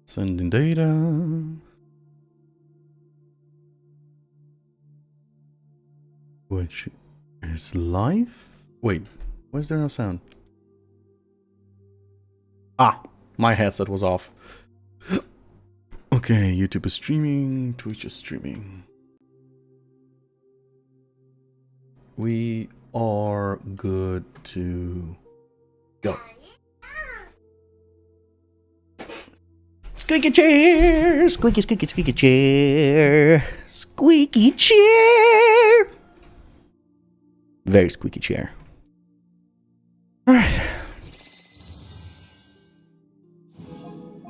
Sending data. Which is live? Wait, why is there no sound? Ah, my headset was off. Okay, YouTube is streaming, Twitch is streaming. We are good to go. Squeaky chair! Squeaky, squeaky, squeaky chair! Squeaky chair! Very squeaky chair. Alright.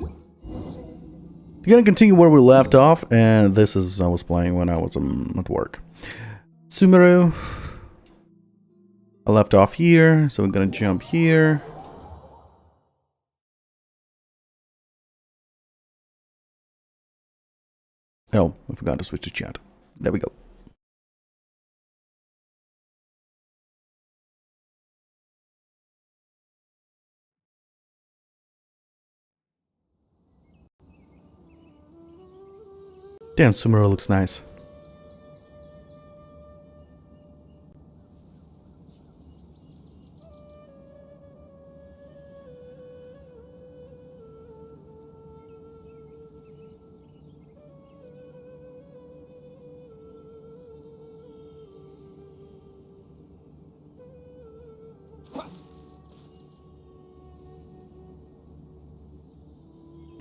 We're gonna continue where we left off, and this is I was playing when I was at work. Sumeru. I left off here, so we're gonna jump here. Oh, I forgot to switch to chat. There we go. Damn, Sumeru looks nice.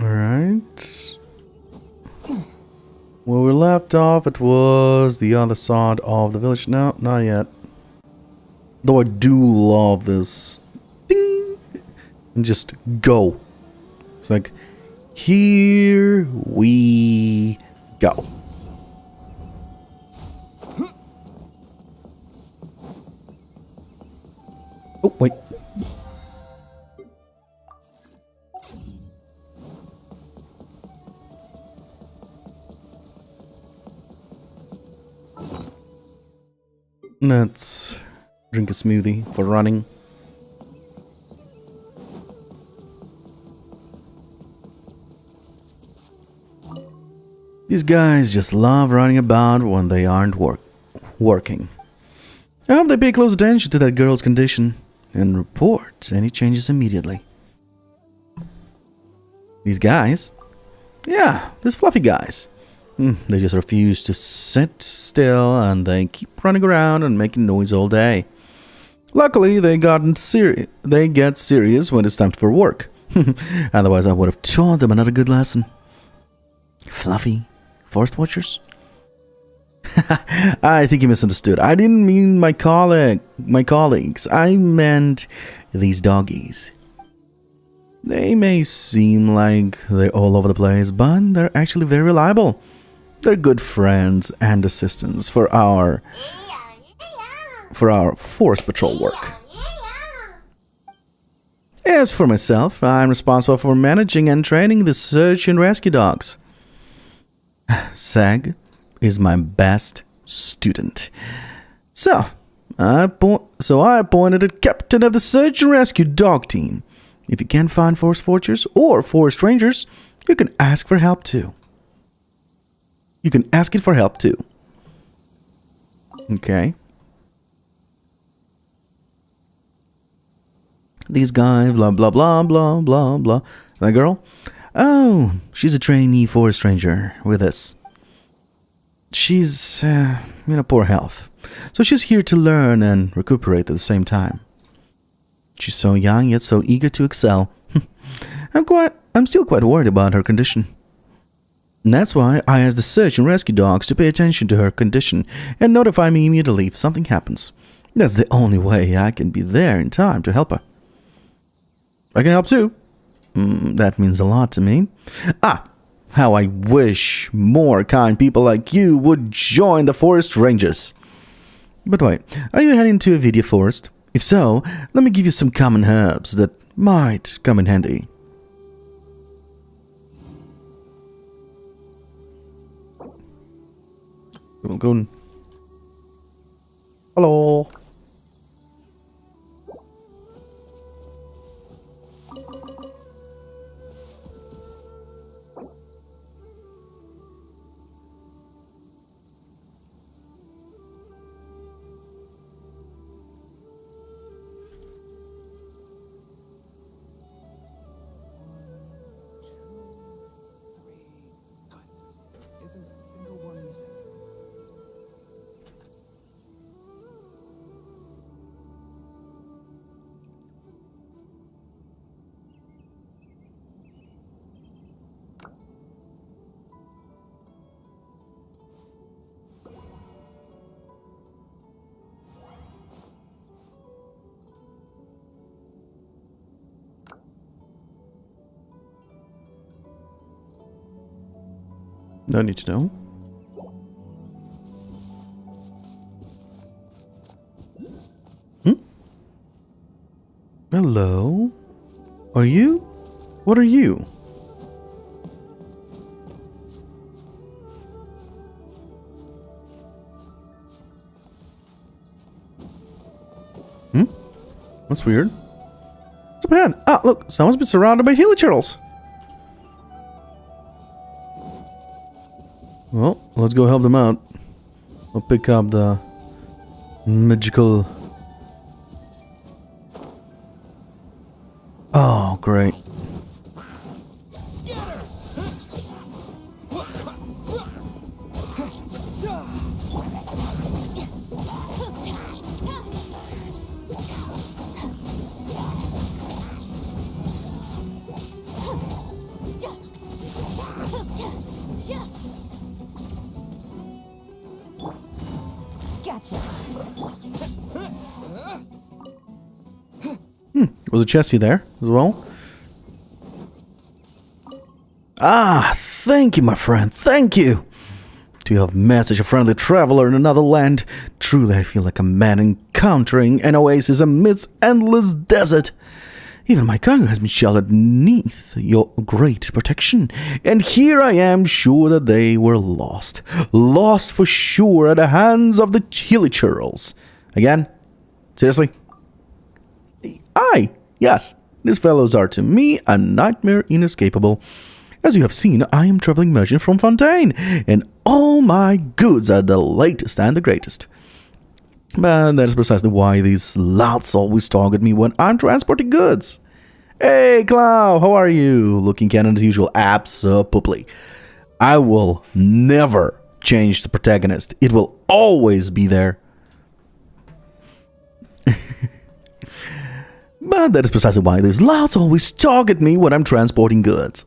Alright. Where we left off, it was the other side of the village. No, not yet. Though I do love this. Ding! And just go. It's like, here we go. Oh, wait. Let's drink a smoothie for running. These guys just love running about when they aren't working. I hope they pay close attention to that girl's condition and report any changes immediately. These guys? Yeah, these fluffy guys. They just refuse to sit still, and they keep running around and making noise all day. Luckily, they get serious when it's time for work. Otherwise, I would have taught them another good lesson. Fluffy forest watchers? I think you misunderstood. I didn't mean my colleagues. I meant these doggies. They may seem like they're all over the place, but they're actually very reliable. They're good friends and assistants for our forest patrol work. As for myself, I'm responsible for managing and training the search and rescue dogs. Saga is my best student. So I appointed a captain of the search and rescue dog team. If you can't find forest watchers or forest rangers, you can ask for help too. You can ask it for help too. Okay. These guys, blah, blah, blah, blah, blah, blah. That girl? Oh, she's a trainee forest ranger with us. She's, in poor health. So she's here to learn and recuperate at the same time. She's so young, yet so eager to excel. I'm still quite worried about her condition. And that's why I asked the search and rescue dogs to pay attention to her condition and notify me immediately if something happens. That's the only way I can be there in time to help her. I can help too. That means a lot to me. How I wish more kind people like you would join the forest rangers. But wait, are you heading to a video forest? If so, let me give you some common herbs that might come in handy. We'll go. Hello. No need to know. Hello? Are you? What are you? That's weird. It's a man. Ah, look, someone's been surrounded by hilichurls. Well, let's go help them out. I'll pick up the magical... Oh, great. Was a chesty there as well? Ah, thank you, my friend. Thank you. Do you have met such a friendly traveler in another land? Truly, I feel like a man encountering an oasis amidst endless desert. Even my cargo has been sheltered beneath your great protection. And here I am, sure that they were lost. Lost for sure at the hands of the hilichurls. Again? Seriously? Aye, yes. These fellows are to me a nightmare inescapable. As you have seen, I am traveling merchant from Fontaine, and all my goods are the latest and the greatest. But that is precisely why these louts always target me when I'm transporting goods. Hey, Clow, how are you? Looking canon as usual. Absolutely. I will never change the protagonist. It will always be there. But that is precisely why these louts always target me when I'm transporting goods.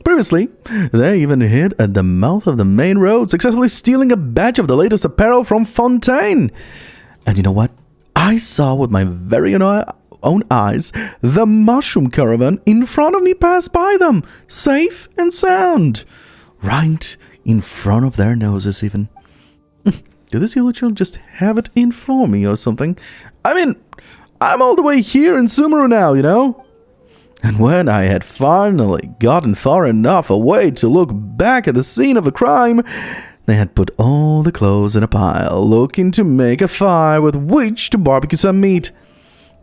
Previously, they even hid at the mouth of the main road, successfully stealing a batch of the latest apparel from Fontaine. And you know what? I saw with my very own eyes the mushroom caravan in front of me pass by them, safe and sound. Right in front of their noses even. Do this hilichurl just have it in for me or something? I mean, I'm all the way here in Sumeru now, you know? And when I had finally gotten far enough away to look back at the scene of the crime, they had put all the clothes in a pile, looking to make a fire with which to barbecue some meat.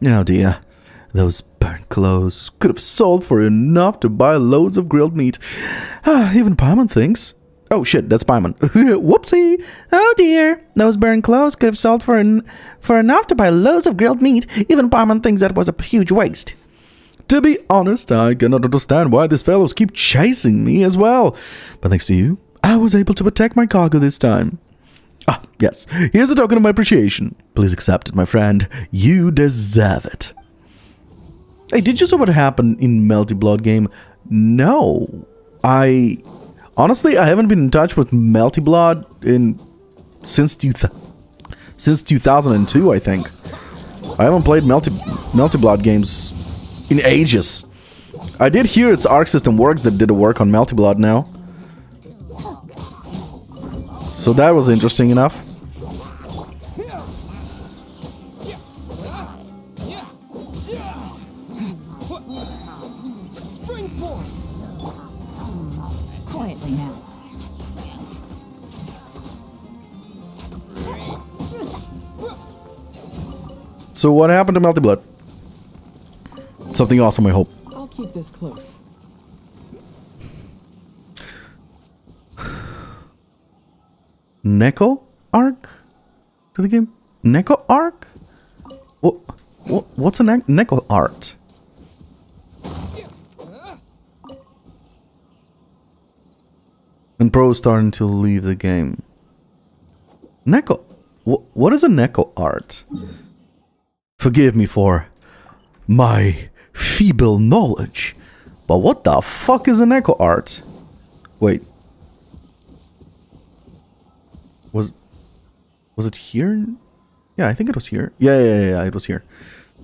Oh dear, those burnt clothes could have sold for enough to buy loads of grilled meat. Even Paimon thinks. Oh shit, that's Paimon. Whoopsie. Oh dear, those burnt clothes could have sold for enough to buy loads of grilled meat. Even Paimon thinks that was a huge waste. To be honest, I cannot understand why these fellows keep chasing me as well. But thanks to you, I was able to protect my cargo this time. Ah, yes, here's a token of my appreciation. Please accept it, my friend. You deserve it. Hey, did you see what happened in Melty Blood game? No. Honestly, I haven't been in touch with Melty Blood since 2002, I think. I haven't played Melty Blood games in ages. I did hear its Arc system works that did a work on Melty Blood now. So that was interesting enough. Quietly now. So what happened to Melty Blood? Something awesome, I hope. I'll keep this close. Neko arc to the game? Neko arc? What's a Neko art? And Pro is starting to leave the game. Neko. What is a Neko art? Forgive me for my feeble knowledge, but what the fuck is an Neko art? Wait. Was it here? Yeah, I think it was here. Yeah, it was here.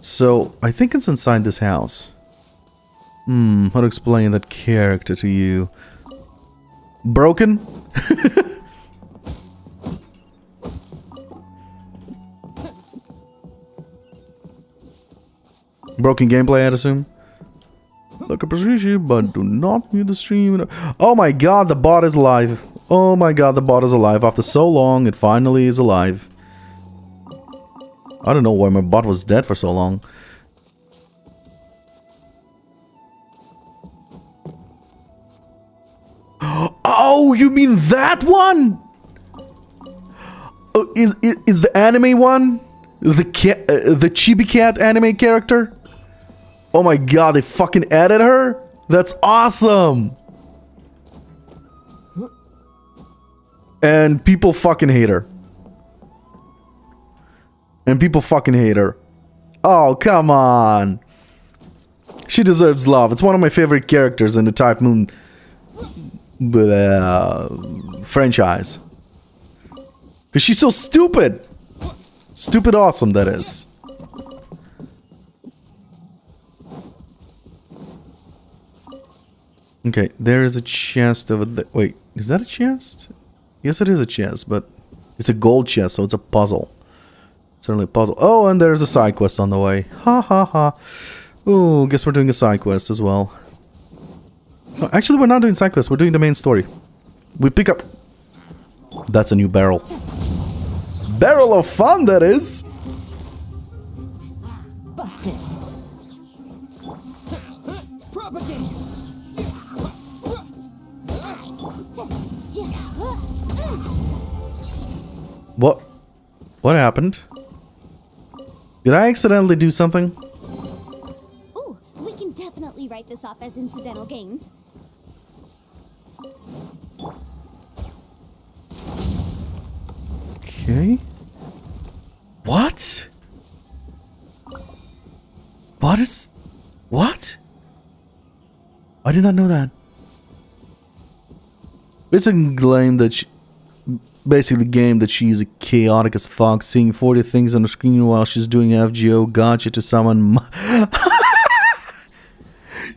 So, I think it's inside this house. How to explain that character to you? Broken? Broken gameplay, I'd assume. Look up but do not mute the stream. Oh my god, the bot is alive. Oh my god, the bot is alive. After so long, it finally is alive. I don't know why my bot was dead for so long. Oh, you mean that one? Oh, is the anime one? The cat, the chibi cat anime character? Oh my god, they fucking added her? That's awesome! And people fucking hate her. And people fucking hate her. Oh, come on. She deserves love. It's one of my favorite characters in the Type Moon franchise. Because she's so stupid. Stupid awesome, that is. Okay, there is a chest over there. Wait, is that a chest? Yes, it is a chest, but it's a gold chest, so it's a puzzle. Certainly a puzzle. Oh, and there's a side quest on the way. Ha ha ha. Ooh, guess we're doing a side quest as well. No, actually, we're not doing side quest. We're doing the main story. We pick up... That's a new barrel. Barrel of fun, that is! Busted. Propagate. What? What happened? Did I accidentally do something? Ooh, we can definitely write this off as incidental gains. Okay. What? What is... What? I did not know that. It's a claim that she... Basically the game that she's a chaotic as fuck, seeing 40 things on the screen while she's doing FGO gotcha to someone.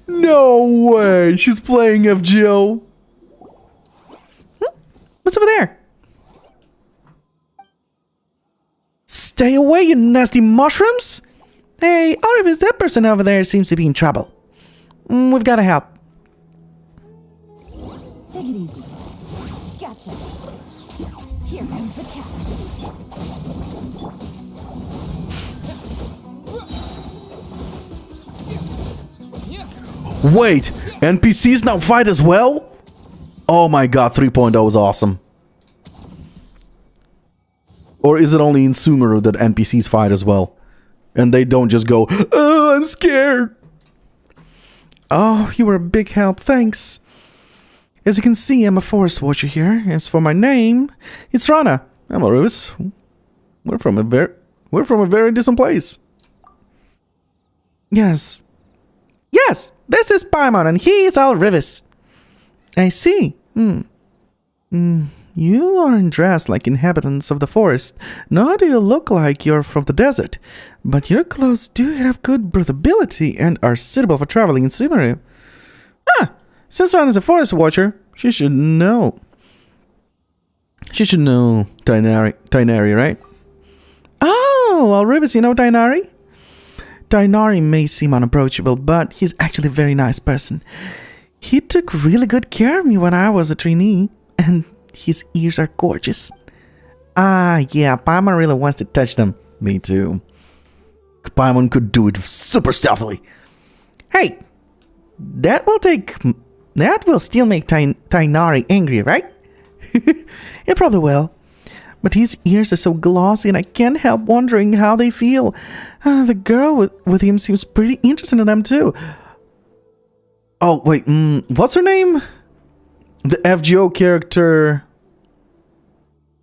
No way! She's playing FGO. What's over there? Stay away, you nasty mushrooms! Hey, Oliver's that person over there seems to be in trouble. We've got to help. Take it easy. Gotcha. Here comes the catch. Wait, NPCs now fight as well? Oh my god, 3.0 is awesome. Or is it only in Sumeru that NPCs fight as well? And they don't just go, oh, I'm scared. Oh, you were a big help, thanks. As you can see, I'm a forest watcher here. As for my name, it's Rana. I'm a Rivas. We're from a very distant place. Yes. Yes, this is Paimon and he is Alrivis. I see. You aren't dressed like inhabitants of the forest, nor do you look like you're from the desert. But your clothes do have good breathability and are suitable for traveling in Sumeru. Since Ron is a forest watcher, she should know. She should know Tainari, right? Oh, Alrivis, you know Tainari? Tainari may seem unapproachable, but he's actually a very nice person. He took really good care of me when I was a trainee, and his ears are gorgeous. Yeah, Paimon really wants to touch them. Me too. Paimon could do it super stealthily. Hey, that will still make Tainari angry, right? It probably will. But his ears are so glossy and I can't help wondering how they feel. The girl with him seems pretty interested in them too. Oh, wait, what's her name? The FGO character...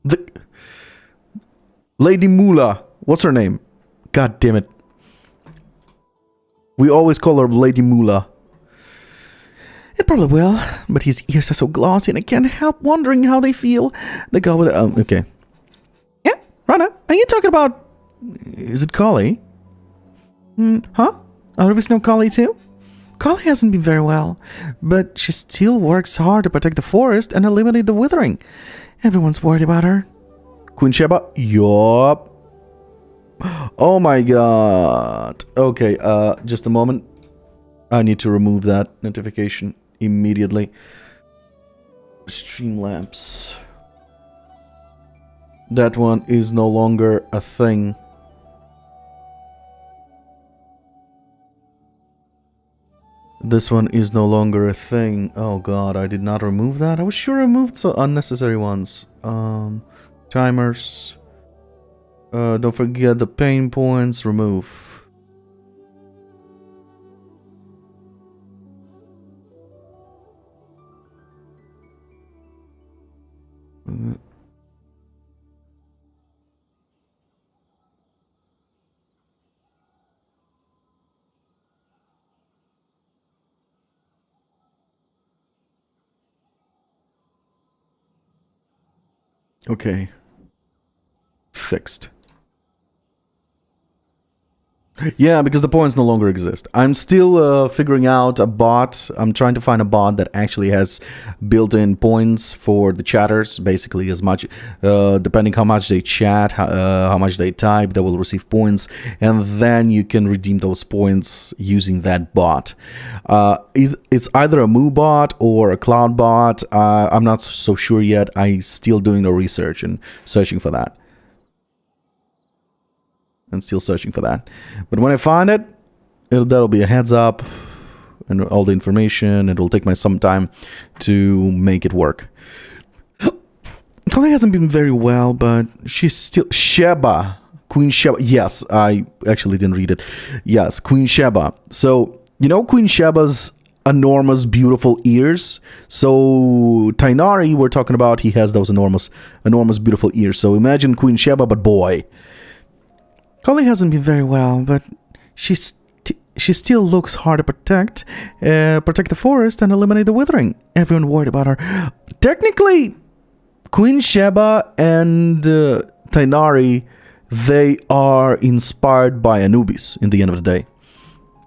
The... Lady Mula. What's her name? God damn it. We always call her Lady Mula. It probably will, but his ears are so glossy and I can't help wondering how they feel. The girl with the... okay. Yeah, Rana, are you talking about... Is it Collie? Huh? Are we know Collie too? Kali hasn't been very well, but she still works hard to protect the forest and eliminate the withering. Everyone's worried about her. Queen Sheba? Yup. Oh my god. Okay, just a moment. I need to remove that notification immediately. Streamlabs. That one is no longer a thing. This one is no longer a thing. Oh god, I did not remove that. I was sure I removed some unnecessary ones. Timers. Don't forget the pain points. Remove. Okay. Fixed. Yeah, because the points no longer exist. I'm still figuring out a bot. I'm trying to find a bot that actually has built-in points for the chatters. Basically, as much, depending how much they chat, how much they type, they will receive points. And then you can redeem those points using that bot. It's either a Moo bot or a Cloud bot. I'm not so sure yet. I'm still doing the research and searching for that. And still searching for that. But when I find it, that'll be a heads up and all the information. It will take me some time to make it work. Kali hasn't been very well, but she's still... Sheba. Queen Sheba. Yes, I actually didn't read it. Yes, Queen Sheba. So, you know Queen Sheba's enormous, beautiful ears? So, Tainari, we're talking about, he has those enormous, beautiful ears. So, imagine Queen Sheba, but boy. Kali hasn't been very well, but she still looks hard to protect the forest and eliminate the withering. Everyone worried about her. Technically, Queen Sheba and Tainari, they are inspired by Anubis in the end of the day.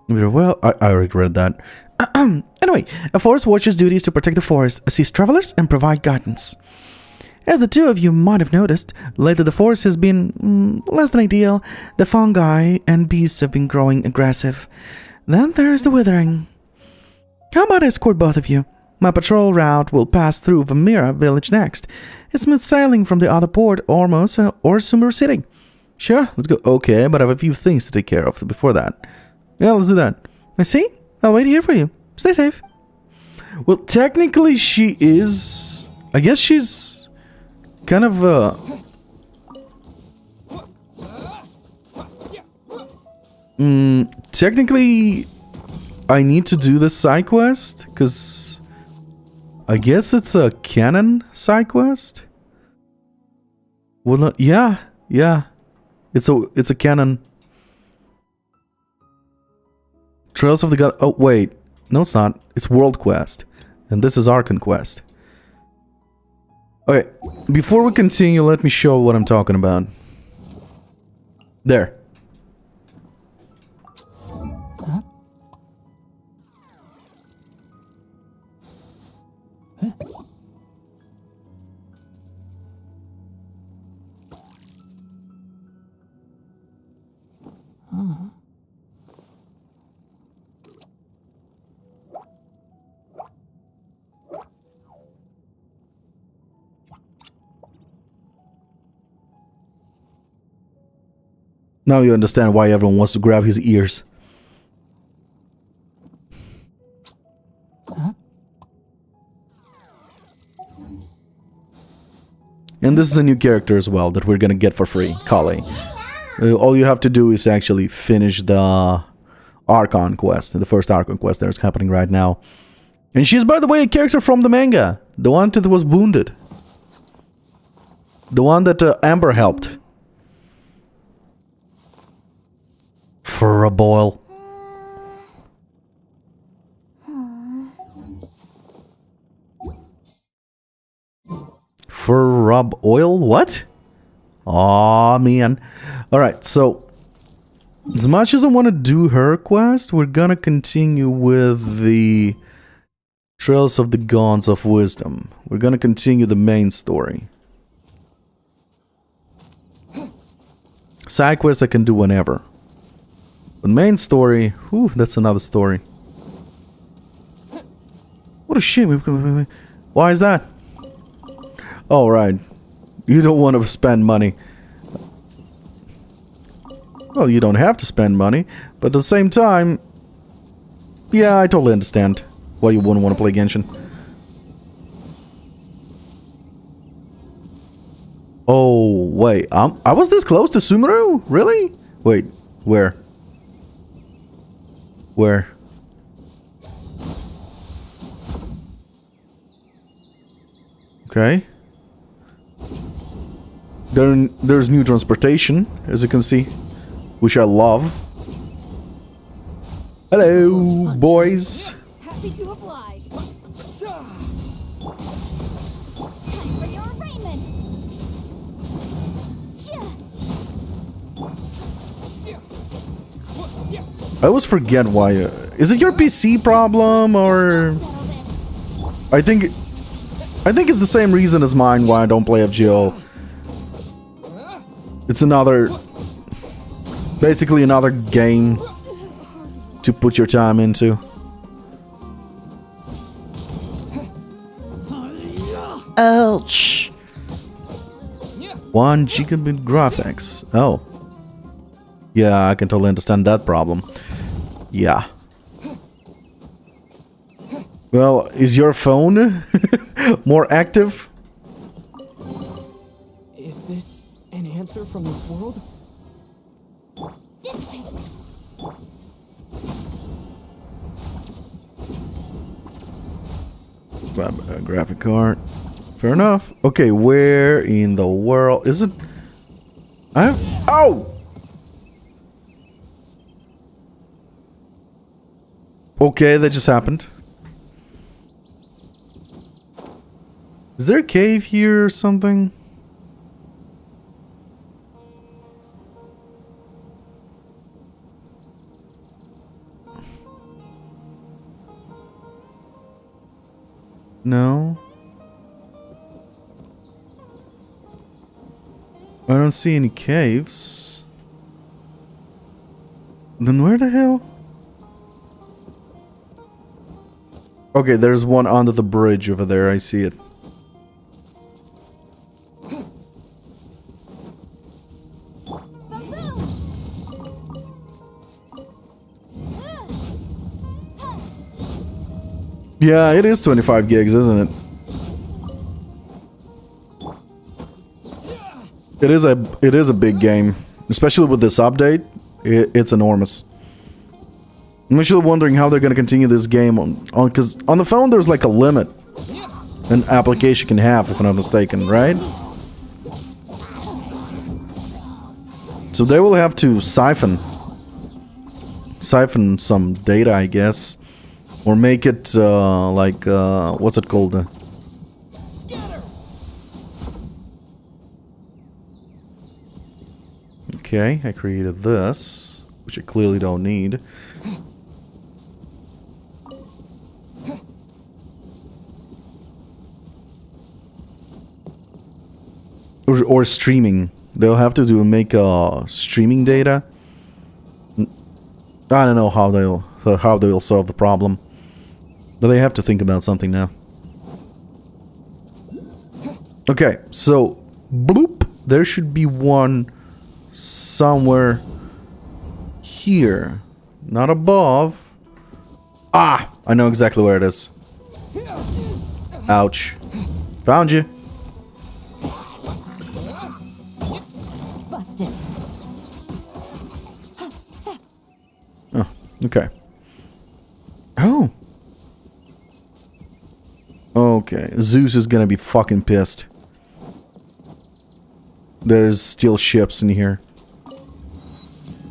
Well, I already read that. Anyway, a forest watcher's duty is to protect the forest, assist travelers, and provide guidance. As the two of you might have noticed, lately the forest has been less than ideal. The fungi and beasts have been growing aggressive. Then there's the withering. How about I escort both of you? My patrol route will pass through Vamira village next. It's smooth sailing from the other port, Ormos or Sumeru City. Sure, let's go. Okay, but I have a few things to take care of before that. Yeah, let's do that. I see. I'll wait here for you. Stay safe. Well, technically she is... I guess she's... kind of technically I need to do this side quest because I guess it's a canon side quest. Well, yeah, it's a canon. Trails of the God. Oh wait, no, it's not. It's world quest, and this is Archon quest. Okay, before we continue, let me show what I'm talking about. There. Huh? Huh? Uh-huh. Now you understand why everyone wants to grab his ears. Huh? And this is a new character as well that we're gonna get for free, Kali. All you have to do is actually finish the Archon quest, the first Archon quest that is happening right now. And she's, by the way, a character from the manga. The one that was wounded. The one that Amber helped. For a boil. For rub oil? What? Aw, man. Alright, so As much as I want to do her quest, we're gonna continue with the Trails of the Gods of Wisdom. We're gonna continue the main story. Side quests I can do whenever. But main story, whew, that's another story. What a shame. Why is that? Oh, right. You don't want to spend money. Well, you don't have to spend money, but at the same time, yeah, I totally understand why you wouldn't want to play Genshin. Oh, wait, I was this close to Sumeru? Really? Wait, where? Where? Okay. There's new transportation, as you can see, which I love. Hello, boys. Happy to oblige. Time for your arraignment. I always forget why. Is it your PC problem or? I think it's the same reason as mine why I don't play FGO. It's basically another game to put your time into. Ouch! 1 gigabit graphics. Oh. Yeah, I can totally understand that problem. Yeah. Well, is your phone more active? Is this an answer from this world? Grab a graphic card. Fair enough. Okay, where in the world is it? Oh! Okay, that just happened. Is there a cave here or something? No. I don't see any caves. Then where the hell? Okay, there's one under the bridge over there. I see it. Yeah, it is 25 gigs, isn't it? It is a big game, especially with this update. It's enormous. I'm actually wondering how they're going to continue this game on because on the phone there's like a limit an application can have, if I'm not mistaken, right? So they will have to siphon some data, I guess, or make it like what's it called? Okay, I created this, which I clearly don't need. Or streaming. They'll have to make streaming data. I don't know how they'll solve the problem, but they have to think about something now. Okay, so bloop. There should be one somewhere here, not above. Ah, I know exactly where it is. Ouch! Found you. Oh, okay. Oh. Okay, Zeus is gonna be fucking pissed. There's still ships in here.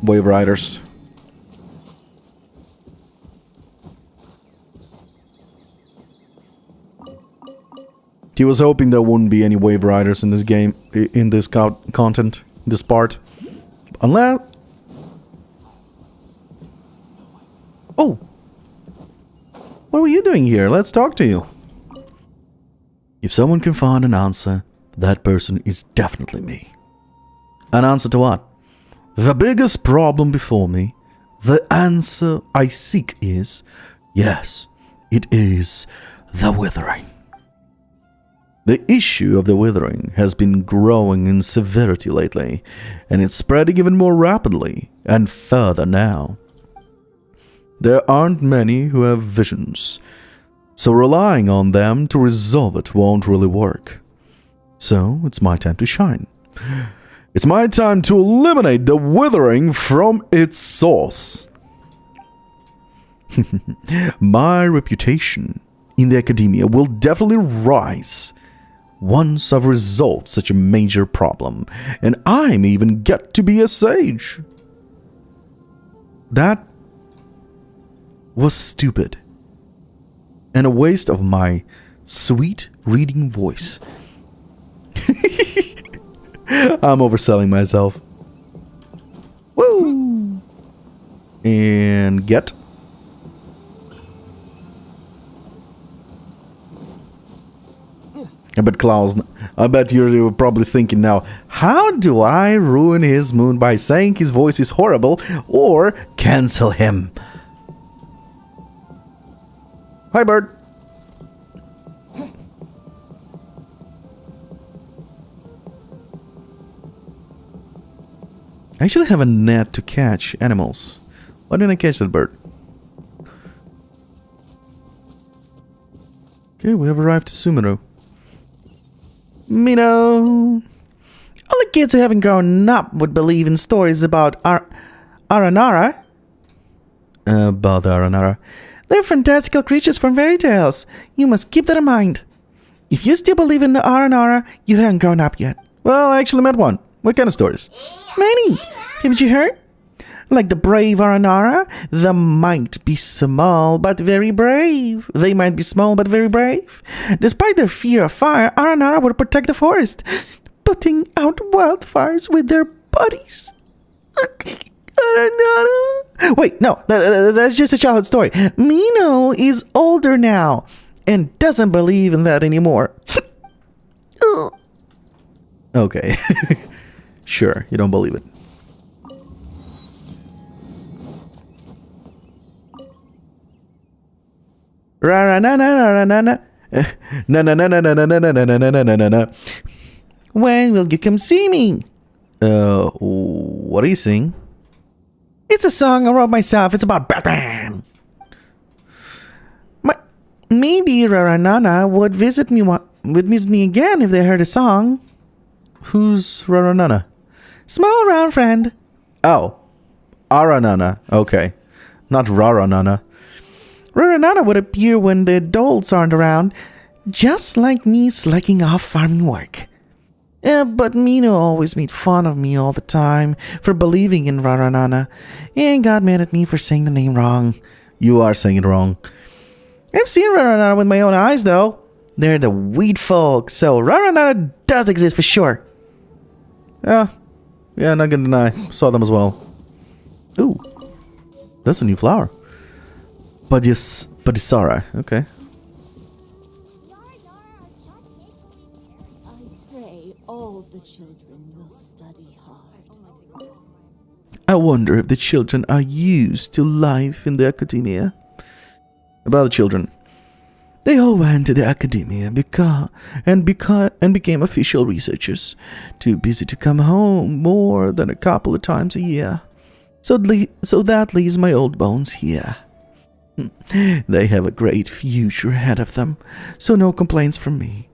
Wave riders. He was hoping there wouldn't be any wave riders in this game, in this content, this part. Unless... doing here? Let's talk to you. If someone can find an answer, that person is definitely me. An answer to what? The biggest problem before me. The answer I seek is, yes, it is the withering. The issue of the withering has been growing in severity lately, and it's spreading even more rapidly and further now. There aren't many who have visions, so relying on them to resolve it won't really work. So it's my time to shine. It's my time to eliminate the withering from its source. My reputation in the academia will definitely rise once I've resolved such a major problem, and I may even get to be a sage. That was stupid and a waste of my sweet reading voice. I'm overselling myself. Woo! And get. I bet you're probably thinking now, how do I ruin his moon by saying his voice is horrible or cancel him? Hi, bird. I actually have a net to catch animals. Why didn't I catch that bird? Okay, we have arrived to Sumeru. Mino! All the kids who haven't grown up would believe in stories about Aranara. About Aranara. They're fantastical creatures from fairy tales. You must keep that in mind. If you still believe in the Aranara, you haven't grown up yet. Well, I actually met one. What kind of stories? Many. Haven't you heard? Like the brave Aranara, they might be small but very brave. They might be small but very brave. Despite their fear of fire, Aranara would protect the forest, putting out wildfires with their bodies. Aranara. Wait, no, that's just a childhood story. Mino is older now and doesn't believe in that anymore. Okay. Sure, you don't believe it. When will you come see me? What are you singing? It's a song I wrote myself. It's about Batman. Maybe Raranana would visit me again if they heard a song. Who's Raranana? Small round friend. Oh, Aranana. Okay, not Raranana. Raranana would appear when the adults aren't around, just like me slacking off farming work. But Mino always made fun of me all the time for believing in Raranana, and got mad at me for saying the name wrong. You are saying it wrong. I've seen Raranana with my own eyes, though. They're the weed folk, so Raranana does exist for sure. Yeah, not gonna deny. Saw them as well. Ooh, that's a new flower. Padisara, okay. I pray all the children will study hard. I wonder if the children are used to life in the academia. About the children. They all went to the academia and became official researchers, too busy to come home more than a couple of times a year. So that leaves my old bones here. They have a great future ahead of them, so no complaints from me.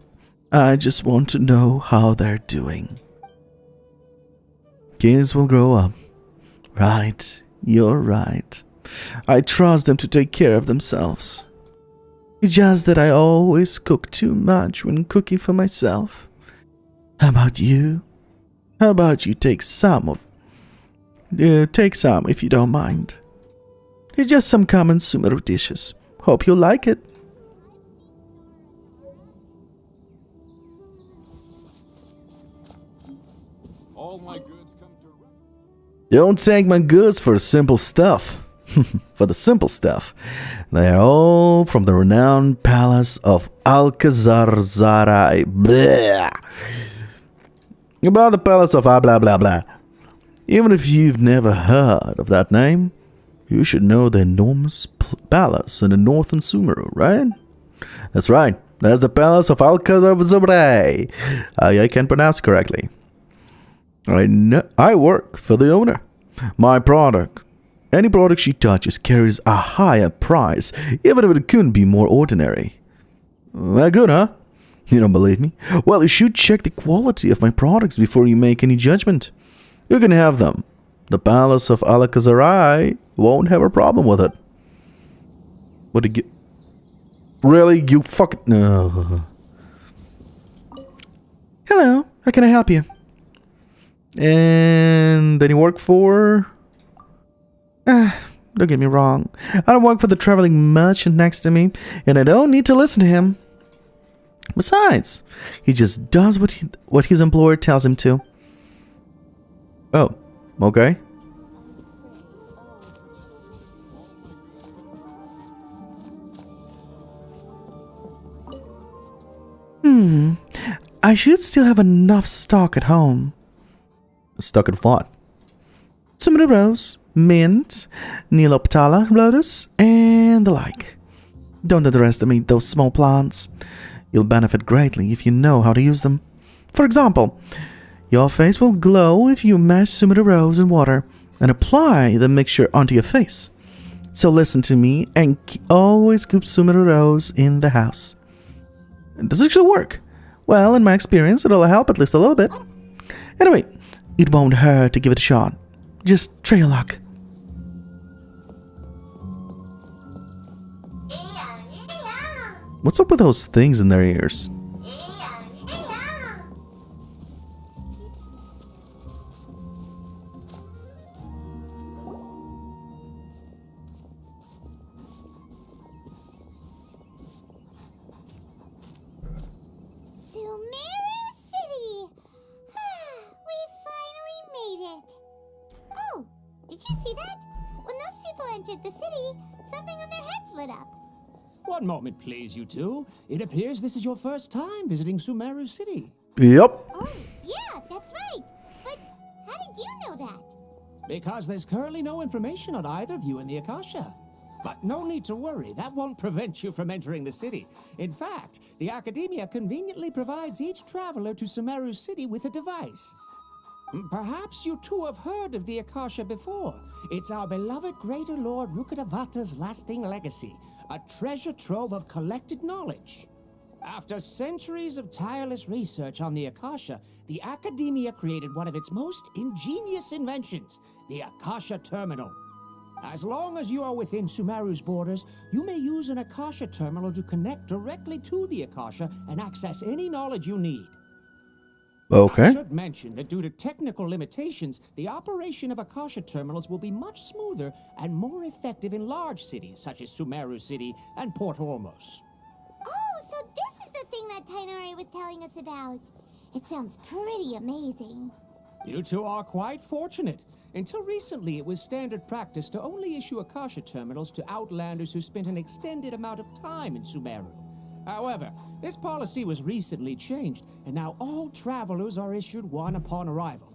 I just want to know how they're doing. Kids will grow up. Right, you're right. I trust them to take care of themselves. It's just that I always cook too much when cooking for myself. How about you? How about you take some if you don't mind. They're just some common Sumeru dishes. Hope you'll like it. All my goods come to... Don't take my goods for simple stuff. For the simple stuff. They are all from the renowned palace of Alcazar-Zarai. Blah. About the palace of blah blah blah. Even if you've never heard of that name, you should know the enormous palace in the northern Sumeru, right? That's right. That's the palace of Alcazar-Zarai. I can't pronounce it correctly. I work for the owner. My product, any product she touches, carries a higher price, even if it couldn't be more ordinary. That good, huh? You don't believe me? Well, you should check the quality of my products before you make any judgment. You can have them. The palace of Alcazar won't have a problem with it. What did you... Really? You fucking... No. Hello, how can I help you? And then you work for... don't get me wrong. I don't work for the traveling merchant next to me, and I don't need to listen to him. Besides, he just does what his employer tells him to. Oh, okay. I should still have enough stock at home. Stock at what? Summoner Rose, Mint, Neeloptala Lotus, and the like. Don't underestimate those small plants. You'll benefit greatly if you know how to use them. For example, your face will glow if you mash Summoner Rose in water and apply the mixture onto your face. So listen to me and always keep Summoner Rose in the house. Does it actually work? Well, in my experience, it'll help at least a little bit. Anyway, it won't hurt to give it a shot. Just try your luck. What's up with those things in their ears? Sumeru City! We finally made it! Oh, did you see that? When those people entered the city, something on their heads lit up. One moment, please, you two. It appears this is your first time visiting Sumeru City. Yep. Oh, yeah, that's right. But how did you know that? Because there's currently no information on either of you in the Akasha. But no need to worry, that won't prevent you from entering the city. In fact, the Academia conveniently provides each traveler to Sumeru City with a device. Perhaps you two have heard of the Akasha before. It's our beloved Greater Lord Rukkhadevata's lasting legacy, a treasure trove of collected knowledge. After centuries of tireless research on the Akasha, the Academia created one of its most ingenious inventions, the Akasha Terminal. As long as you are within Sumeru's borders, you may use an Akasha Terminal to connect directly to the Akasha and access any knowledge you need. I Okay. should mention that due to technical limitations, the operation of Akasha terminals will be much smoother and more effective in large cities such as Sumeru City and Port Ormos. Oh, so this is the thing that Tainari was telling us about. It sounds pretty amazing. You two are quite fortunate. Until recently, it was standard practice to only issue Akasha terminals to outlanders who spent an extended amount of time in Sumeru. However, this policy was recently changed, and now all travelers are issued one upon arrival.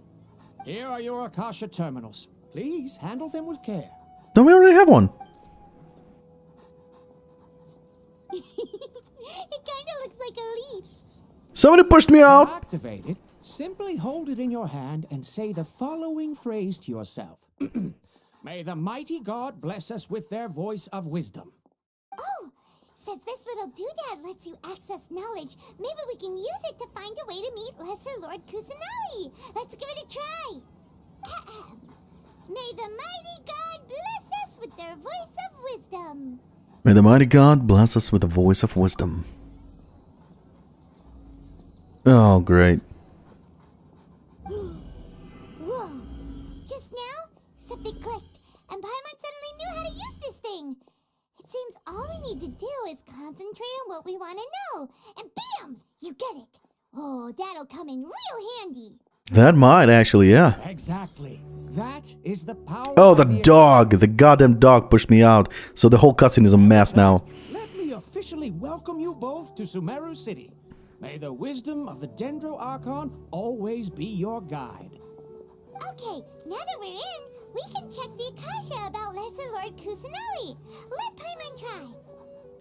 Here are your Akasha terminals. Please handle them with care. Don't we already have one? It kinda looks like a leaf. Somebody pushed me To out. activate it, simply hold it in your hand and say the following phrase to yourself. May the mighty God bless us with their voice of wisdom. Oh, since this little doodad lets you access knowledge, maybe we can use it to find a way to meet Lesser Lord Kusanagi. Let's give it a try. Ahem. May the mighty God bless us with their voice of wisdom. May the mighty God bless us with the voice of wisdom. Oh, great. Whoa. Just now, something clicked, and Paimon suddenly knew how to use this thing. It seems all we need to do is concentrate on what we want to know, and bam! You get it. Oh, that'll come in real handy. That might actually, yeah. Exactly. That is the power. Oh, of the the dog! The goddamn dog pushed me out. So the whole cutscene is a mess now. Let me officially welcome you both to Sumeru City. May the wisdom of the Dendro Archon always be your guide. Okay, now that we're in, we can check the Akasha about Lesser Lord Kusanali. Let Paimon try.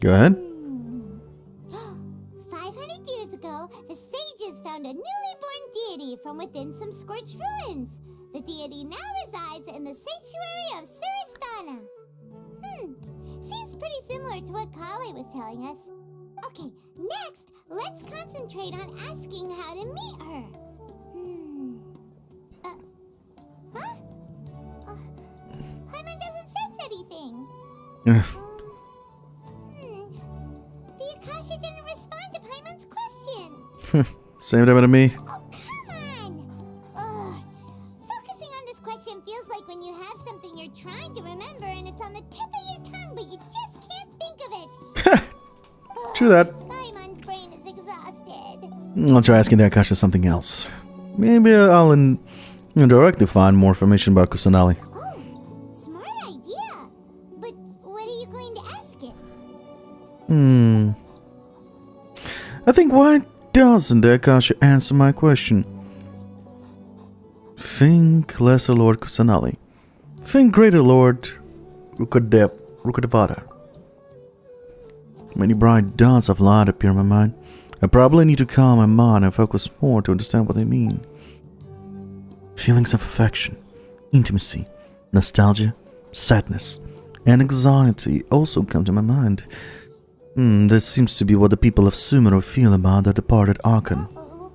Go ahead. 500 years ago, the sages found a newly born deity from within some scorched ruins. The deity now resides in the sanctuary of Suristana. Seems pretty similar to what Kale was telling us. Okay, next, let's concentrate on asking how to meet her. Huh? Paimon doesn't sense anything. The Akasha didn't respond to Paimon's question. Same happened to me. Oh, come on! Ugh. Focusing on this question feels like when you have something you're trying to remember and it's on the tip of your tongue, but you just can't think of it. True that. Paimon's brain is exhausted. I'll try asking the Akasha something else. Maybe I'll indirectly find more information about Kusanali. Oh, smart idea. But what are you going to ask it? I think why doesn't the Akasha answer my question? Think Lesser Lord Kusanali. Think Greater Lord Rukadevada. Many bright dots of light appear in my mind. I probably need to calm my mind and focus more to understand what they mean. Feelings of affection, intimacy, nostalgia, sadness, and anxiety also come to my mind. This seems to be what the people of Sumeru feel about their departed Archon. Uh-oh.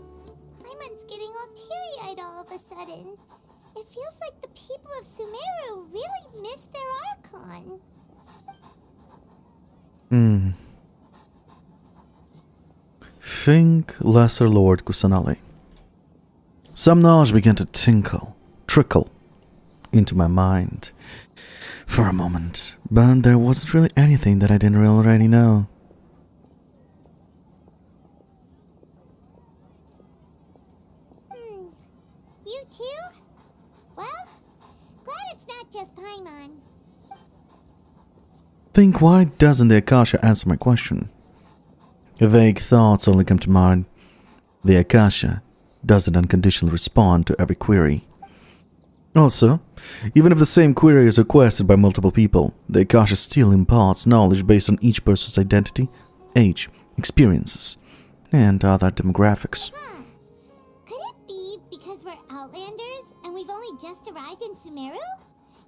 Paimon's getting all teary-eyed all of a sudden. It feels like the people of Sumeru really miss their Archon. Think Lesser Lord Kusanali. Some knowledge began to trickle into my mind for a moment, but there wasn't really anything that I didn't already know. You too? Well, glad it's not just Paimon. Think why doesn't the Akasha answer my question? Vague thoughts only come to mind. The Akasha doesn't unconditionally respond to every query. Also, even if the same query is requested by multiple people, the Akasha still imparts knowledge based on each person's identity, age, experiences, and other demographics. Could it be because we're Outlanders and we've only just arrived in Sumeru?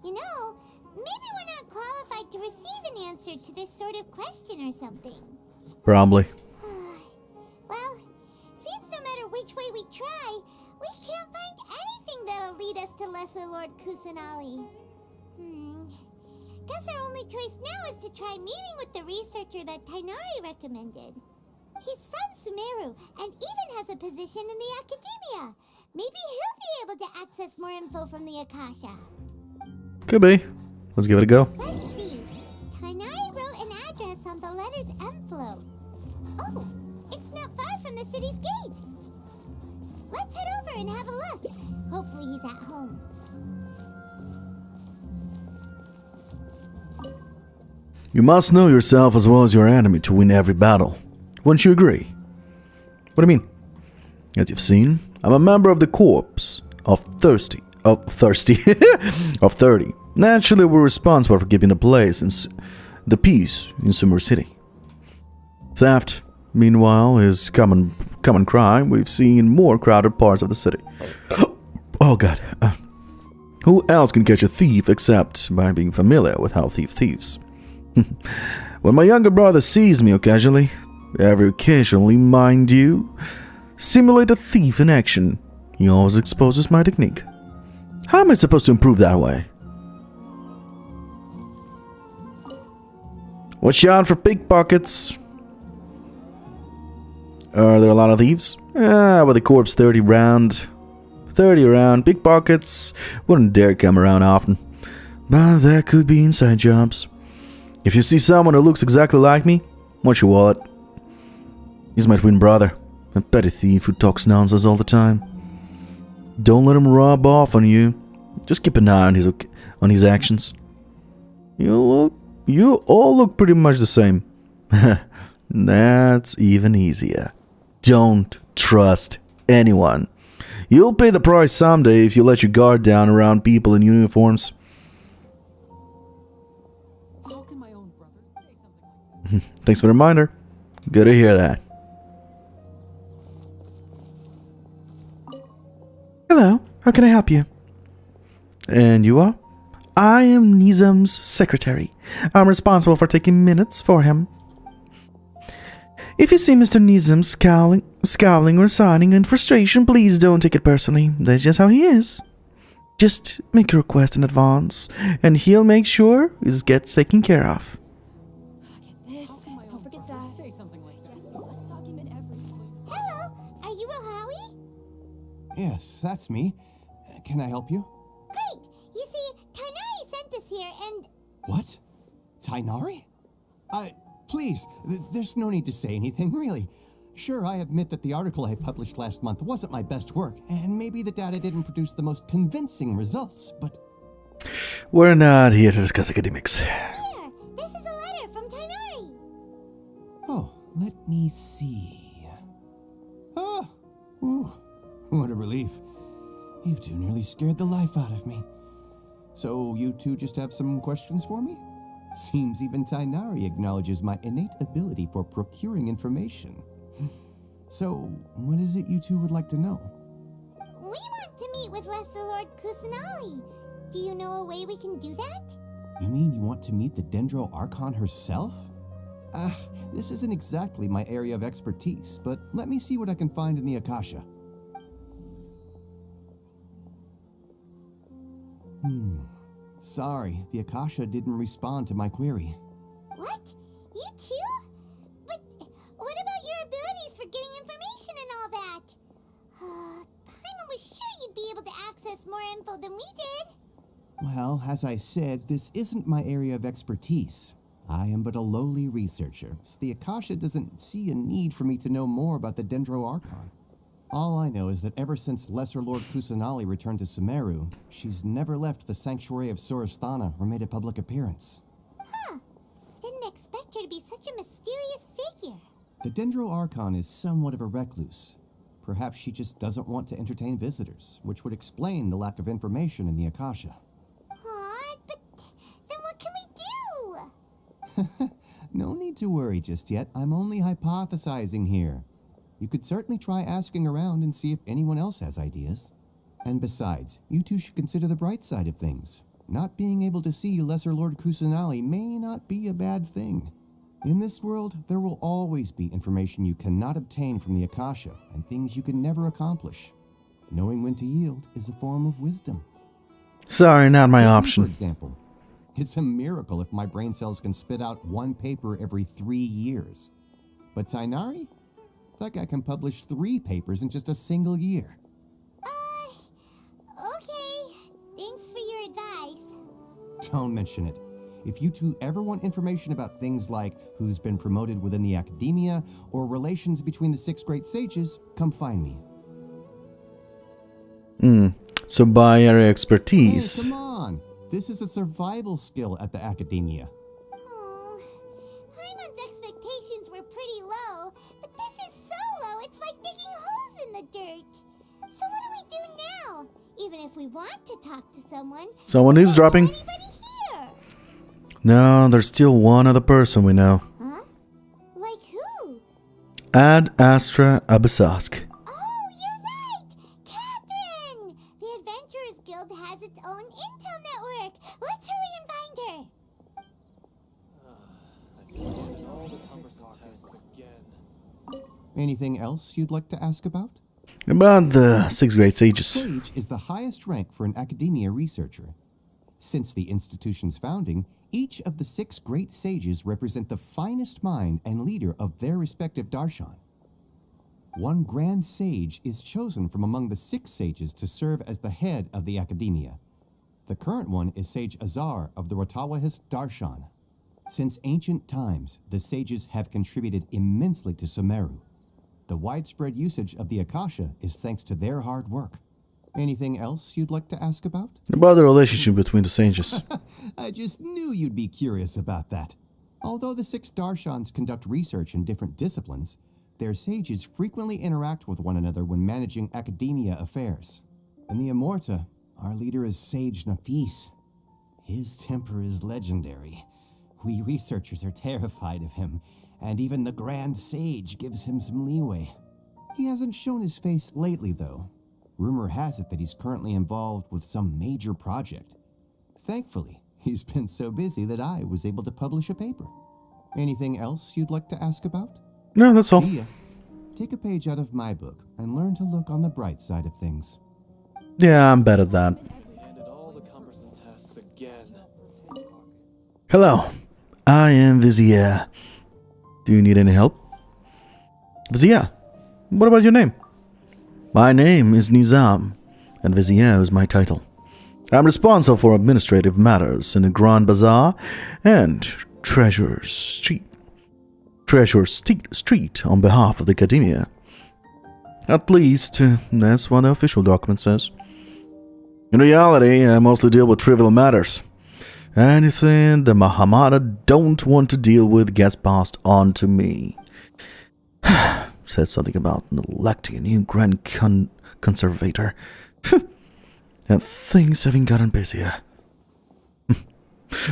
You know, maybe we're not qualified to receive an answer to this sort of question or something. Probably. Well, seems no matter which way we try, we can't find anything that'll lead us to Lesser Lord Kusanali. Guess our only choice now is to try meeting with the researcher that Tainari recommended. He's from Sumeru and even has a position in the Academia. Maybe he'll be able to access more info from the Akasha. Could be. Let's give it a go. Let's see. Tainari wrote an address on the letter's envelope. Oh, it's not far from the city's gate. Let's head over and have a look. Hopefully he's at home. You must know yourself as well as your enemy to win every battle. Wouldn't you agree? What do you mean? As you've seen, I'm a member of the Corps of 30. Naturally, we're responsible for keeping the peace in Sumeru City. Theft, meanwhile, is common crime we've seen in more crowded parts of the city. Oh god. Who else can catch a thief except by being familiar with how thieves? When my younger brother sees me occasionally, mind you, simulate a thief in action, he always exposes my technique. How am I supposed to improve that way? Watch out for pickpockets. Are there a lot of thieves? With the corpse 30 around, pickpockets wouldn't dare come around often. But there could be inside jobs. If you see someone who looks exactly like me, watch your wallet. He's my twin brother, a petty thief who talks nonsense all the time. Don't let him rub off on you. Just keep an eye on his actions. You all look pretty much the same. That's even easier. Don't trust anyone. You'll pay the price someday if you let your guard down around people in uniforms. How can my own brother say something like that? Thanks for the reminder. Good to hear that. Hello, how can I help you? And you are? I am Nizam's secretary. I'm responsible for taking minutes for him. If you see Mr. Nizam scowling or signing in frustration, please don't take it personally. That's just how he is. Just make a request in advance, and he'll make sure it gets taken care of. This. Don't forget that. Say something like that. Yes, we must document everything. Hello, are you Howie? Yes, that's me. Can I help you? Great! You see, Tainari sent us here and... What? Tainari? Please, there's no need to say anything, really. Sure, I admit that the article I published last month wasn't my best work, and maybe the data didn't produce the most convincing results, but... We're not here to discuss academics. Here! This is a letter from Tainari! Oh, let me see. Oh! Ooh, what a relief. You two nearly scared the life out of me. So, you two just have some questions for me? Seems even Tainari acknowledges my innate ability for procuring information. So, what is it you two would like to know? We want to meet with Lesser Lord Kusanali. Do you know a way we can do that? You mean you want to meet the Dendro Archon herself? This isn't exactly my area of expertise, but let me see what I can find in the Akasha. Sorry, the Akasha didn't respond to my query. What? You too? But what about your abilities for getting information and all that? Paimon was sure you'd be able to access more info than we did. Well, as I said, this isn't my area of expertise. I am but a lowly researcher, so the Akasha doesn't see a need for me to know more about the Dendro Archon. All I know is that ever since Lesser Lord Kusanali returned to Sumeru, she's never left the Sanctuary of Sorasthana or made a public appearance. Huh. Didn't expect her to be such a mysterious figure. The Dendro Archon is somewhat of a recluse. Perhaps she just doesn't want to entertain visitors, which would explain the lack of information in the Akasha. Aw, but then what can we do? No need to worry just yet. I'm only hypothesizing here. You could certainly try asking around and see if anyone else has ideas. And besides, you two should consider the bright side of things. Not being able to see Lesser Lord Kusanali may not be a bad thing. In this world, there will always be information you cannot obtain from the Akasha, and things you can never accomplish. Knowing when to yield is a form of wisdom. Sorry, not my Take me, option. For example, it's a miracle if my brain cells can spit out one paper every 3 years. But Tainari? That guy can publish 3 papers in just a single year. Okay. Thanks for your advice. Don't mention it. If you two ever want information about things like who's been promoted within the academia or relations between the 6 great sages, come find me. So by area Hey, expertise. come on! This is a survival skill at the academia. Oh, Paimon's expectations were pretty low, but this is so low, it's like digging holes in the dirt. So what do we do now? Even if we want to talk to someone, Someone we who's don't know dropping. anybody here. No, there's still one other person we know. Huh? Like who? Ad Astra Abyssosque. Oh, you're right! Catherine! The Adventurers Guild has its own intel network. Let's hurry and find her. All the cumbersome tests again. Anything else you'd like to ask about? About the 6 great sages. Sage is the highest rank for an academia researcher. Since the institution's founding, each of the 6 great sages represent the finest mind and leader of their respective darshan. One grand sage is chosen from among the 6 sages to serve as the head of the academia. The current one is Sage Azure of the Rotawahist darshan. Since ancient times, the sages have contributed immensely to Sumeru. The widespread usage of the Akasha is thanks to their hard work. Anything else you'd like to ask about? About the relationship between the sages. I just knew you'd be curious about that. Although the 6 Darshans conduct research in different disciplines, their sages frequently interact with one another when managing academia affairs. In the Immorta, our leader is Sage Nafis. His temper is legendary. We researchers are terrified of him, and even the Grand Sage gives him some leeway. He hasn't shown his face lately, though. Rumor has it that he's currently involved with some major project. Thankfully, he's been so busy that I was able to publish a paper. Anything else you'd like to ask about? No, that's all. See ya. Take a page out of my book and learn to look on the bright side of things. Yeah, I'm bad at that. Handed all the cumbersome tests again. Hello, I am Vizier. Do you need any help? Vizier, what about your name? My name is Nizam, and Vizier is my title. I'm responsible for administrative matters in the Grand Bazaar and Treasure Street on behalf of the Academia. At least, that's what the official document says. In reality, I mostly deal with trivial matters. Anything the Mahamada don't want to deal with gets passed on to me. Said something about electing a new Grand Conservator. And things having gotten busier.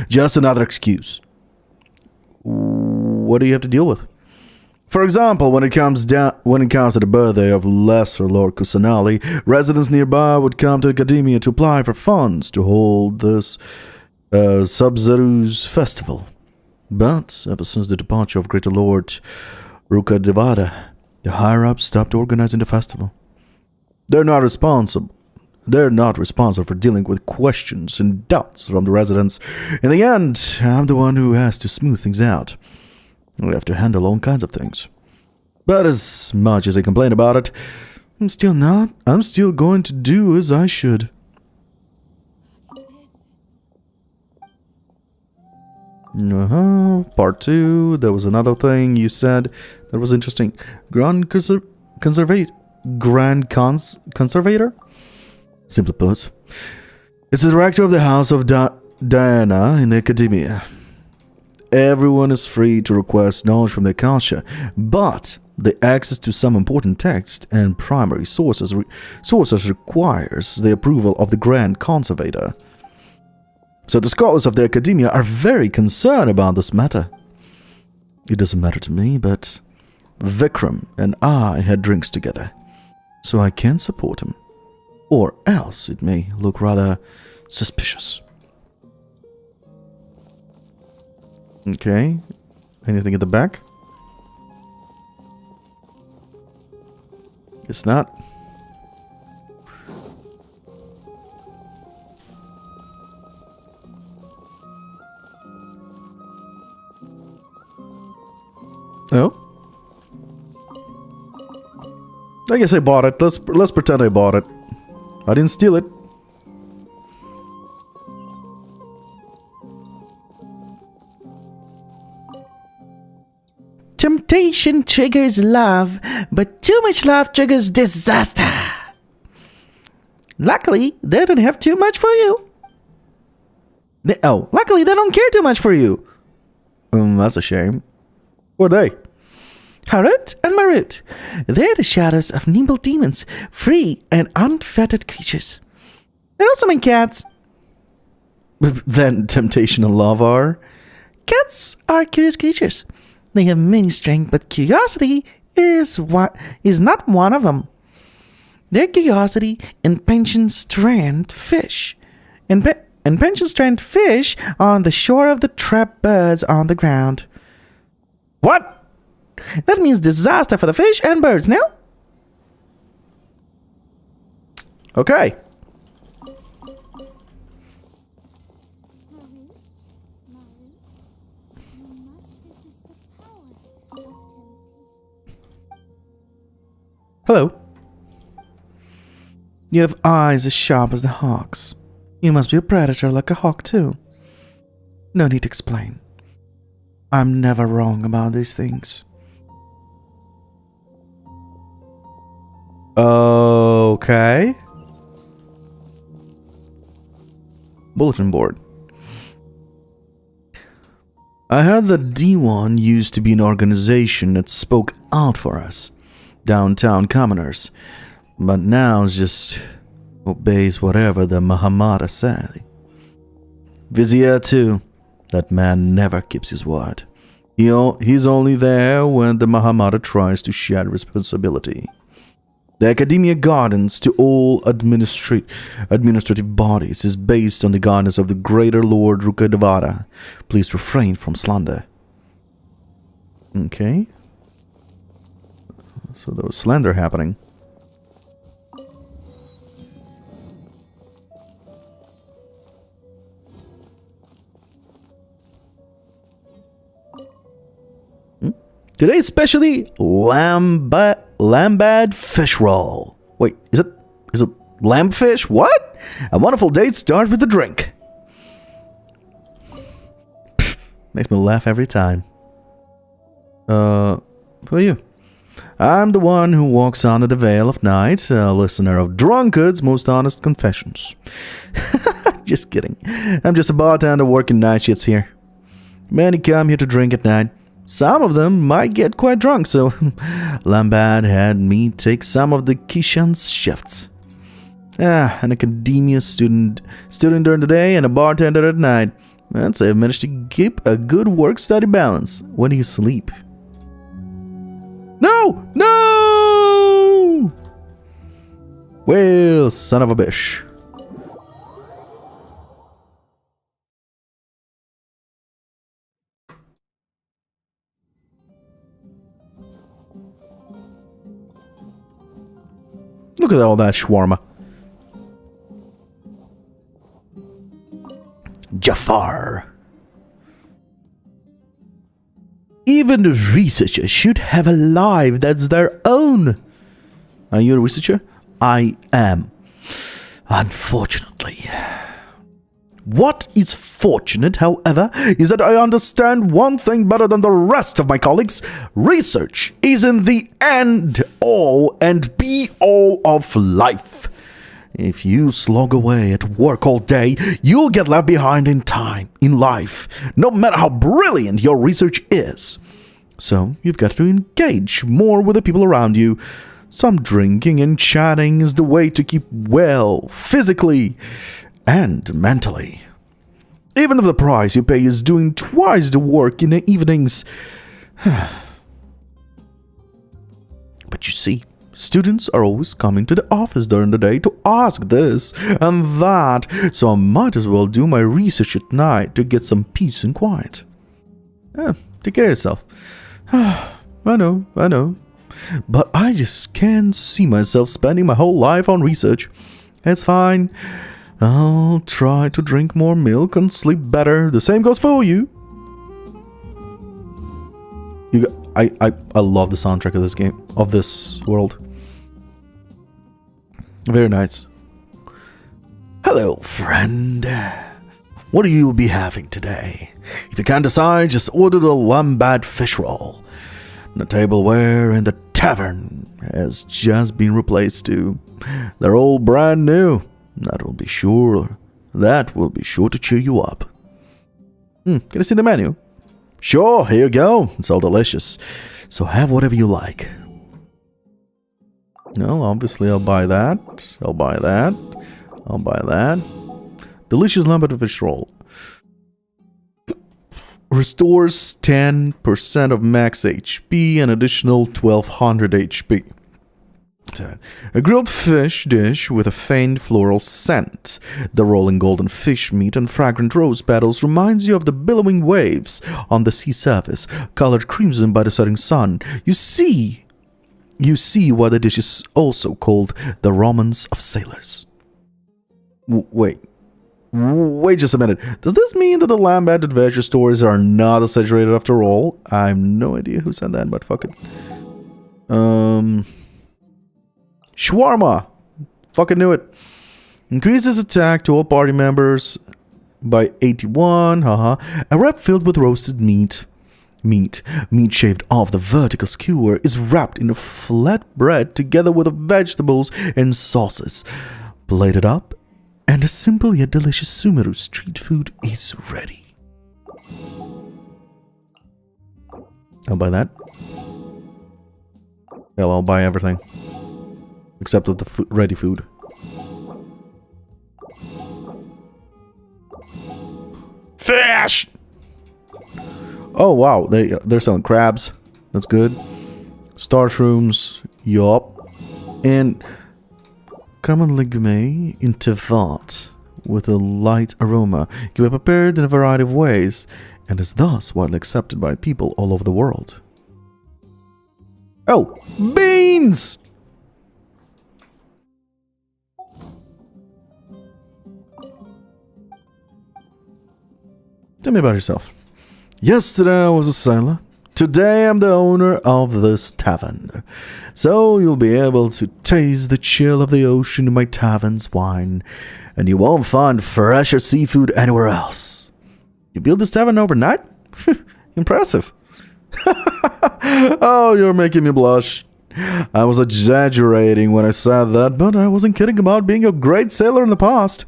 Just another excuse. What do you have to deal with? For example, when it comes to the birthday of Lesser Lord Kusanali, residents nearby would come to Academia to apply for funds to hold this Sub-Zeru's festival. But ever since the departure of Greater Lord Rukadevada, the higher-ups stopped organizing the festival. They're not responsible for dealing with questions and doubts from the residents. In the end, I'm the one who has to smooth things out. We have to handle all kinds of things. But as much as I complain about it, I'm still going to do as I should. Part 2. There was another thing you said that was interesting. Grand Conservator? Simply put, it's the director of the House of Diana in the Academia. Everyone is free to request knowledge from the Akasha, but the access to some important text and primary sources requires the approval of the Grand Conservator. So the scholars of the Academia are very concerned about this matter. It doesn't matter to me, but Vikram and I had drinks together, so I can support him. Or else it may look rather suspicious. Okay. Anything at the back? Guess not. Oh? I guess I bought it. Let's pretend I bought it. I didn't steal it. Temptation triggers love, but too much love triggers disaster. Luckily, they don't have too much for you. Luckily they don't care too much for you. That's a shame. Who are they? Harut and Marut. They're the shadows of nimble demons, free and unfettered creatures. They're also my cats. Then temptation and love are? Cats are curious creatures. They have many strengths, but curiosity is not one of them. Their curiosity and pension strand fish. And pension strand fish on the shore of the trap birds on the ground. What? That means disaster for the fish and birds, no? Okay. Hello. You have eyes as sharp as the hawk's. You must be a predator like a hawk too. No need to explain. I'm never wrong about these things. Okay. Bulletin board. I heard that D1 used to be an organization that spoke out for us, downtown commoners, but now just obeys whatever the Mahamata say. Vizier too. That man never keeps his word. He's only there when the Mahamata tries to shed responsibility. The Academia guidance to all administrative bodies is based on the guidance of the Greater Lord Rukadevara. Please refrain from slander. Okay. So there was slander happening. Today's specialty, lambad fish roll. Wait, is it lamb fish? What? A wonderful date starts with a drink. Pfft, makes me laugh every time. Who are you? I'm the one who walks under the veil of night, a listener of drunkard's most honest confessions. Just kidding. I'm just a bartender working night shifts here. Many come here to drink at night. Some of them might get quite drunk, so Lambad had me take some of the Kishan's shifts. An academia student during the day and a bartender at night. I'd say I've managed to keep a good work-study balance. When do you sleep? No! No! Well, son of a bitch. Look at all that shawarma. Jafar. Even researchers should have a life that's their own. Are you a researcher? I am. Unfortunately. What is fortunate, however, is that I understand one thing better than the rest of my colleagues. Research isn't the end all and be all of life. If you slog away at work all day, you'll get left behind in life, no matter how brilliant your research is. So you've got to engage more with the people around you. Some drinking and chatting is the way to keep well physically and mentally. Even if the price you pay is doing twice the work in the evenings. But you see, students are always coming to the office during the day to ask this and that, so I might as well do my research at night to get some peace and quiet. Take care of yourself. I know. But I just can't see myself spending my whole life on research. It's fine. I'll try to drink more milk and sleep better. The same goes for you. I love the soundtrack of this game, of this world. Very nice. Hello, friend. What will you be having today? If you can't decide, just order the Lambad fish roll. The tableware in the tavern has just been replaced too. They're all brand new. That will be sure to cheer you up. Can I see the menu? Sure, here you go. It's all delicious. So have whatever you like. No, obviously I'll buy that. I'll buy that. Delicious Lambad fish roll. Restores 10% of max HP and additional 1200 HP. A grilled fish dish with a faint floral scent. The rolling golden fish meat and fragrant rose petals reminds you of the billowing waves on the sea surface, colored crimson by the setting sun. You see why the dish is also called the romance of sailors. Wait just a minute. Does this mean that the Lambad adventure stories are not exaggerated after all? I have no idea who said that, but fuck it. Shawarma! Fucking knew it. Increases attack to all party members by 81, A wrap filled with roasted meat. Meat shaved off the vertical skewer is wrapped in a flat bread together with the vegetables and sauces. Plated up And a simple yet delicious Sumeru street food is ready. I'll buy that. Hell, I'll buy everything. Except of the ready food. Fish! Oh wow, they're selling crabs. That's good. Star shrooms, yup. And common legume in tevat with a light aroma can be prepared in a variety of ways and is thus widely accepted by people all over the world. Oh, beans! Tell me about yourself. Yesterday I was a sailor. Today I'm the owner of this tavern. So you'll be able to taste the chill of the ocean in my tavern's wine. And you won't find fresher seafood anywhere else. You built this tavern overnight? Impressive. Oh, you're making me blush. I was exaggerating when I said that, but I wasn't kidding about being a great sailor in the past.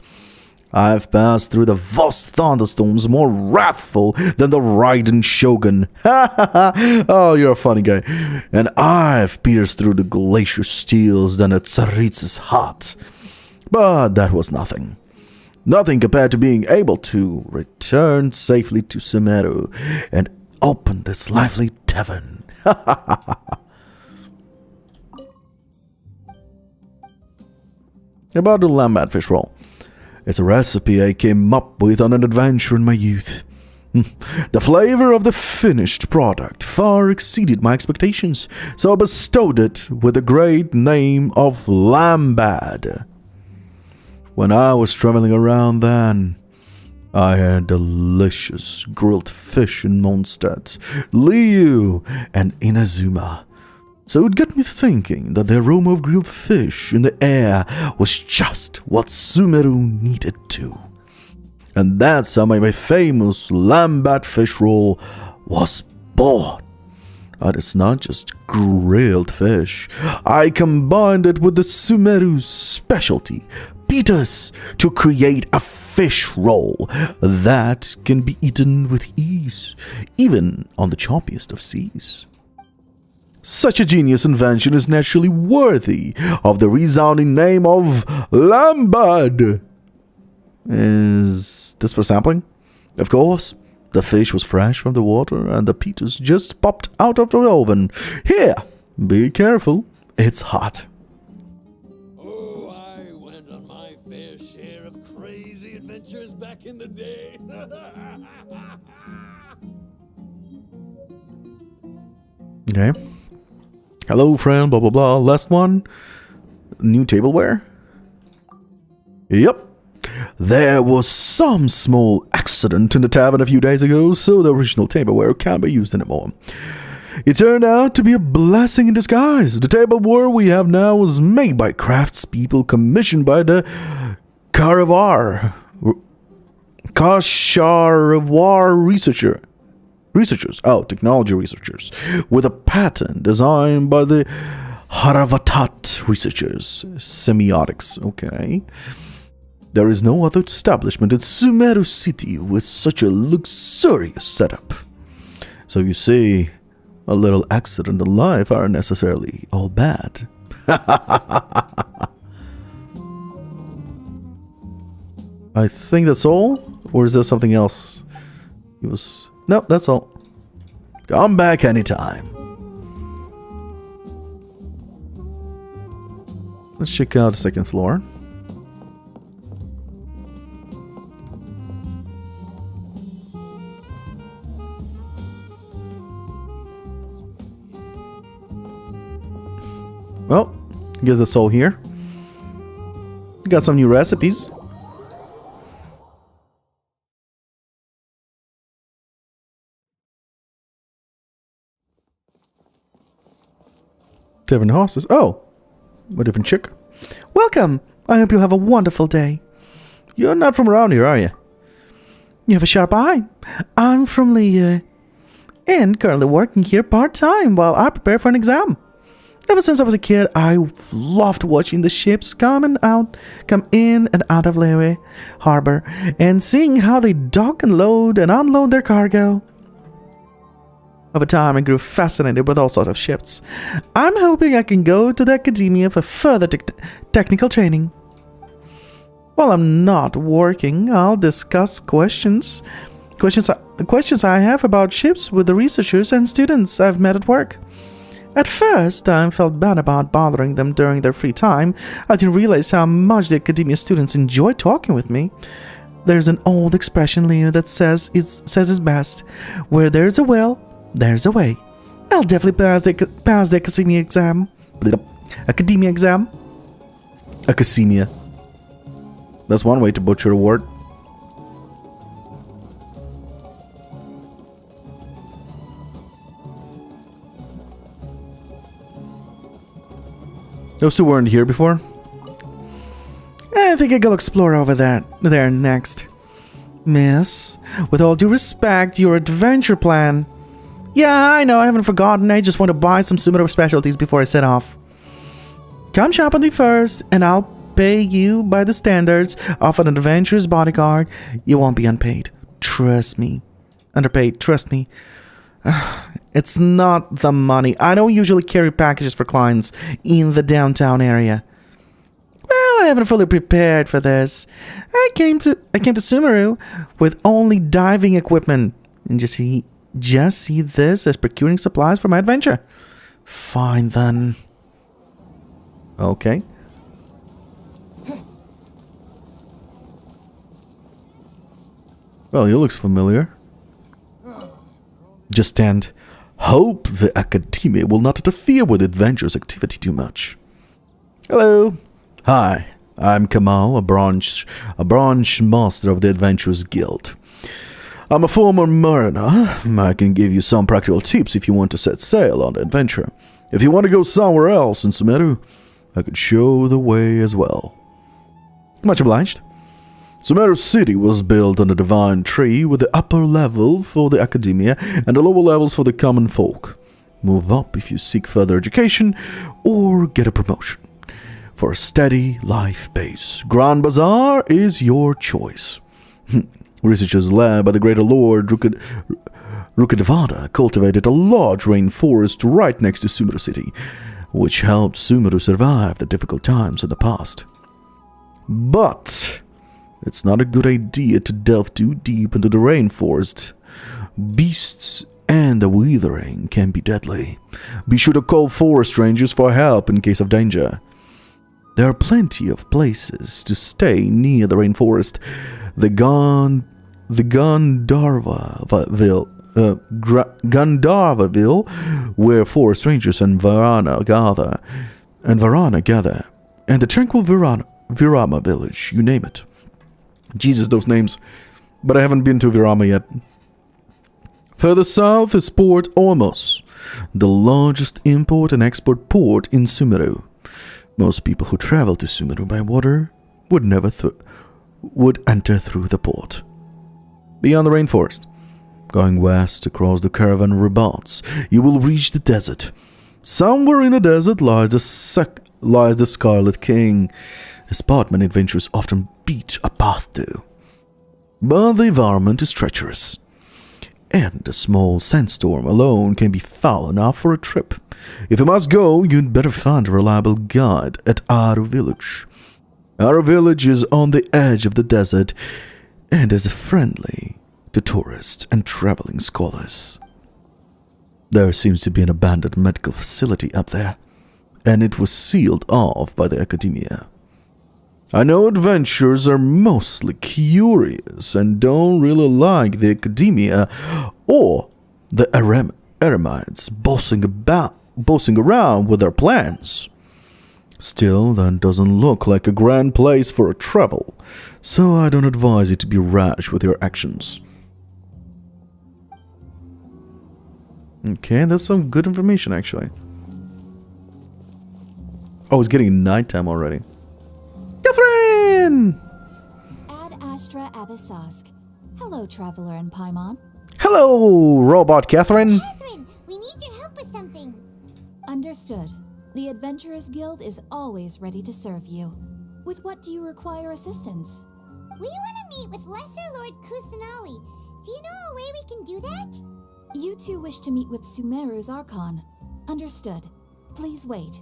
I've passed through the vast thunderstorms more wrathful than the Raiden Shogun. Oh, you're a funny guy. And I've pierced through the glacier steels than a Tsaritsa's heart. But that was nothing. Nothing compared to being able to return safely to Sumeru and open this lively tavern. About the lambat fish roll. It's a recipe I came up with on an adventure in my youth. The flavor of the finished product far exceeded my expectations, so I bestowed it with the great name of lambad. When I was traveling around then, I had delicious grilled fish in Mondstadt, Liu, and Inazuma. So it got me thinking that the aroma of grilled fish in the air was just what Sumeru needed to. And that's how my famous lambat fish roll was born. And it's not just grilled fish. I combined it with the Sumeru's specialty, pitas, to create a fish roll that can be eaten with ease, even on the choppiest of seas. Such a genius invention is naturally worthy of the resounding name of lambad. Is this for sampling? Of course. The fish was fresh from the water and the pitas just popped out of the oven. Here, be careful, it's hot. Oh, I went on my fair share of crazy adventures back in the day. Okay. Hello, friend, blah, blah, blah. Last one. New tableware. Yep. There was some small accident in the tavern a few days ago, so the original tableware can't be used anymore. It turned out to be a blessing in disguise. The tableware we have now was made by craftspeople commissioned by the Kasharavar technology researchers, with a patent designed by the Haravatat researchers. Semiotics, okay. There is no other establishment in Sumeru City with such a luxurious setup. So you see, a little accident in life aren't necessarily all bad. I think that's all, or is there something else? No, that's all. Come back anytime. Let's check out the second floor. Well, I guess that's all here. Got some new recipes. Seven horses. Oh, a different chick. Welcome. I hope you'll have a wonderful day. You're not from around here, are you? You have a sharp eye. I'm from Liyue, and currently working here part-time while I prepare for an exam. Ever since I was a kid, I loved watching the ships come in and out of Leyte Harbor and seeing how they dock and load and unload their cargo. Over time, I grew fascinated with all sorts of ships. I'm hoping I can go to the academia for further technical training. While I'm not working, I'll discuss questions I have about ships with the researchers and students I've met at work. At first, I felt bad about bothering them during their free time. I didn't realize how much the academia students enjoy talking with me. There's an old expression, Leo, that says it's best. Where there's a will, there's a way. I'll definitely pass the academia exam. Academia exam? Academia. That's one way to butcher a word. Those who weren't here before? I think I'll go explore over there next. Miss, with all due respect, your adventure plan. Yeah, I know, I haven't forgotten. I just want to buy some Sumeru specialties before I set off. Come shop with me first, and I'll pay you by the standards of an adventurous bodyguard. You won't be unpaid. Trust me. Underpaid, trust me. It's not the money. I don't usually carry packages for clients in the downtown area. Well, I haven't fully prepared for this. I came to Sumeru with only diving equipment. And just see this as procuring supplies for my adventure. Fine then. Okay. Well, he looks familiar. Just stand. Hope the academia will not interfere with adventurous activity too much. Hello. Hi, I'm Kamal, a branch master of the Adventurers Guild. I'm a former mariner. I can give you some practical tips if you want to set sail on the adventure. If you want to go somewhere else in Sumeru, I could show the way as well. Much obliged. Sumeru City was built on a divine tree with the upper level for the academia and the lower levels for the common folk. Move up if you seek further education or get a promotion. For a steady life base, Grand Bazaar is your choice. Researchers led by the greater lord Rukadevada cultivated a large rainforest right next to Sumeru City, which helped Sumeru survive the difficult times in the past. But it's not a good idea to delve too deep into the rainforest. Beasts and the withering can be deadly. Be sure to call forest rangers for help in case of danger. There are plenty of places to stay near the rainforest. The Gandharvaville, where forest rangers and Varana gather, and the tranquil Virama village, you name it. Jesus, those names. But I haven't been to Virama yet. Further south is Port Ormuz, the largest import and export port in Sumeru. Most people who travel to Sumeru by water would enter through the port. Beyond the rainforest, going west across the caravan routes, you will reach the desert. Somewhere in the desert lies the Scarlet King, a spot many adventurers often beat a path to. But the environment is treacherous, and a small sandstorm alone can be foul enough for a trip. If you must go, you'd better find a reliable guide at Aru Village. Aru Village is on the edge of the desert and is friendly to tourists and traveling scholars. There seems to be an abandoned medical facility up there, and it was sealed off by the academia. I know adventurers are mostly curious and don't really like the academia or the eremites bossing around with their plans. Still, that doesn't look like a grand place for a travel, so I don't advise you to be rash with your actions. Okay, that's some good information actually. Oh, it's getting nighttime already. Catherine! Ad Astra Abyssosk. Hello, Traveler and Paimon. Hello, Robot Catherine. Catherine, we need your help with something. Understood. The Adventurers Guild is always ready to serve you. With what do you require assistance? We want to meet with Lesser Lord Kusanali. Do you know a way we can do that? You two wish to meet with Sumeru's Archon. Understood. Please wait.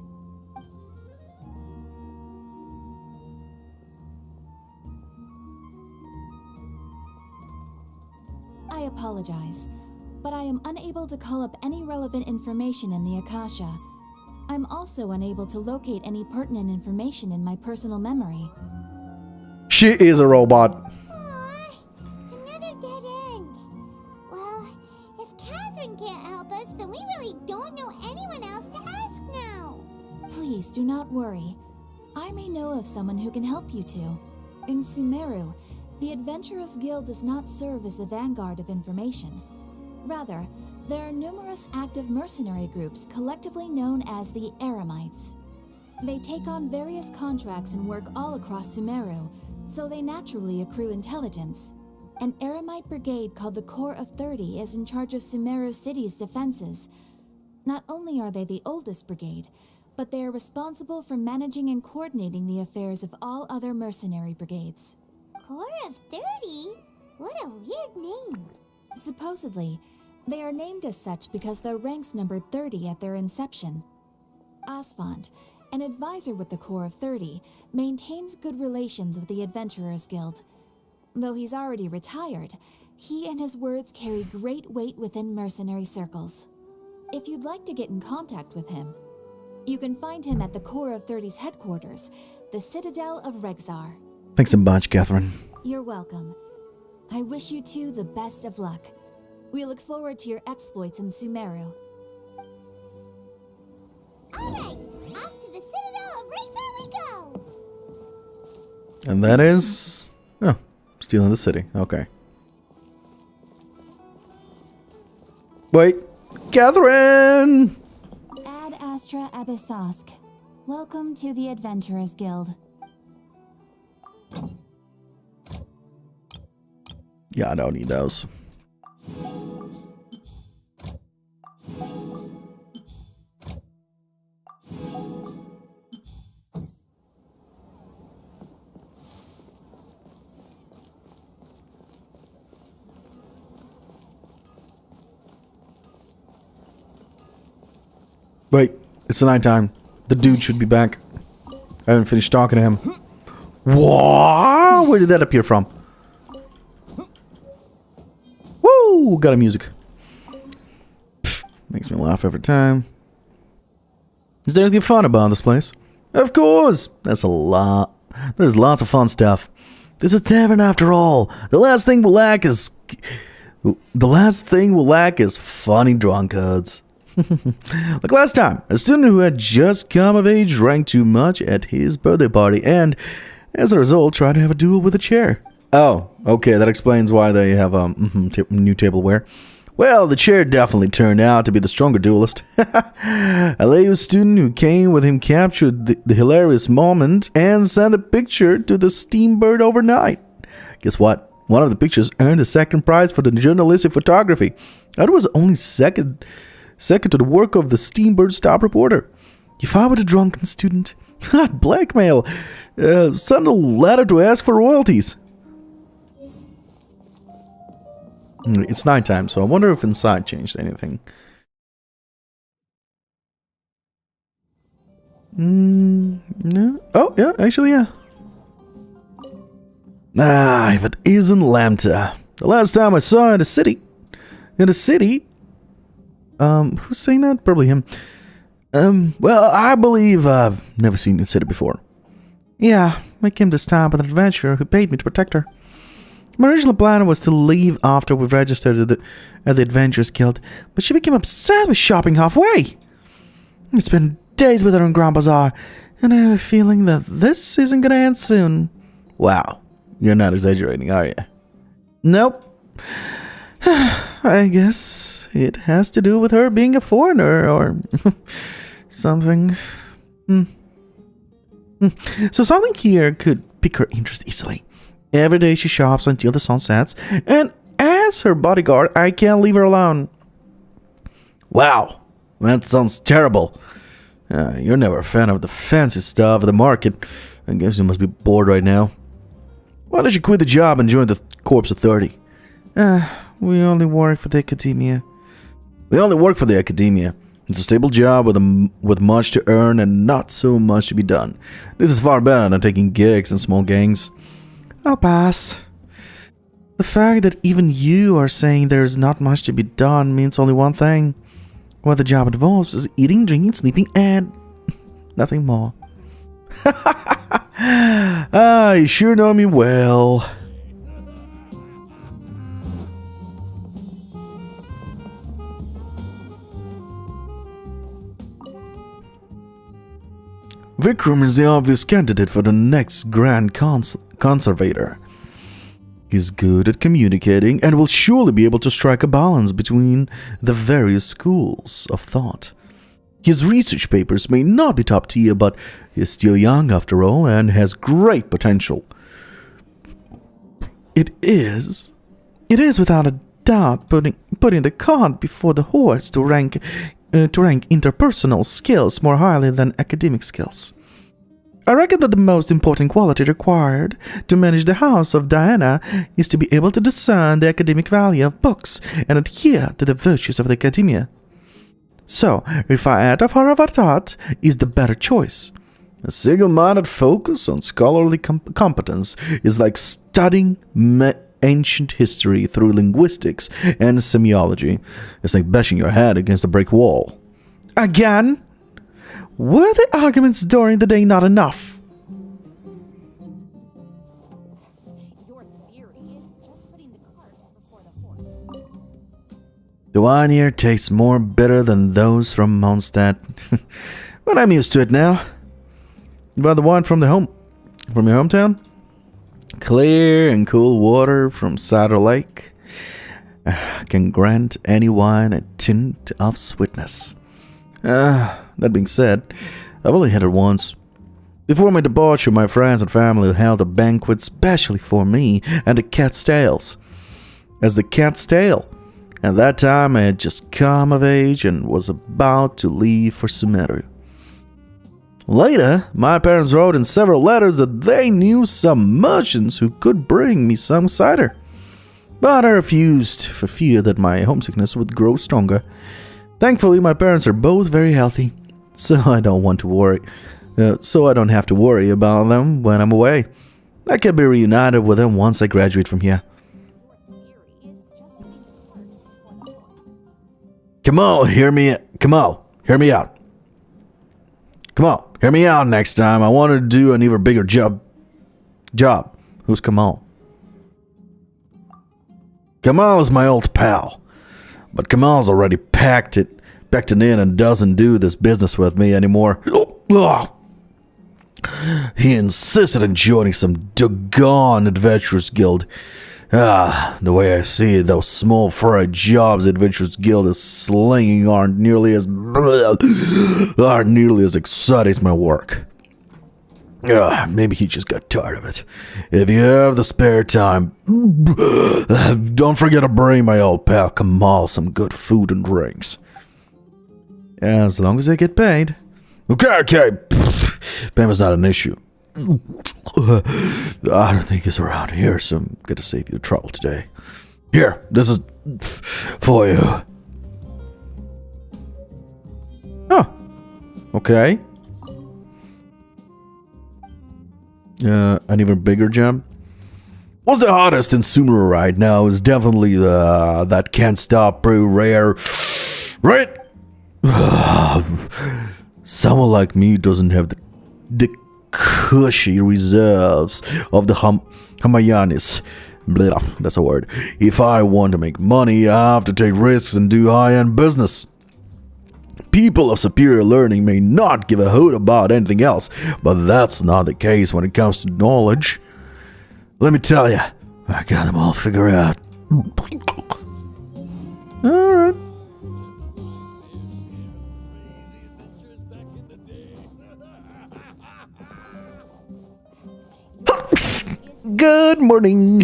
I apologize, but I am unable to call up any relevant information in the Akasha. I'm also unable to locate any pertinent information in my personal memory. She is a robot. Aw, another dead end. Well, if Catherine can't help us, then we really don't know anyone else to ask now. Please do not worry. I may know of someone who can help you two. In Sumeru, the Adventurers Guild does not serve as the vanguard of information. Rather, there are numerous active mercenary groups collectively known as the Eremites. They take on various contracts and work all across Sumeru, so they naturally accrue intelligence. An Eremite brigade called the Corps of 30 is in charge of Sumeru City's defenses. Not only are they the oldest brigade, but they are responsible for managing and coordinating the affairs of all other mercenary brigades. Corps of 30? What a weird name. Supposedly, they are named as such because their ranks numbered 30 at their inception. Asfand, an advisor with the Corps of 30, maintains good relations with the Adventurers Guild. Though he's already retired, he and his words carry great weight within mercenary circles. If you'd like to get in contact with him, you can find him at the Corps of 30's headquarters, the Citadel of Rexar. Thanks a bunch, Catherine. You're welcome. I wish you two the best of luck. We look forward to your exploits in Sumeru. Alright, off to the Citadel of Rexar we go! And that is... Oh, stealing the city. Okay. Wait. Catherine! Ad Astra Abyssosk. Welcome to the Adventurers Guild. Yeah, I don't need those. Wait, it's nighttime. The dude should be back. I haven't finished talking to him. What? Where did that appear from? Woo! Got a music. Pfft, makes me laugh every time. Is there anything fun about this place? Of course! That's a lot. There's lots of fun stuff. This is a tavern after all. The last thing we'll lack is funny drunkards. Like last time, a student who had just come of age drank too much at his birthday party and, as a result, tried to have a duel with a chair. Oh, okay, that explains why they have new tableware. Well, the chair definitely turned out to be the stronger duelist. A Leo student who came with him captured the hilarious moment and sent the picture to the Steambird overnight. Guess what? One of the pictures earned the second prize for the journalistic photography. That was only second to the work of the Steambird staff reporter. If I were the drunken student, I'd blackmail, send a letter to ask for royalties. It's nighttime, so I wonder if inside changed anything. No. Oh, yeah, actually, yeah. Ah, if it isn't Lambda. The last time I saw her in the city, who's saying that? Probably him. Well, I believe I've never seen you in the city before. Yeah, I came this time with an adventurer who paid me to protect her. My original plan was to leave after we registered at the Adventurers Guild, but she became obsessed with shopping halfway. It's been days with her in Grand Bazaar, and I have a feeling that this isn't gonna end soon. Wow, you're not exaggerating, are you? Nope. I guess it has to do with her being a foreigner or something. So something here could pique her interest easily. Every day she shops until the sun sets, and as her bodyguard, I can't leave her alone. Wow, that sounds terrible. You're never a fan of the fancy stuff of the market. I guess you must be bored right now. Why don't you quit the job and join the Corps Authority? We only work for the Academia. We only work for the Academia. It's a stable job with much to earn and not so much to be done. This is far better than taking gigs and small gangs. I'll pass. The fact that even you are saying there's not much to be done means only one thing. What the job involves is eating, drinking, sleeping, and nothing more. You sure know me well. Vikram is the obvious candidate for the next Grand Conservator. He's good at communicating and will surely be able to strike a balance between the various schools of thought. His research papers may not be top tier, but he's still young after all and has great potential. It is without a doubt putting the cart before the horse to rank interpersonal skills more highly than academic skills. I reckon that the most important quality required to manage the house of Diana is to be able to discern the academic value of books and adhere to the virtues of the academia. So, Rifa'at of Haravatat is the better choice. A single-minded focus on scholarly competence is like studying ancient history through linguistics and semiology. It's like bashing your head against a brick wall. Again? Were the arguments during the day not enough? Your theory is just putting the cart before the horse. The wine here tastes more bitter than those from Mondstadt. But I'm used to it now. You buy the wine from your hometown? Clear and cool water from Cider Lake can grant any wine a tint of sweetness. That being said, I've only had it once. Before my departure, my friends and family held a banquet specially for me and the cat's tails. As the cat's tail. At that time, I had just come of age and was about to leave for Sumeru. Later, my parents wrote in several letters that they knew some merchants who could bring me some cider. But I refused for fear that my homesickness would grow stronger. Thankfully, my parents are both very healthy, so I don't have to worry about them when I'm away. I can be reunited with them once I graduate from here. Come on, hear me out. Come on, hear me out next time. I want to do an even bigger job. Who's Kamal? Kamal is my old pal. But Kamal's already packed it in and doesn't do this business with me anymore. He insisted on joining some doggone adventurers guild. The way I see it, those small fry jobs Adventurers Guild is slinging aren't nearly as exciting as my work. Maybe he just got tired of it. If you have the spare time, don't forget to bring my old pal Kamal some good food and drinks. As long as I get paid. Okay. Payment's not an issue. I don't think he's around here, so I'm gonna save you the trouble today. Here, this is for you. Oh, okay. An even bigger job. What's the hottest in Sumeru right now is definitely that can't stop pretty rare, right? Someone like me doesn't have the cushy reserves of the Hamayanis. Blah, that's a word. If I want to make money, I have to take risks and do high-end business. People of superior learning may not give a hoot about anything else, but that's not the case when it comes to knowledge. Let me tell you, I got them all figured out. Alright. Good morning.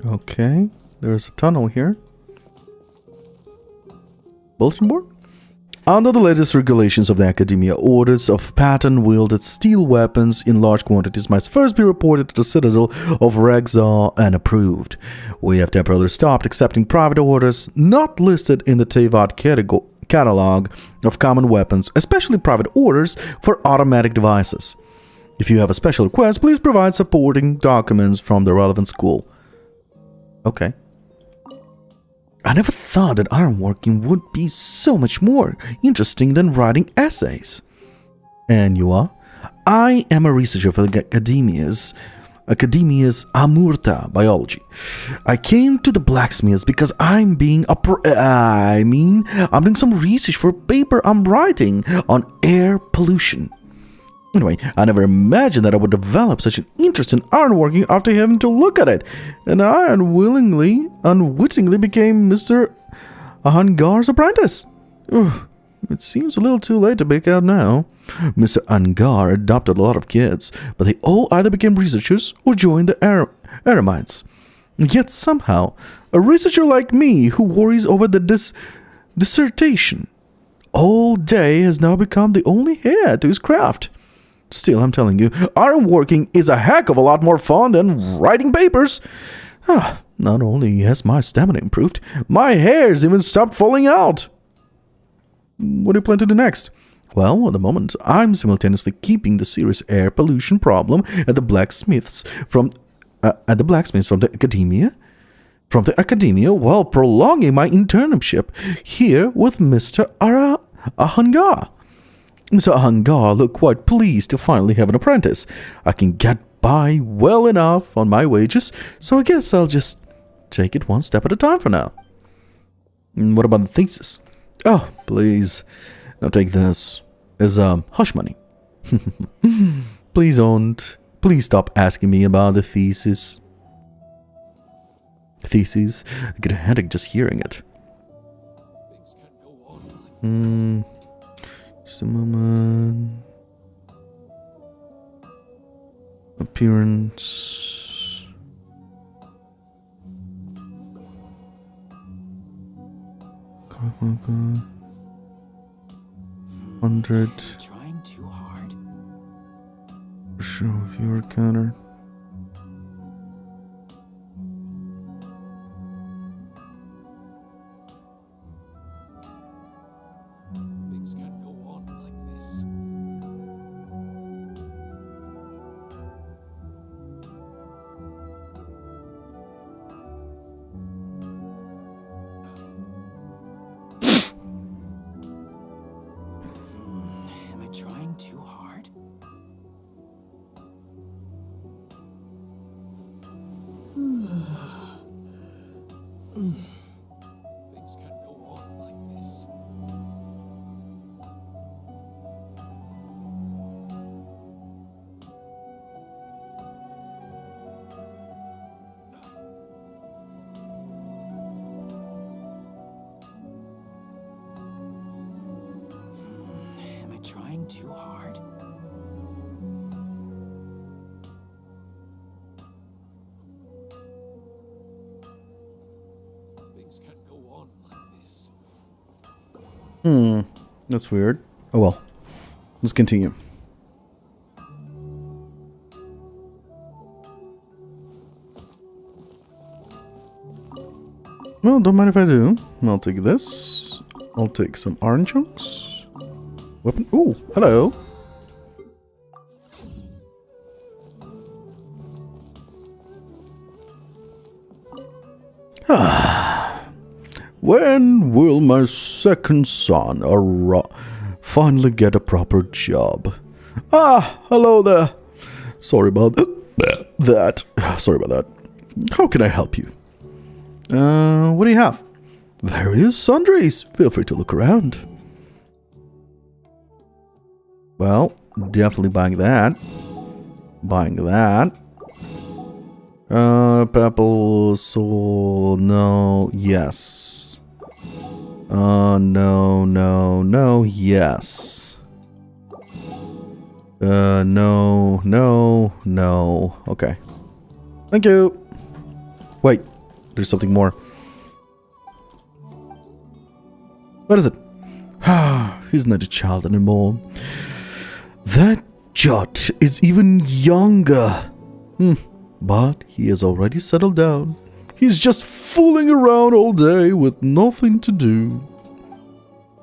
Okay, there's a tunnel here. Bulletin board? Under the latest regulations of the Academia, orders of pattern-wielded steel weapons in large quantities must first be reported to the Citadel of Rexar and approved. We have temporarily stopped accepting private orders not listed in the Tevat catalog of common weapons, especially private orders for automatic devices. If you have a special request, please provide supporting documents from the relevant school. Okay. I never thought that ironworking would be so much more interesting than writing essays. And you are? I am a researcher for the Academia's Amurta biology. I came to the blacksmiths because I'm doing some research for a paper I'm writing on air pollution. Anyway, I never imagined that I would develop such an interest in ironworking after having to look at it, and I unwittingly became Mr. Ahangar's apprentice. Ugh, it seems a little too late to back out now. Mr. Angar adopted a lot of kids, but they all either became researchers or joined the Eremites. And yet somehow, a researcher like me who worries over the dissertation all day has now become the only heir to his craft. Still, I'm telling you, ironworking is a heck of a lot more fun than writing papers. Not only has my stamina improved, my hair's even stopped falling out. What do you plan to do next? Well, at the moment, I'm simultaneously keeping the serious air pollution problem at the blacksmiths from the academia, while prolonging my internship here with Mr. Ahangar. Mr. Ahangar looked quite pleased to finally have an apprentice. I can get by well enough on my wages, so I guess I'll just take it one step at a time for now. And what about the thesis? Oh, please. Now take this as hush money. Please don't. Please stop asking me about the thesis. Theses? I get a headache just hearing it. Just a moment. Appearance. God. 100. Trying too hard. Show viewer counter. Things can't go on like this. Am I trying too hard? Things can't go on like this. Am I trying too hard? Things can't go on like this. That's weird. Oh well. Let's continue. Well, don't mind if I do. I'll take this. I'll take some iron chunks. Weapon. Ooh, hello. When will my second son finally get a proper job? Hello there. Sorry about that. Sorry about that. How can I help you? What do you have? Various sundries. Feel free to look around. Well, definitely buying that. Buying that. Pebble, so no, yes. No, yes. No. Okay. Thank you. Wait, there's something more. What is it? He's not a child anymore. That Jot is even younger. But he has already settled down. He's just fooling around all day with nothing to do.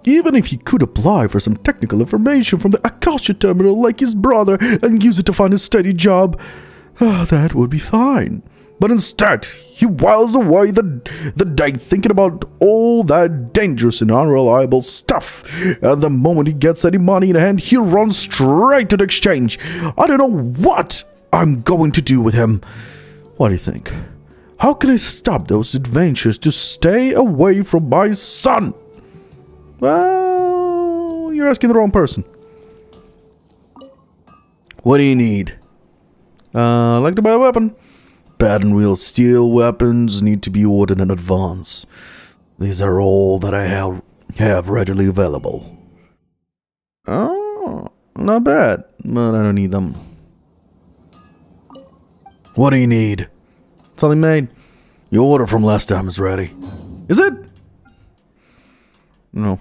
Even if he could apply for some technical information from the Akasha terminal like his brother and use it to find a steady job, that would be fine. But instead, he whiles away the day thinking about all that dangerous and unreliable stuff. And the moment he gets any money in hand, he runs straight to the exchange. I don't know what I'm going to do with him. What do you think? How can I stop those adventures to stay away from my son? Well, you're asking the wrong person. What do you need? I'd like to buy a weapon. Pattern wheel steel weapons need to be ordered in advance. These are all that I have readily available. Oh, not bad, but I don't need them. What do you need? Something made. Your order from last time is ready. Is it? No.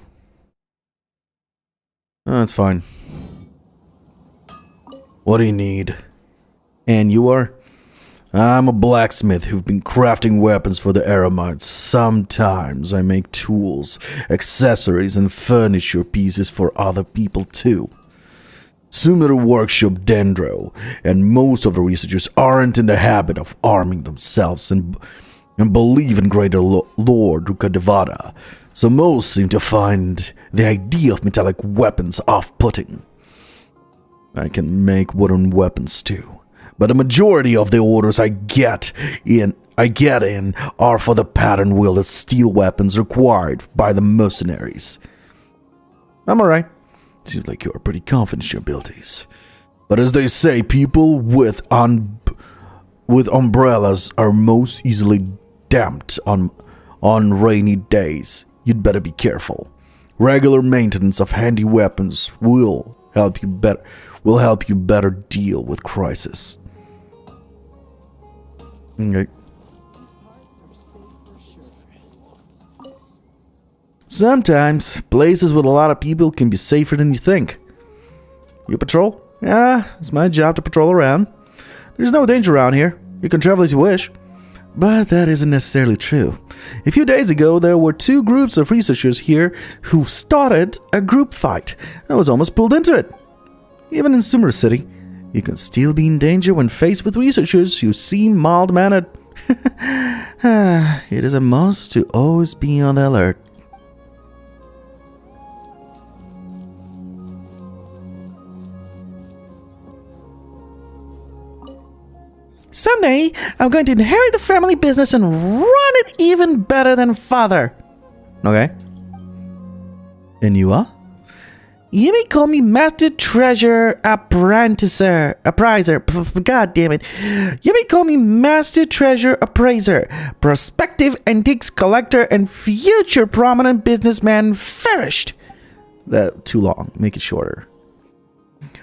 That's fine. What do you need? And you are? I'm a blacksmith who've been crafting weapons for the Eremites. Sometimes I make tools, accessories, and furniture pieces for other people too. Sumeru Workshop Dendro, and most of the researchers aren't in the habit of arming themselves and believe in greater Lord Rukadevada, so most seem to find the idea of metallic weapons off-putting. I can make wooden weapons too. But the majority of the orders I get in are for the pattern-wielded steel weapons required by the mercenaries. I'm alright. Seems like you're pretty confident in your abilities. But as they say, people with umbrellas are most easily damped on rainy days. You'd better be careful. Regular maintenance of handy weapons will help you better deal with crisis. Okay. Sometimes places with a lot of people can be safer than you think. You patrol? Yeah, it's my job to patrol around. There's no danger around here. You can travel as you wish. But that isn't necessarily true. A few days ago, there were 2 groups of researchers here who started a group fight. I was almost pulled into it. Even in Sumeru City, you can still be in danger when faced with researchers who seem mild-mannered. It is a must to always be on the alert. Someday, I'm going to inherit the family business and run it even better than father. Okay. And you are? You may call me Master Treasure Appraiser. God damn it. You may call me Master Treasure Appraiser, prospective antiques collector, and future prominent businessman flourished. That too long. Make it shorter.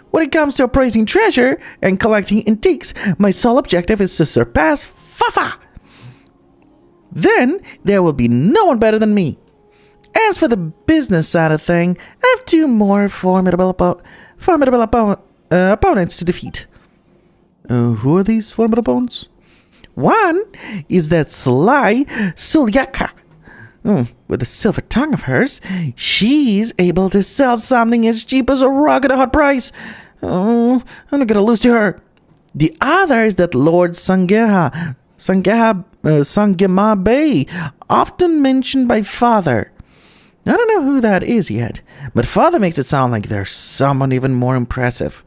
When it comes to appraising treasure and collecting antiques, my sole objective is to surpass Fafa. Then there will be no one better than me. As for the business side of thing, I have 2 more formidable opponents to defeat. Who are these formidable opponents? One is that sly Sulyaka. With the silver tongue of hers, she's able to sell something as cheap as a rock at a hot price. I'm not gonna lose to her. The other is that Lord Sangema Bay, often mentioned by Father. I don't know who that is yet, but Father makes it sound like there's someone even more impressive.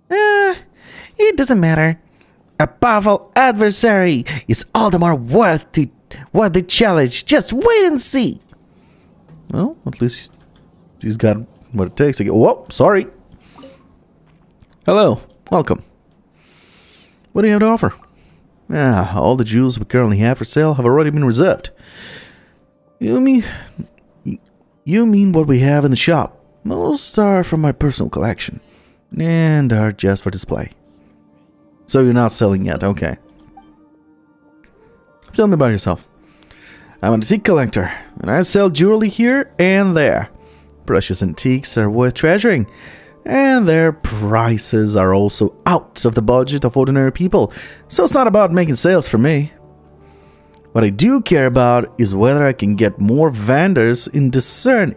It doesn't matter. A powerful adversary is all the more worth the challenge. Just wait and see. Well, at least he's got what it takes to get... Whoa, sorry. Hello, welcome. What do you have to offer? All the jewels we currently have for sale have already been reserved. You mean what we have in the shop? Most are from my personal collection, and are just for display. So you're not selling yet, okay. Tell me about yourself. I'm an antique collector, and I sell jewelry here and there. Precious antiques are worth treasuring, and their prices are also out of the budget of ordinary people, so it's not about making sales for me. What I do care about is whether I can get more vendors as discerning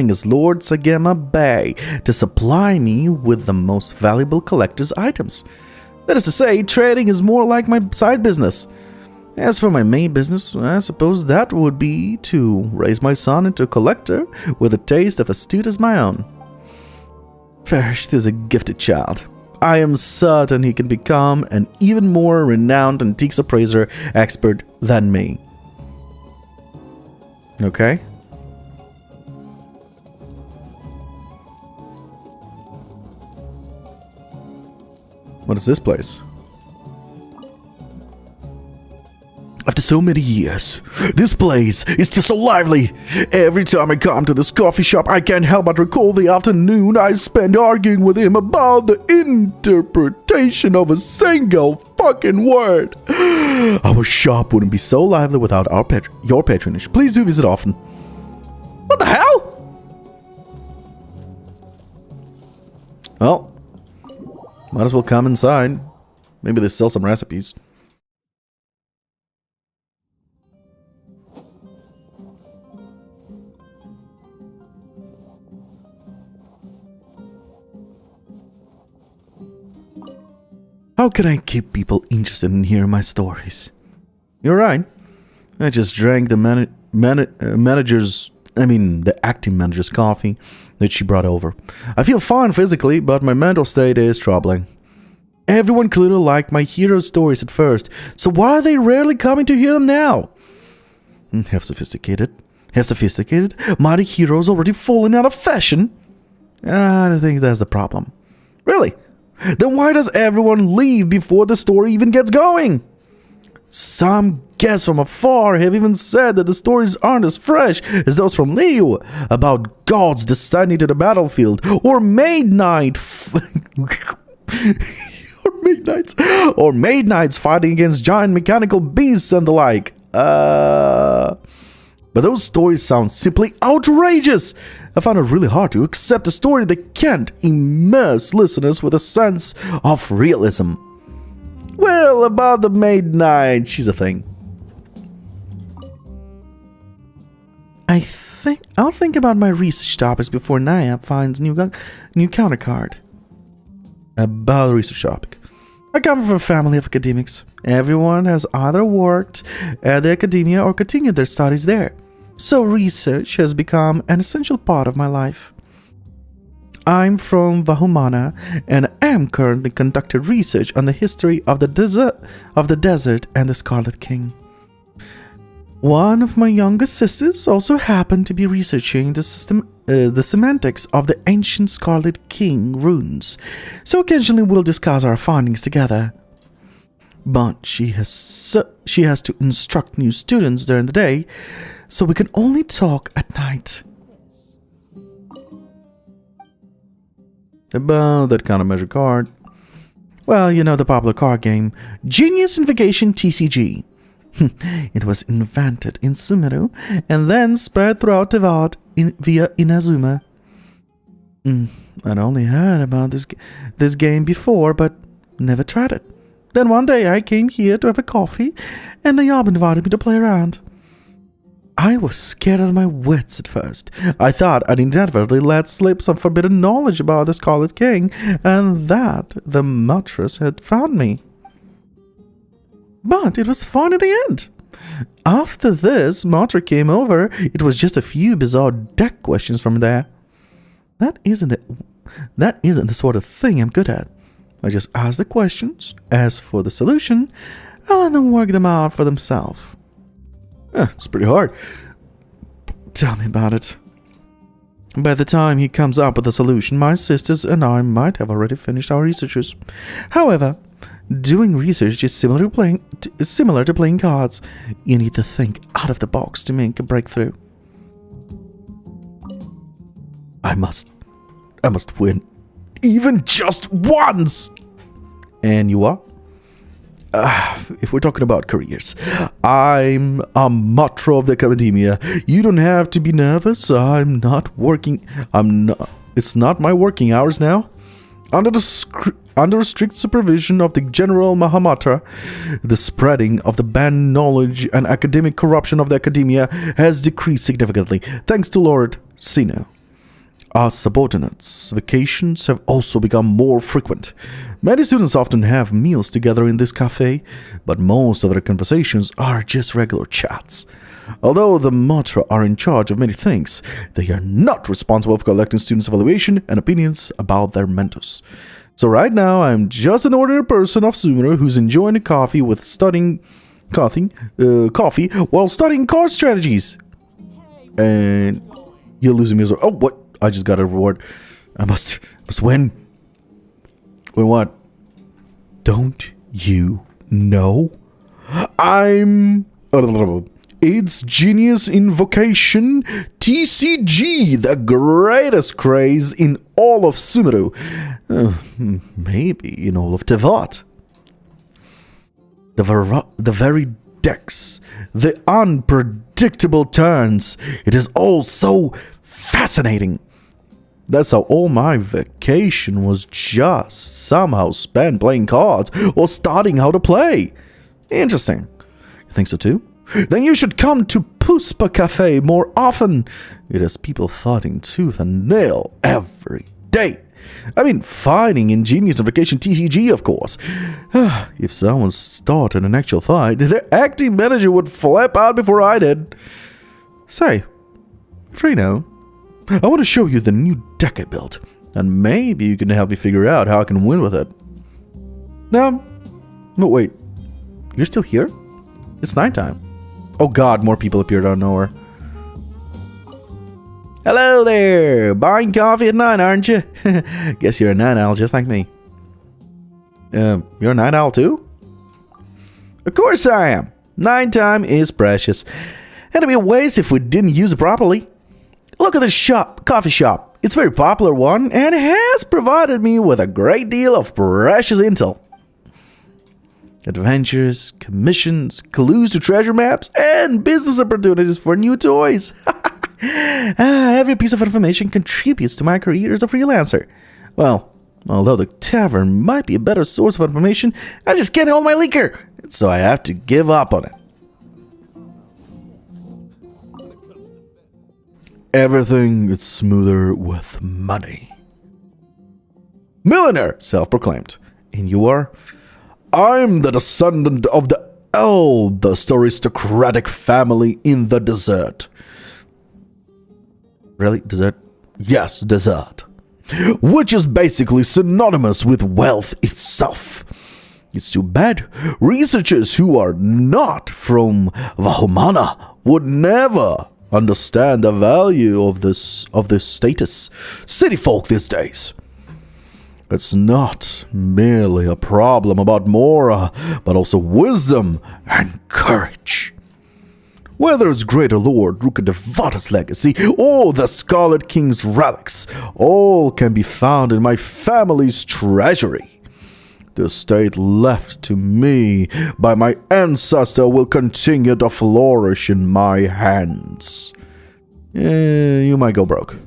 as Lord Sagema Bay to supply me with the most valuable collector's items. That is to say, trading is more like my side business. As for my main business, I suppose that would be to raise my son into a collector with a taste of astute as my own. Farish is a gifted child. I am certain he can become an even more renowned antiques appraiser expert than me. Okay? What is this place? After so many years, this place is still so lively. Every time I come to this coffee shop, I can't help but recall the afternoon I spent arguing with him about the interpretation of a single fucking word. Our shop wouldn't be so lively without your patronage. Please do visit often. What the hell? Well, might as well come inside. Maybe they sell some recipes. How can I keep people interested in hearing my stories? You're right. I just drank the acting manager's coffee that she brought over. I feel fine physically, but my mental state is troubling. Everyone clearly liked my hero stories at first, so why are they rarely coming to hear them now? Have sophisticated, mighty heroes already falling out of fashion? I don't think that's the problem. Really? Then why does everyone leave before the story even gets going? Some guests from afar have even said that the stories aren't as fresh as those from Leo about gods descending to the battlefield or maid knights fighting against giant mechanical beasts and the like. But those stories sound simply outrageous. I found it really hard to accept a story that can't immerse listeners with a sense of realism. Well, about the Maid Knight, she's a thing. I'll think about my research topics before Naya finds new countercard. About the research topic. I come from a family of academics. Everyone has either worked at the academia or continued their studies there. So research has become an essential part of my life. I'm from Vahumana and am currently conducting research on the history of the desert and the Scarlet King. One of my younger sisters also happened to be researching the semantics of the ancient Scarlet King runes, so occasionally we'll discuss our findings together. But she has to instruct new students during the day, so we can only talk at night. About that countermeasure card. Well, you know the popular card game, Genius Invocation TCG. It was invented in Sumeru and then spread throughout Tevat via Inazuma. I'd only heard about this game before, but never tried it. Then one day I came here to have a coffee, and the Yob invited me to play around. I was scared out of my wits at first. I thought I'd inadvertently let slip some forbidden knowledge about the Scarlet King, and that the mattress had found me. But it was fun in the end. After this, Matra came over. It was just a few bizarre deck questions from there. That isn't the sort of thing I'm good at. I just ask the questions. As for the solution, I'll let them work them out for themselves. It's pretty hard. Tell me about it. By the time he comes up with a solution, my sisters and I might have already finished our researches. However, doing research is similar to playing cards. You need to think out of the box to make a breakthrough. I must win. Even just once! And you are? if we're talking about careers, I'm a matro of the academia. You don't have to be nervous. I'm not working. It's not my working hours now. Under strict supervision of the General Mahamatra, the spreading of the banned knowledge and academic corruption of the academia has decreased significantly, thanks to Lord Sino. Our subordinates' vacations have also become more frequent. Many students often have meals together in this cafe, but most of their conversations are just regular chats. Although the Matra are in charge of many things, they are not responsible for collecting students' evaluation and opinions about their mentors. So right now, I'm just an ordinary person of Sumeru who's enjoying a coffee while studying card strategies. And you're losing me as well. Oh, what? I just got a reward. I must win. Win what? Don't you know? It's Genius Invocation TCG, the greatest craze in all of Sumeru. Maybe in all of Tevat. The very decks, the unpredictable turns. It is all so fascinating. That's how all my vacation was just somehow spent playing cards or studying how to play. Interesting. You think so too? Then you should come to Puspa Cafe more often. It has people fighting tooth and nail every day. I mean, fighting ingenious vacation TCG, of course. If someone started an actual fight, the acting manager would flip out before I did. Say, Frino, I want to show you the new deck I built, and maybe you can help me figure out how I can win with it. No, wait, you're still here? It's nighttime. Oh god, more people appeared out of nowhere. Hello there! Buying coffee at 9, aren't you? Guess you're a night owl just like me. You're a night owl too? Of course I am! Nighttime is precious. And it'd be a waste if we didn't use it properly. Look at this coffee shop. It's a very popular one and has provided me with a great deal of precious intel. Adventures, commissions, clues to treasure maps, and business opportunities for new toys. Every piece of information contributes to my career as a freelancer. Well, although the tavern might be a better source of information, I just can't hold my liquor, so I have to give up on it. Everything is smoother with money. Millionaire, self-proclaimed. And you are? I'm the descendant of the eldest aristocratic family in the desert. Really? Desert? Yes, desert. Which is basically synonymous with wealth itself. It's too bad researchers who are not from Vahumana would never understand the value of this status. City folk these days. It's not merely a problem about mora, but also wisdom and courage. Whether it's Greater Lord Rukadevata's legacy or the Scarlet King's relics, all can be found in my family's treasury. The estate left to me by my ancestor will continue to flourish in my hands. You might go broke.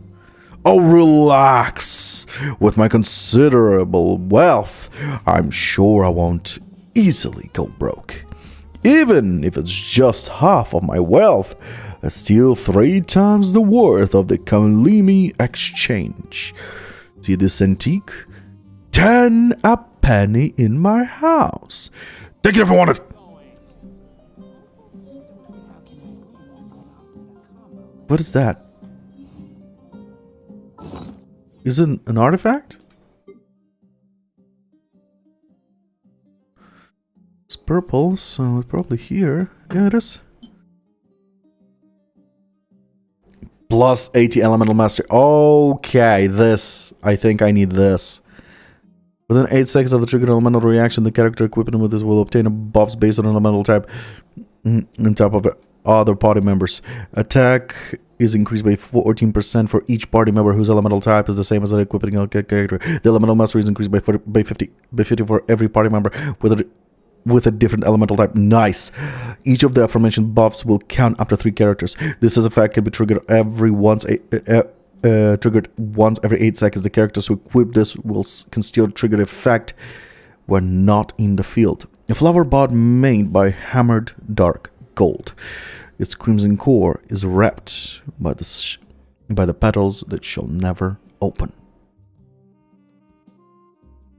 Oh, relax. With my considerable wealth, I'm sure I won't easily go broke. Even if it's just half of my wealth, it's still 3 times the worth of the Kalimi exchange. See this antique? 10 a penny in my house. Take it if you want it. What is that? Is it an artifact? It's purple, so it's probably here. Yeah, it is. Plus 80 elemental mastery. Okay, this. I think I need this. Within 8 seconds of the triggered elemental reaction, the character equipped with this will obtain buffs based on elemental type on top of other party members. Attack is increased by 14% for each party member whose elemental type is the same as the equipping character. The elemental mastery is increased by 50 for every party member, whether with a different elemental type. Nice. Each of the aforementioned buffs will count up to 3 characters. This effect can be triggered triggered once every 8 seconds. The characters who equip this can still trigger the effect when not in the field. A flower bud made by hammered dark gold. Its crimson core is wrapped by the petals that shall never open.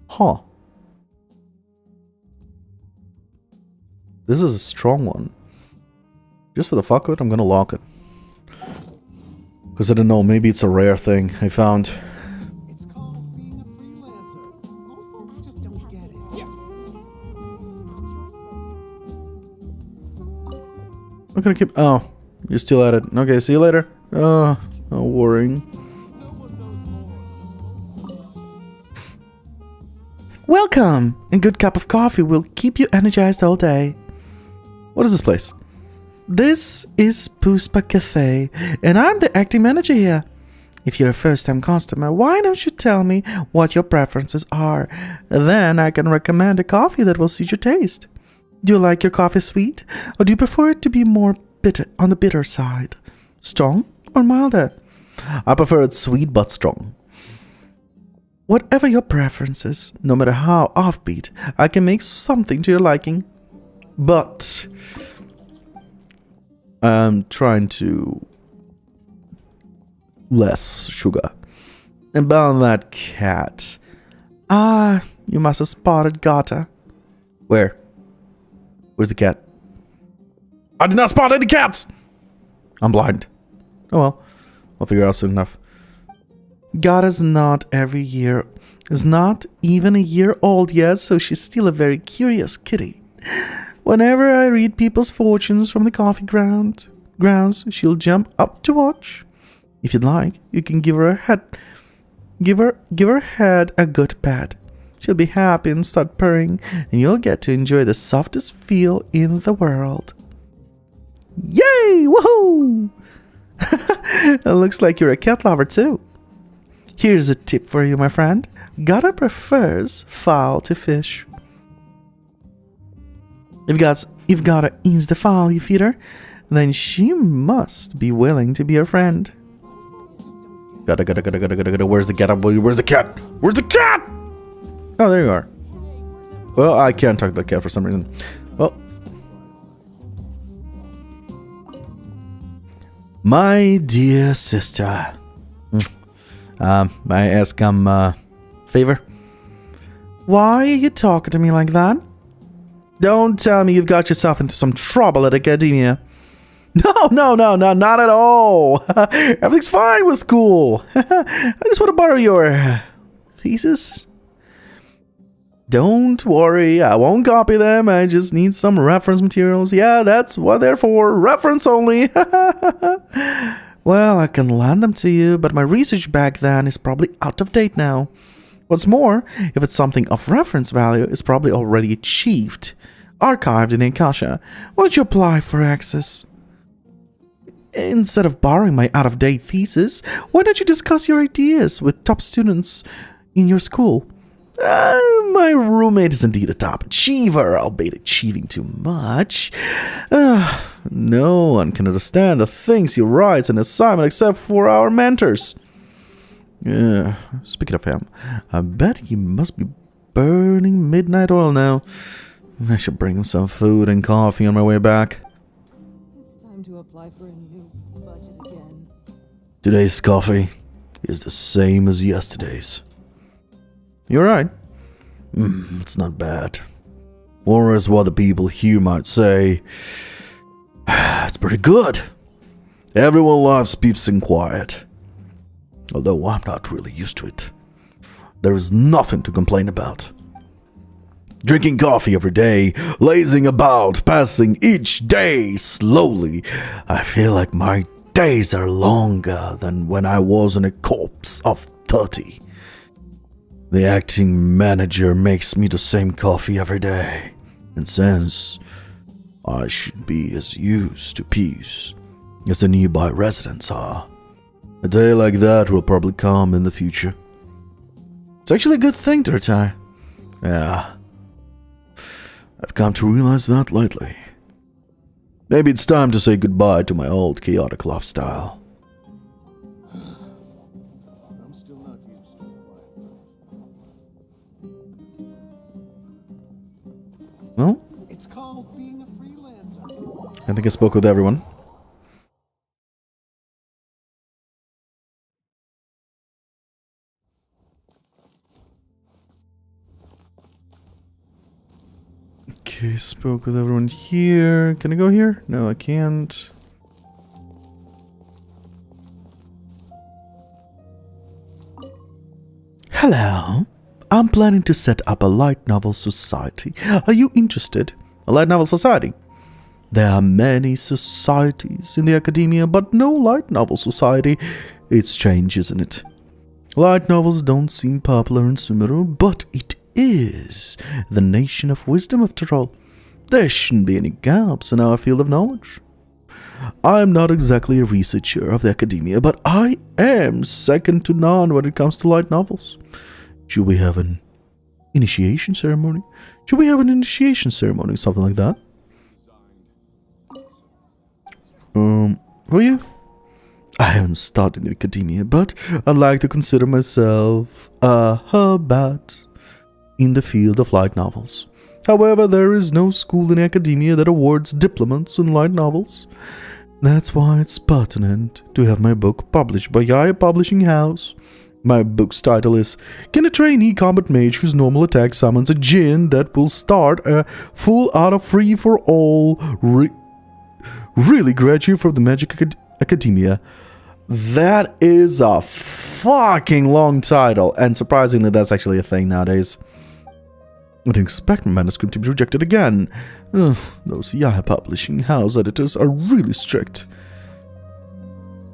Huh. This is a strong one. Just for the fuck of it, I'm gonna lock it. Because I don't know, maybe it's a rare thing I found. It's called being a freelancer. Most folks just don't get it. Yeah. I'm gonna keep... Oh, you're still at it. Okay, see you later. Oh, worrying. Welcome! A good cup of coffee will keep you energized all day. What is this place? This is Puspa Cafe, and I'm the acting manager here. If you're a first-time customer, why don't you tell me what your preferences are? Then I can recommend a coffee that will suit your taste. Do you like your coffee sweet, or do you prefer it to be more bitter, on the bitter side? Strong or milder? I prefer it sweet but strong. Whatever your preferences, no matter how offbeat, I can make something to your liking. But I'm trying to less sugar. About that cat. Ah, you must have spotted Gata. Where? Where's the cat? I did not spot any cats! I'm blind. Oh well, I'll figure it out soon enough. Gata's not even a year old yet, so she's still a very curious kitty. Whenever I read people's fortunes from the coffee grounds, she'll jump up to watch. If you'd like, you can give her head a good pat. She'll be happy and start purring, and you'll get to enjoy the softest feel in the world. Yay! Woohoo! It looks like you're a cat lover too. Here's a tip for you, my friend. Gata prefers fowl to fish. If Gata eats the fowl you feed her, then she must be willing to be your friend. Gata. Where's the cat? Where's the cat? Where's the cat? Oh, there you are. Well, I can't talk to the cat for some reason. Well, my dear sister. May I ask favor? Why are you talking to me like that? Don't tell me you've got yourself into some trouble at academia. No, not at all. Everything's fine with school. I just want to borrow your thesis. Don't worry, I won't copy them. I just need some reference materials. Yeah, that's what they're for. Reference only. Well, I can lend them to you, but my research back then is probably out of date now. What's more, if it's something of reference value, it's probably already archived, in the Akasha. Why don't you apply for access? Instead of borrowing my out-of-date thesis, why don't you discuss your ideas with top students in your school? My roommate is indeed a top achiever, albeit achieving too much. No one can understand the things he writes in his assignment except for our mentors. Speaking of him, I bet he must be burning midnight oil now. I should bring him some food and coffee on my way back. It's time to apply for a new budget again. Today's coffee is the same as yesterday's. You're right. It's not bad. Or as what the people here might say, it's pretty good. Everyone loves peace and quiet. Although I'm not really used to it. There is nothing to complain about. Drinking coffee every day, lazing about, passing each day slowly. I feel like my days are longer than when I was in a corpse of 30. The acting manager makes me the same coffee every day, and since I should be as used to peace as the nearby residents are, a day like that will probably come in the future. It's actually a good thing to retire. Yeah. I've come to realize that lately. Maybe it's time to say goodbye to my old chaotic lifestyle. I'm still not used to quiet. Well, It's called being a freelancer. I think I spoke with everyone. Okay, spoke with everyone here. Can I go here? No, I can't. Hello. I'm planning to set up a light novel society. Are you interested? A light novel society? There are many societies in the academia, but no light novel society. It's strange, isn't it? Light novels don't seem popular in Sumeru, but it is the nation of wisdom after all. There shouldn't be any gaps in our field of knowledge. I'm not exactly a researcher of the academia, but I am second to none when it comes to light novels. Should we have an initiation ceremony? Something like that. Who are you? I haven't started in academia, but I'd like to consider myself a herbat in the field of light novels. However, there is no school in academia that awards diplomas in light novels. That's why it's pertinent to have my book published by Yaya Publishing House. My book's title is Can a Trainee Combat Mage Whose Normal Attack Summons a Djinn That Will Start a Full Auto Free for All Really Graduate from the Magic Academia? That is a fucking long title, and surprisingly that's actually a thing nowadays. I didn't expect my manuscript to be rejected again. Ugh, those Yaya Publishing House editors are really strict.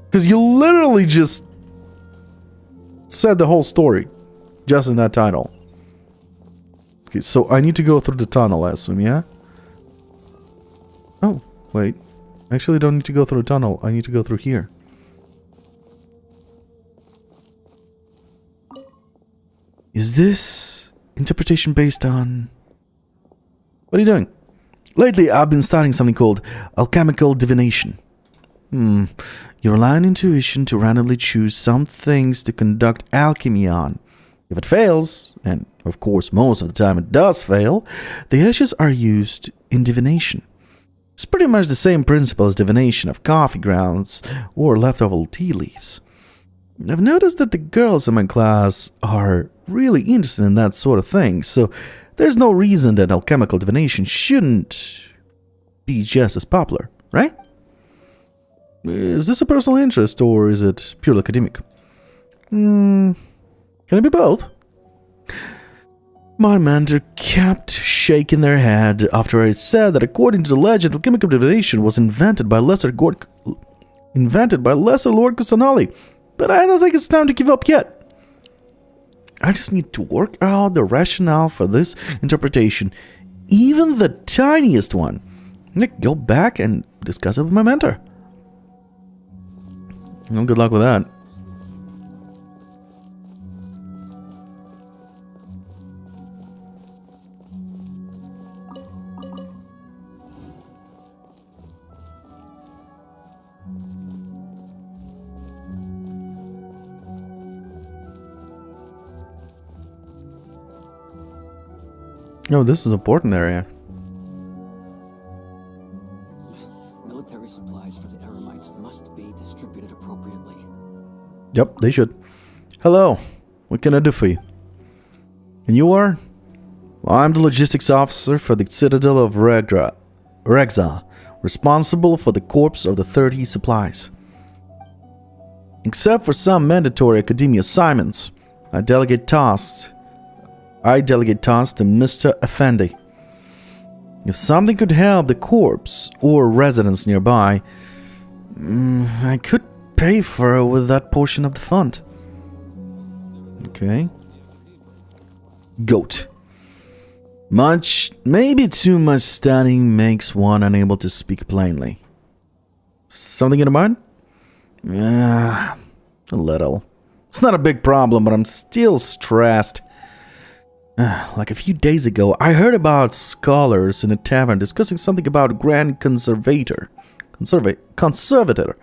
Because you literally just said the whole story, just in that title. Okay, so I need to go through the tunnel, I assume, yeah? Oh, wait. I actually don't need to go through a tunnel. I need to go through here. Is this interpretation based on... What are you doing? Lately, I've been studying something called alchemical divination. You rely on intuition to randomly choose some things to conduct alchemy on. If it fails, and of course most of the time it does fail, the ashes are used in divination. It's pretty much the same principle as divination of coffee grounds or leftover tea leaves. I've noticed that the girls in my class are really interested in that sort of thing, so there's no reason that alchemical divination shouldn't be just as popular, right? Is this a personal interest or is it purely academic? Can it be both? My mentor kept shaking their head after I said that according to the legend, alchemical divination was invented by Lesser Lord Kusanali. But I don't think it's time to give up yet. I just need to work out the rationale for this interpretation, even the tiniest one. Nick, go back and discuss it with my mentor. Well, good luck with that. No, this is an important area. Military supplies for the Eremites must be distributed appropriately. Yep, they should. Hello, what can I do for you? And you are? Well, I'm the logistics officer for the Citadel of Regza, responsible for the corps of the 30 supplies. Except for some mandatory academia assignments, I delegate tasks to Mr. Effendi. If something could help the corpse or residents nearby, I could pay for it with that portion of the fund. Okay. Goat. Maybe too much studying makes one unable to speak plainly. Something in mind? A little. It's not a big problem, but I'm still stressed. Like a few days ago, I heard about scholars in a tavern discussing something about Grand Conservator. Conservator.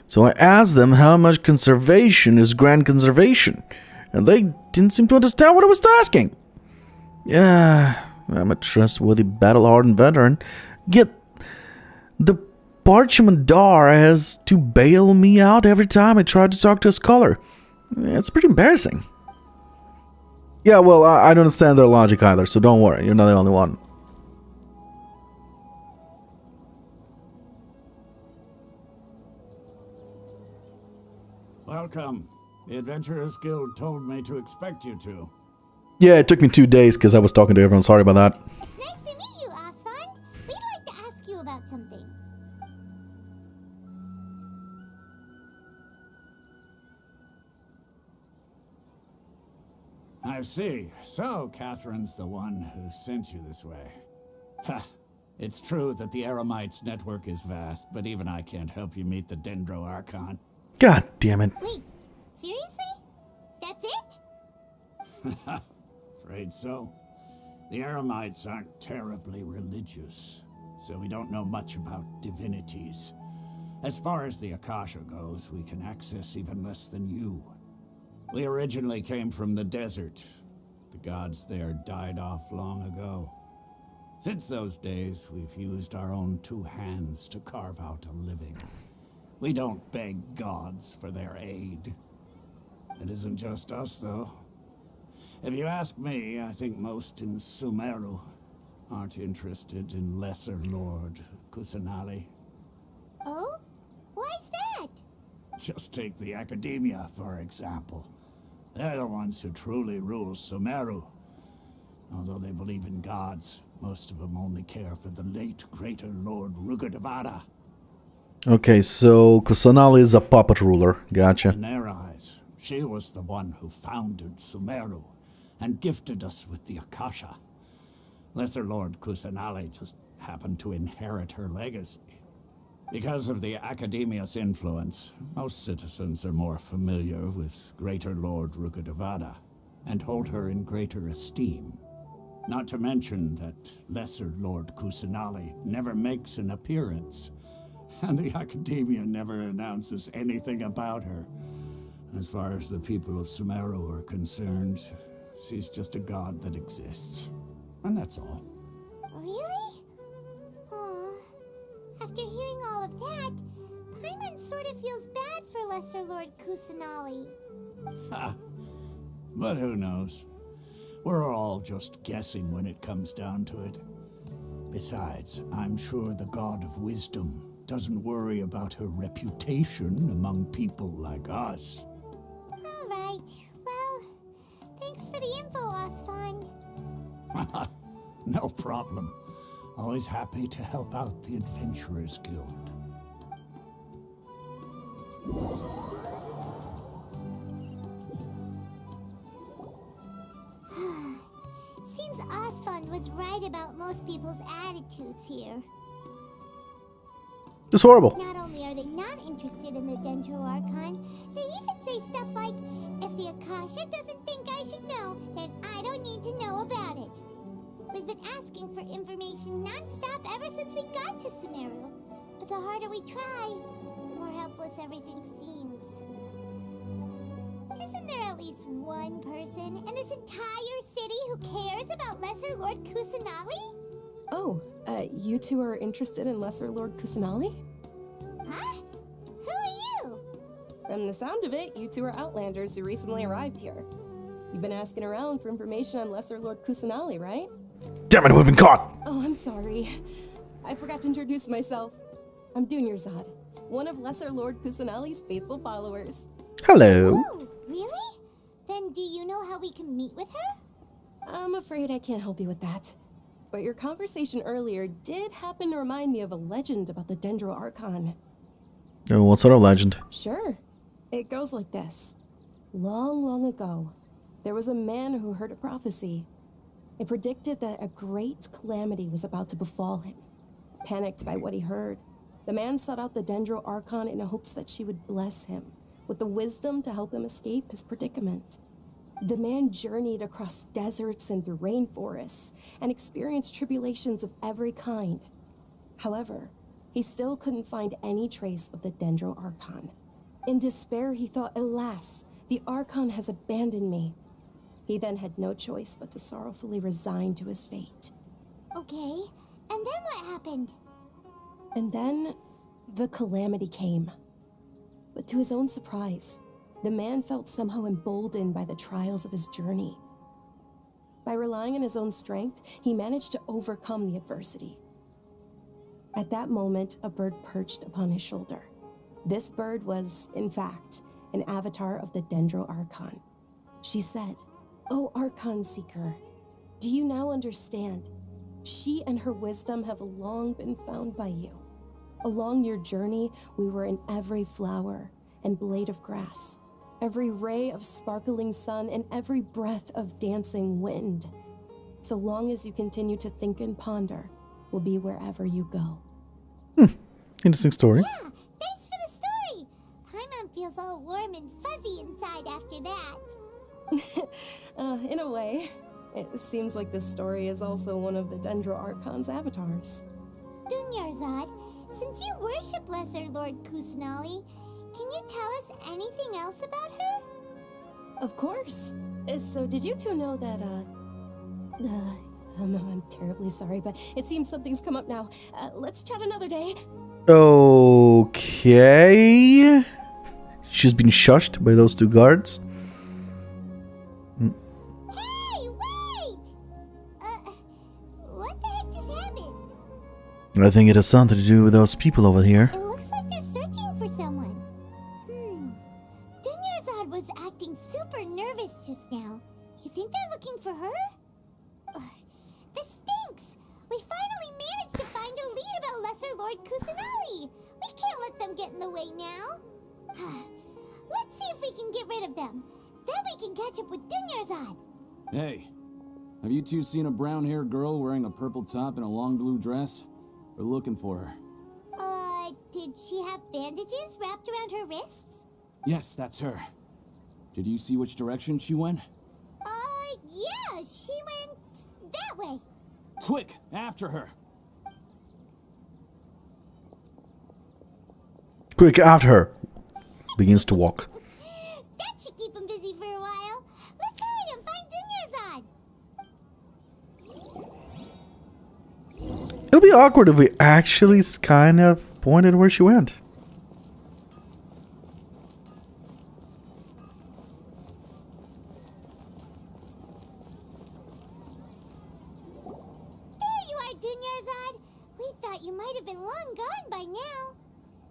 So I asked them how much conservation is Grand Conservation, and they didn't seem to understand what I was asking. Yeah, I'm a trustworthy battle-hardened veteran, yet the Parchment Dar has to bail me out every time I try to talk to a scholar. It's pretty embarrassing. Yeah, well, I don't understand their logic either, so don't worry, you're not the only one. Welcome. The Adventurers Guild told me to expect you to. Yeah, it took me 2 days because I was talking to everyone. Sorry about that. It's nice to meet you, Osfond. We'd like to ask you about something. I see. So, Catherine's the one who sent you this way. Ha! It's true that the Eremites' network is vast, but even I can't help you meet the Dendro Archon. God damn it. Wait, seriously? That's it? Afraid so. The Eremites aren't terribly religious, so we don't know much about divinities. As far as the Akasha goes, we can access even less than you. We originally came from the desert. The gods there died off long ago. Since those days, we've used our own 2 hands to carve out a living. We don't beg gods for their aid. It isn't just us, though. If you ask me, I think most in Sumeru aren't interested in Lesser Lord Kusanali. Oh? Why's that? Just take the Academia, for example. They're the ones who truly rule Sumeru. Although they believe in gods, most of them only care for the late Greater Lord Rugadavada. Okay, so Kusanali is a puppet ruler. Gotcha. In their eyes, she was the one who founded Sumeru and gifted us with the Akasha. Lesser Lord Kusanali just happened to inherit her legacy. Because of the Academia's influence, most citizens are more familiar with Greater Lord Rugadavada and hold her in greater esteem. Not to mention that Lesser Lord Kusanali never makes an appearance, and the Academia never announces anything about her. As far as the people of Sumeru are concerned, she's just a god that exists. And that's all. Really? Aw. After hearing all of that, Paimon sort of feels bad for Lesser Lord Kusanali. Ha! But who knows? We're all just guessing when it comes down to it. Besides, I'm sure the God of Wisdom doesn't worry about her reputation among people like us. All right. Well, thanks for the info, Osfond. No problem. Always happy to help out the Adventurers Guild. Seems Osfond was right about most people's attitudes here. It's horrible. Not only are they not interested in the Dendro Archon, they even say stuff like, if the Akasha doesn't think I should know, then I don't need to know about it. We've been asking for information non-stop ever since we got to Sumeru. But the harder we try, the more helpless everything seems. Isn't there at least one person in this entire city who cares about Lesser Lord Kusanali? Oh, you two are interested in Lesser Lord Kusanali? Huh? Who are you? From the sound of it, you two are Outlanders who recently arrived here. You've been asking around for information on Lesser Lord Kusanali, right? Damn it, we've been caught! Oh, I'm sorry. I forgot to introduce myself. I'm Dunyarzad, one of Lesser Lord Kusanali's faithful followers. Hello. Oh, really? Then do you know how we can meet with her? I'm afraid I can't help you with that. But your conversation earlier did happen to remind me of a legend about the Dendro Archon. Oh, what sort of legend? Sure. It goes like this. Long, long ago, there was a man who heard a prophecy. It predicted that a great calamity was about to befall him. Panicked by what he heard, the man sought out the Dendro Archon in hopes that she would bless him with the wisdom to help him escape his predicament. The man journeyed across deserts and through rainforests and experienced tribulations of every kind. However, he still couldn't find any trace of the Dendro Archon. In despair, he thought, alas, the Archon has abandoned me. He then had no choice but to sorrowfully resign to his fate. Okay, and then what happened? And then, the calamity came. But to his own surprise, the man felt somehow emboldened by the trials of his journey. By relying on his own strength, he managed to overcome the adversity. At that moment, a bird perched upon his shoulder. This bird was, in fact, an avatar of the Dendro Archon. She said, "O Archon Seeker, do you now understand? She and her wisdom have long been found by you. Along your journey, we were in every flower and blade of grass, every ray of sparkling sun, and every breath of dancing wind. So long as you continue to think and ponder, we'll be wherever you go." Interesting story. Yeah, thanks for the story. Paimon feels all warm and fuzzy inside after that. In a way, it seems like this story is also one of the Dendro Archon's avatars. Dunyarzad, since you worship Lesser Lord Kusanali, can you tell us anything else about her? Of course. So did you two know that, I'm terribly sorry, but it seems something's come up now. Let's chat another day. Okay. She's been shushed by those two guards. Hey, wait! What the heck just happened? I think it has something to do with those people over here. It looks like they're searching for someone. Dunyarzad was acting super nervous just now. You think they're looking for her? This stinks! We finally managed to find a lead about Lesser Lord Kusanali! We can't let them get in the way now! Let's see if we can get rid of them. Then we can catch up with Dunyarzad! Hey, have you two seen a brown-haired girl wearing a purple top and a long blue dress? We're looking for her. Did she have bandages wrapped around her wrists? Yes, that's her. Did you see which direction she went? Yeah, she went that way. Quick, after her! Quick, after her. Begins to walk. That should keep him busy for a while. Let's hurry and find Dunyarzad. It'll be awkward if we actually kind of pointed where she went. There you are, Dunyarzad. We thought you might have been long gone by now.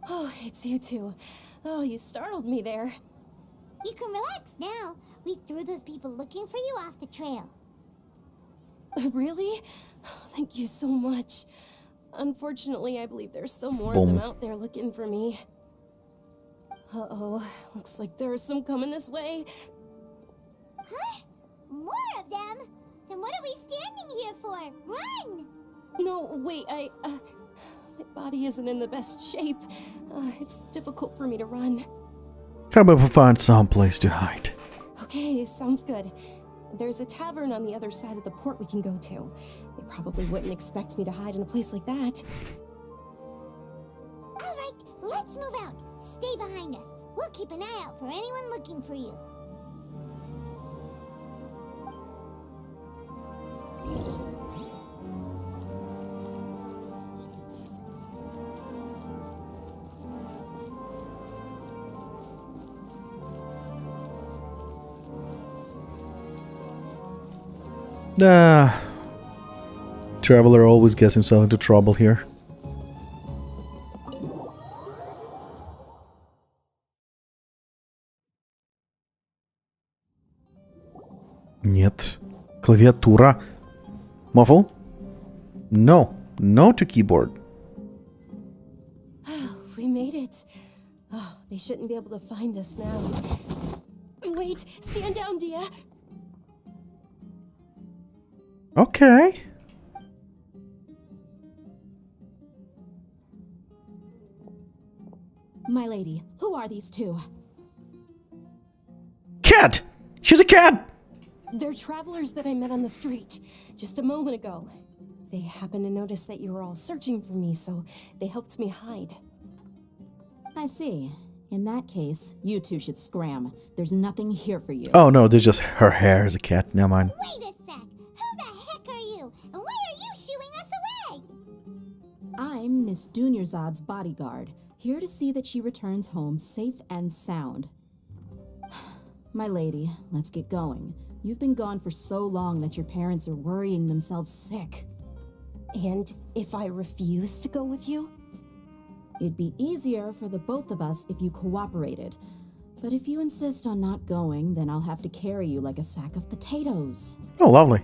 Oh, it's you two. Oh, you startled me there. You can relax now. We threw those people looking for you off the trail. Really? Thank you so much. Unfortunately, I believe there's still more of Boom. them out there looking for me. Uh-oh. Looks like there's some coming this way. Huh? More of them? Then what are we standing here for? Run! No, wait, my body isn't in the best shape. It's difficult for me to run. How about we find some place to hide? Okay, sounds good. There's a tavern on the other side of the port we can go to. They probably wouldn't expect me to hide in a place like that. Alright, let's move out. Stay behind us. We'll keep an eye out for anyone looking for you. Traveler always gets himself into trouble here. Нет. Клавиатура. Muffle? No. No to keyboard. We made it. Oh, they shouldn't be able to find us now. Wait, stand down, Dia. Okay. My lady, who are these two? Cat! She's a cat! They're travelers that I met on the street just a moment ago. They happened to notice that you were all searching for me, so they helped me hide. I see. In that case, you two should scram. There's nothing here for you. Oh no, there's just her hair as a cat. Never mind. Wait a sec! Who the heck are you? And why are you shooing us away? I'm Miss Dunyarzad's bodyguard, here to see that she returns home safe and sound. My lady, let's get going. You've been gone for so long that your parents are worrying themselves sick. And if I refuse to go with you? It'd be easier for the both of us if you cooperated. But if you insist on not going, then I'll have to carry you like a sack of potatoes. Oh, lovely.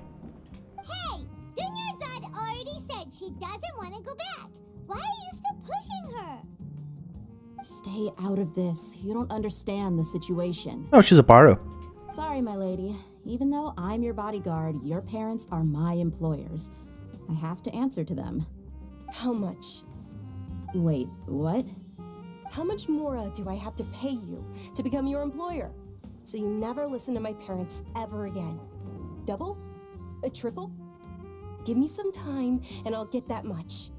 Hey! Dunyarzad already said she doesn't want to go back. Why are you still pushing her? Stay out of this. You don't understand the situation. Oh, she's a Baru. Sorry, my lady. Even though I'm your bodyguard, your parents are my employers. I have to answer to them. How much? Wait, what? How much more do I have to pay you to become your employer? So you never listen to my parents ever again. Double? A triple? Give me some time and I'll get that much.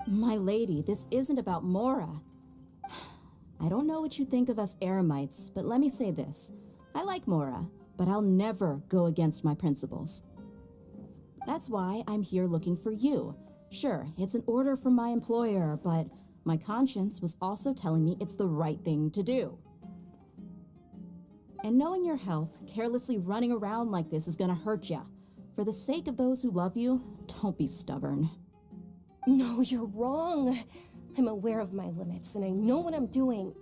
My lady, this isn't about Mora. I don't know what you think of us Eremites, but let me say this. I like Mora, but I'll never go against my principles. That's why I'm here looking for you. Sure, it's an order from my employer, but my conscience was also telling me it's the right thing to do. And knowing your health, carelessly running around like this is gonna hurt ya. For the sake of those who love you, don't be stubborn. No, you're wrong. I'm aware of my limits and I know what I'm doing.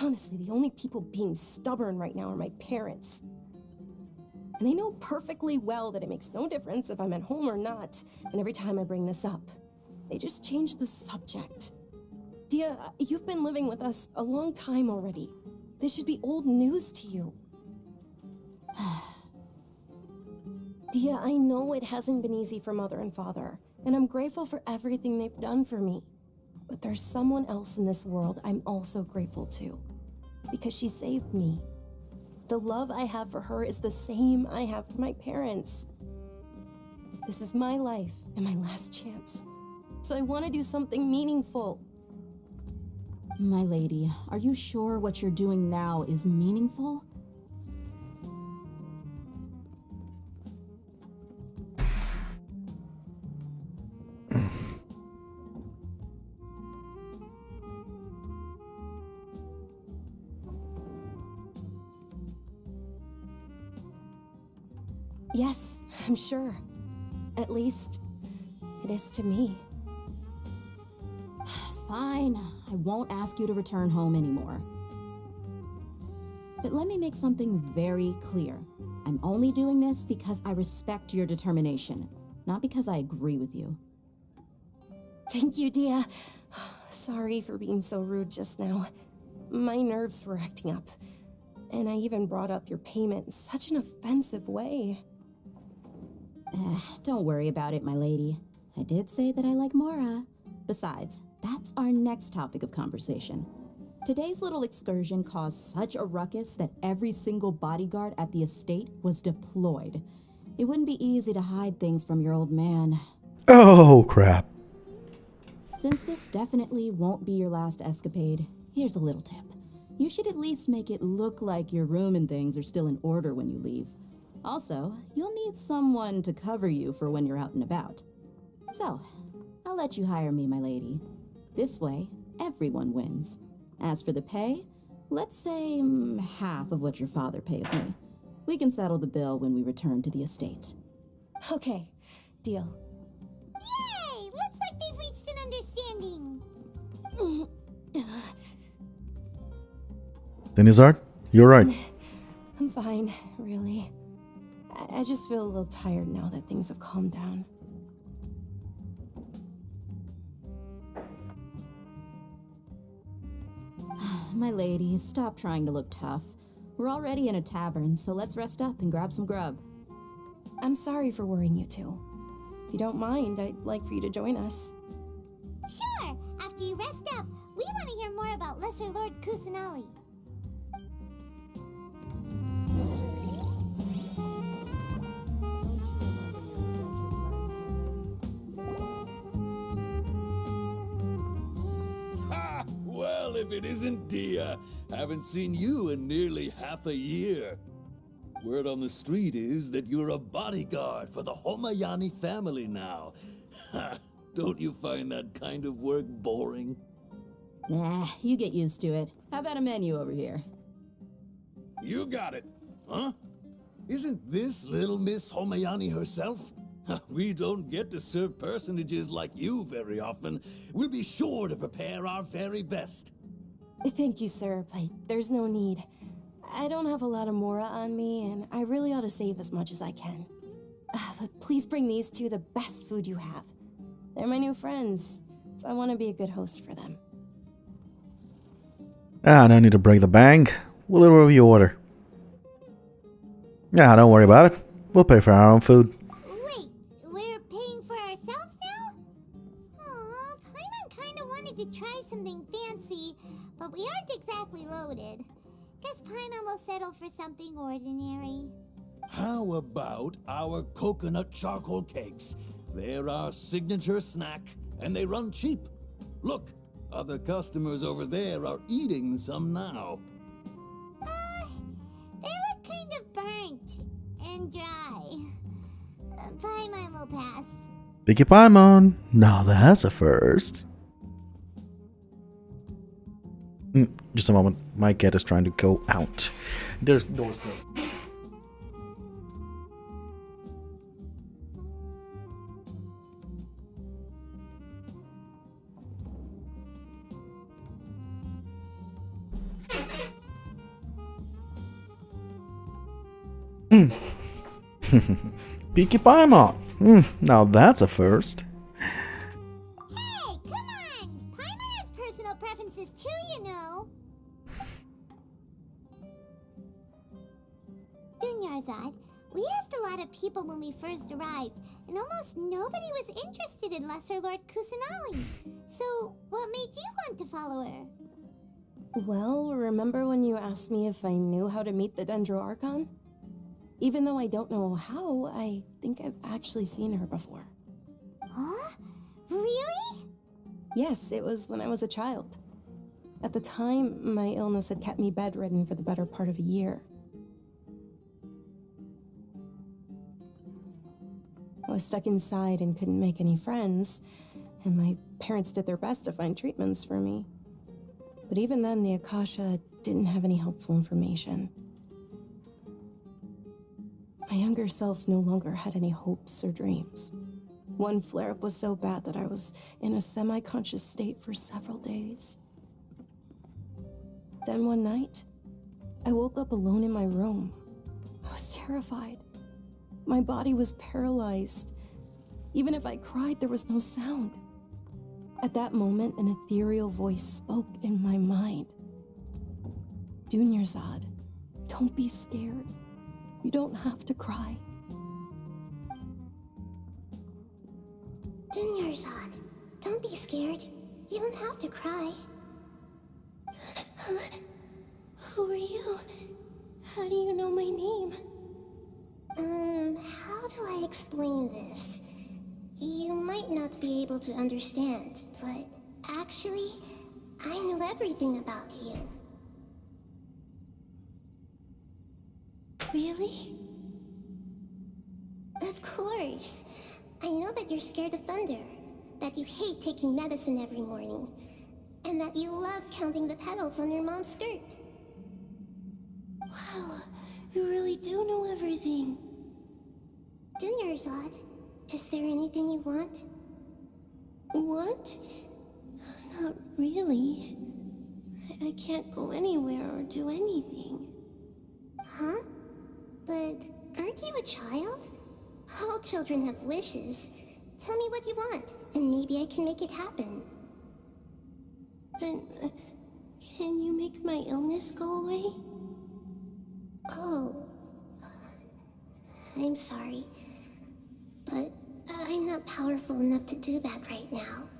Honestly, the only people being stubborn right now are my parents. And I know perfectly well that it makes no difference if I'm at home or not, and every time I bring this up, they just change the subject. Dia, you've been living with us a long time already. This should be old news to you. Dia, I know it hasn't been easy for Mother and Father, and I'm grateful for everything they've done for me. But there's someone else in this world I'm also grateful to, because she saved me. The love I have for her is the same I have for my parents. This is my life and my last chance, so I want to do something meaningful. My lady, are you sure what you're doing now is meaningful? Yes, I'm sure. At least, it is to me. Fine, I won't ask you to return home anymore. But let me make something very clear. I'm only doing this because I respect your determination, not because I agree with you. Thank you, Dia. Sorry for being so rude just now. My nerves were acting up. And I even brought up your payment in such an offensive way. Don't worry about it, my lady. I did say that I like Mora. Besides, that's our next topic of conversation. Today's little excursion caused such a ruckus that every single bodyguard at the estate was deployed. It wouldn't be easy to hide things from your old man. Oh, crap. Since this definitely won't be your last escapade, here's a little tip. You should at least make it look like your room and things are still in order when you leave. Also, you'll need someone to cover you for when you're out and about. So, I'll let you hire me, my lady. This way, everyone wins. As for the pay, let's say half of what your father pays me. We can settle the bill when we return to the estate. Okay, deal. Yay! Looks like they've reached an understanding. Denizard, you're right. I'm fine, really. I just feel a little tired now that things have calmed down. My lady, stop trying to look tough. We're already in a tavern, so let's rest up and grab some grub. I'm sorry for worrying you two. If you don't mind, I'd like for you to join us. Sure! After you rest up, we want to hear more about Lesser Lord Kusanali. if it isn't Dia. Haven't seen you in nearly half a year. Word on the street is that you're a bodyguard for the Homayani family now. Don't you find that kind of work boring? Nah, you get used to it. How about a menu over here? You got it, huh? Isn't this little Miss Homayani herself? We don't get to serve personages like you very often. We'll be sure to prepare our very best. Thank you, sir, but there's no need. I don't have a lot of Mora on me, and I really ought to save as much as I can. But please bring these two the best food you have. They're my new friends, so I want to be a good host for them. No need to break the bank. We'll review your order. Don't worry about it. We'll pay for our own food. Wait, we're paying for ourselves now? Aw, Paimon kinda wanted to try something fancy, but we aren't exactly loaded. Guess Paimon will settle for something ordinary. How about our coconut charcoal cakes? They're our signature snack, and they run cheap. Look, other customers over there are eating some now. They look kind of burnt and dry. Paimon will pass. Picky Paimon. Now that's a first. Just a moment. My cat is trying to go out. There's doors closed. Peaky Paimon. Now that's a first. Hey, come on! Paimon has personal preferences too, you know. Dunyarzad, we asked a lot of people when we first arrived, and almost nobody was interested in Lesser Lord Kusanali. So, what made you want to follow her? Well, remember when you asked me if I knew how to meet the Dendro Archon? Even though I don't know how, I think I've actually seen her before. Huh? Really? Yes, it was when I was a child. At the time, my illness had kept me bedridden for the better part of a year. I was stuck inside and couldn't make any friends, and my parents did their best to find treatments for me. But even then, the Akasha didn't have any helpful information. My younger self no longer had any hopes or dreams. One flare-up was so bad that I was in a semi-conscious state for several days. Then one night, I woke up alone in my room. I was terrified. My body was paralyzed. Even if I cried, there was no sound. At that moment, an ethereal voice spoke in my mind. Dunyarzad, don't be scared. You don't have to cry. Dunyarzad, don't be scared. You don't have to cry. Who are you? How do you know my name? How do I explain this? You might not be able to understand, but actually, I know everything about you. Really? Of course. I know that you're scared of thunder, that you hate taking medicine every morning, and that you love counting the petals on your mom's skirt. Wow, you really do know everything. Dunyarzad, is there anything you want? Want? Not really. I can't go anywhere or do anything. Huh? But aren't you a child? All children have wishes. Tell me what you want, and maybe I can make it happen. But can you make my illness go away? Oh. I'm sorry. But I'm not powerful enough to do that right now.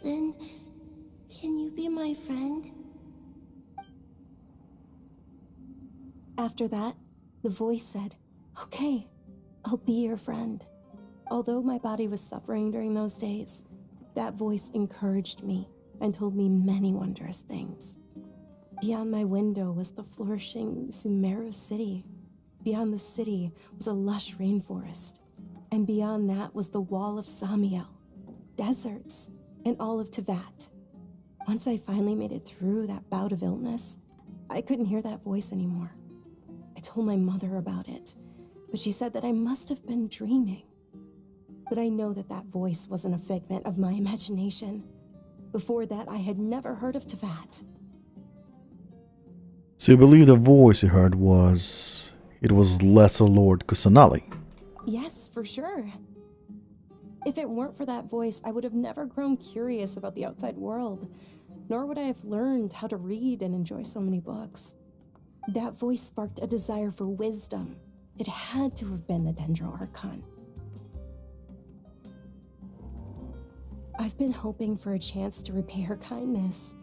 Then, can you be my friend? After that, the voice said, "Okay, I'll be your friend." Although my body was suffering during those days, that voice encouraged me and told me many wondrous things. Beyond my window was the flourishing Sumeru city. Beyond the city was a lush rainforest. And beyond that was the wall of Samiel, deserts, and all of Tevat. Once I finally made it through that bout of illness, I couldn't hear that voice anymore. I told my mother about it, but she said that I must have been dreaming. But I know that that voice wasn't a figment of my imagination. Before that, I had never heard of Tevat. So you believe the voice you heard was... it was Lesser Lord Kusanali? Yes, for sure. If it weren't for that voice, I would have never grown curious about the outside world, nor would I have learned how to read and enjoy so many books. That voice sparked a desire for wisdom. It had to have been the Dendro Archon. I've been hoping for a chance to repay her kindness.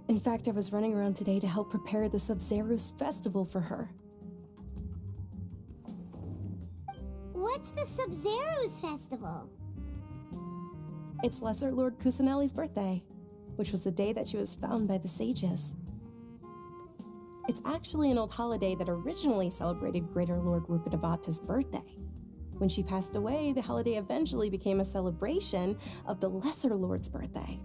In fact, I was running around today to help prepare the Sub-Zerus festival for her. What's the Sub-Zerus festival? It's Lesser Lord Kusanali's birthday, which was the day that she was found by the sages. It's actually an old holiday that originally celebrated Greater Lord Rukkhadevata's birthday. When she passed away, the holiday eventually became a celebration of the Lesser Lord's birthday.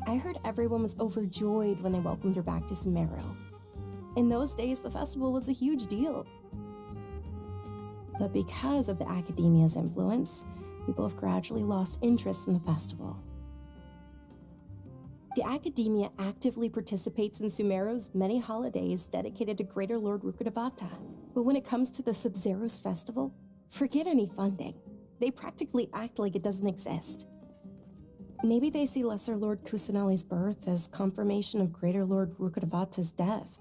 I heard everyone was overjoyed when they welcomed her back to Sumeru. In those days, the festival was a huge deal. But because of the Academia's influence, people have gradually lost interest in the festival. The Academia actively participates in Sumeru's many holidays dedicated to Greater Lord Rukkhadevata. But when it comes to the Sub-Zerus festival, forget any funding. They practically act like it doesn't exist. Maybe they see Lesser Lord Kusanali's birth as confirmation of Greater Lord Rukkhadevata's death,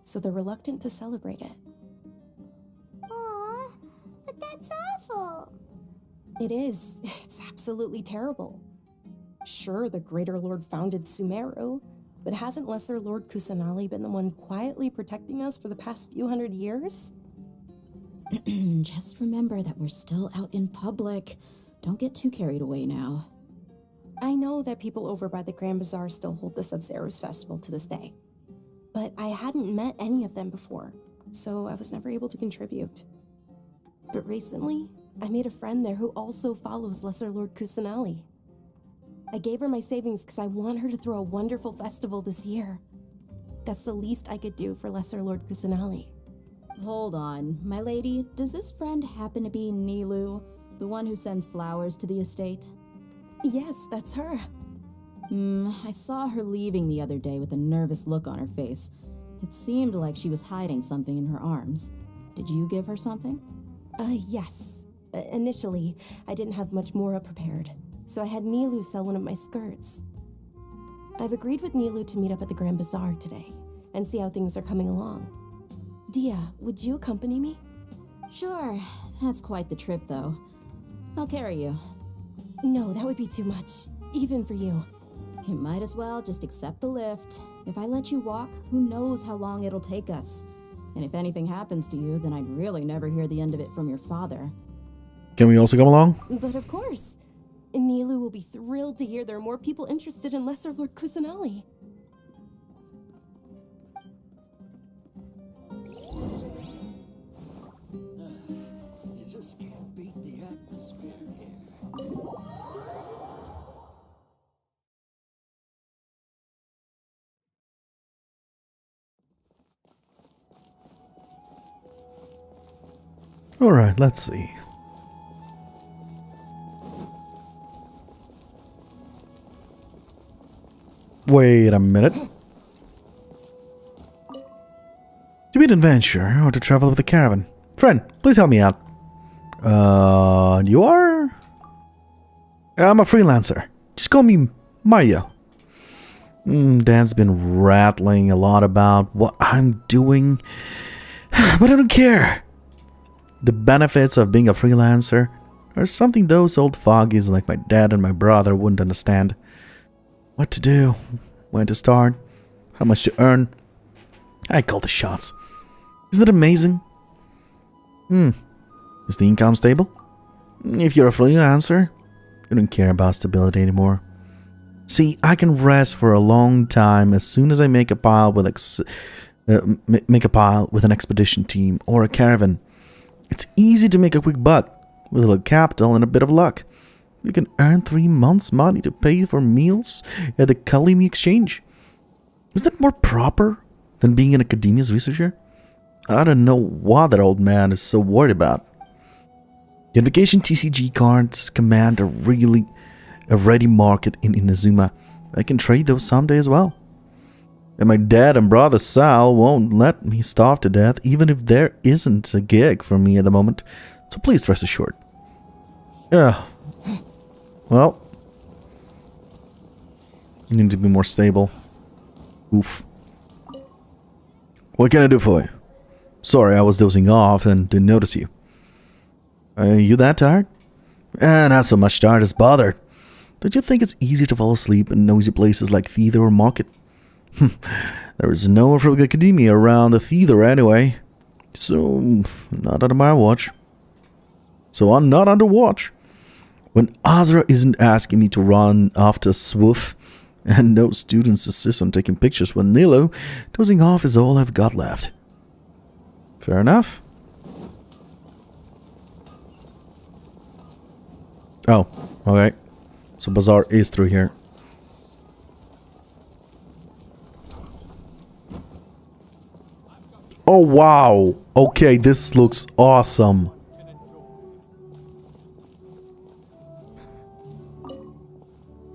so they're reluctant to celebrate it. Aw, but that's awful. It is. It's absolutely terrible. Sure, the Greater Lord founded Sumeru, but hasn't Lesser Lord Kusanali been the one quietly protecting us for the past few hundred years? Just remember that we're still out in public. Don't get too carried away now. I know that people over by the Grand Bazaar still hold the Sub-Zerus festival to this day, but I hadn't met any of them before, so I was never able to contribute. But recently, I made a friend there who also follows Lesser Lord Kusanali. I gave her my savings because I want her to throw a wonderful festival this year. That's the least I could do for Lesser Lord Kusanali. Hold on, my lady, does this friend happen to be Nilu, the one who sends flowers to the estate? Yes, that's her. I saw her leaving the other day with a nervous look on her face. It seemed like she was hiding something in her arms. Did you give her something? Yes. Initially, I didn't have much more prepared, so I had Nilu sell one of my skirts. I've agreed with Nilu to meet up at the Grand Bazaar today, and see how things are coming along. Dia, would you accompany me? Sure, that's quite the trip though. I'll carry you. No, that would be too much, even for you. You might as well just accept the lift. If I let you walk, who knows how long it'll take us. And if anything happens to you, then I'd really never hear the end of it from your father. Can we also come along? But of course. Nilu will be thrilled to hear there are more people interested in Lesser Lord Kusanali. You just can't beat the atmosphere here. Alright, let's see. Wait a minute. To be an adventurer or to travel with a caravan? Friend, please help me out. You are? I'm a freelancer. Just call me Mario. Dan's been rattling a lot about what I'm doing, but I don't care. The benefits of being a freelancer are something those old fogies like my dad and my brother wouldn't understand. What to do, when to start, how much to earn. I call the shots. Isn't it amazing? Is the income stable? If you're a freelancer, you don't care about stability anymore. See, I can rest for a long time as soon as I make a pile with an expedition team or a caravan. It's easy to make a quick buck with a little capital and a bit of luck. You can earn 3 months' money to pay for meals at the Kalimi exchange. Is that more proper than being an academia's researcher? I don't know what that old man is so worried about. The vacation TCG cards command a ready market in Inazuma. I can trade those someday as well. And my dad and brother Sal won't let me starve to death, even if there isn't a gig for me at the moment. So please rest assured. Yeah. Well, you need to be more stable. Oof. What can I do for you? Sorry, I was dozing off and didn't notice you. Are you that tired? Not so much tired as bothered. Don't you think it's easier to fall asleep in noisy places like theater or market? There is no one from the academia around the theater anyway. So, not under my watch. So I'm not under watch. When Azure isn't asking me to run after Swoof, and no students insist on taking pictures with Nilo, dozing off is all I've got left. Fair enough. Oh, okay. So Bazaar is through here. Oh wow! Okay, this looks awesome.